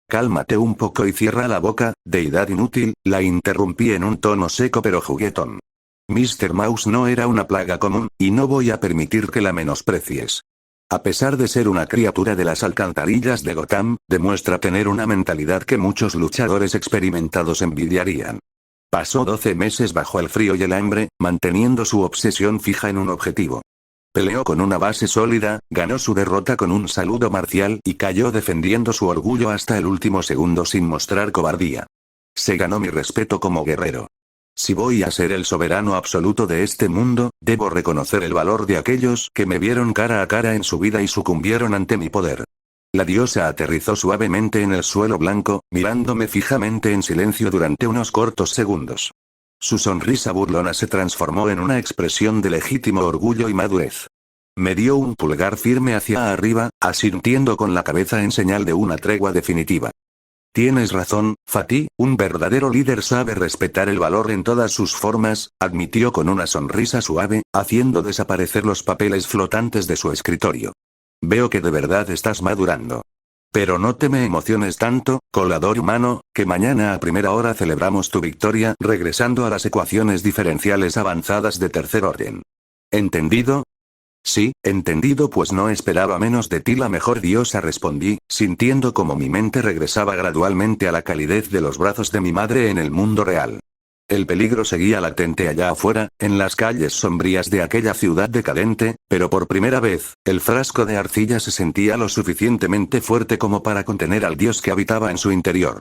«Cálmate un poco y cierra la boca, deidad inútil», la interrumpí en un tono seco pero juguetón. Mr. Mouse no era una plaga común, y no voy a permitir que la menosprecies. A pesar de ser una criatura de las alcantarillas de Gotham, demuestra tener una mentalidad que muchos luchadores experimentados envidiarían. Pasó 12 meses bajo el frío y el hambre, manteniendo su obsesión fija en un objetivo. Peleó con una base sólida, ganó su derrota con un saludo marcial y cayó defendiendo su orgullo hasta el último segundo sin mostrar cobardía. Se ganó mi respeto como guerrero. Si voy a ser el soberano absoluto de este mundo, debo reconocer el valor de aquellos que me vieron cara a cara en su vida y sucumbieron ante mi poder. La diosa aterrizó suavemente en el suelo blanco, mirándome fijamente en silencio durante unos cortos segundos. Su sonrisa burlona se transformó en una expresión de legítimo orgullo y madurez. Me dio un pulgar firme hacia arriba, asintiendo con la cabeza en señal de una tregua definitiva. Tienes razón, Fatih, un verdadero líder sabe respetar el valor en todas sus formas, admitió con una sonrisa suave, haciendo desaparecer los papeles flotantes de su escritorio. Veo que de verdad estás madurando. Pero no te me emociones tanto, colador humano, que mañana a primera hora celebramos tu victoria regresando a las ecuaciones diferenciales avanzadas de tercer orden. ¿Entendido? Sí, entendido, pues no esperaba menos de ti, la mejor diosa, respondí, sintiendo como mi mente regresaba gradualmente a la calidez de los brazos de mi madre en el mundo real. El peligro seguía latente allá afuera, en las calles sombrías de aquella ciudad decadente, pero por primera vez, el frasco de arcilla se sentía lo suficientemente fuerte como para contener al dios que habitaba en su interior.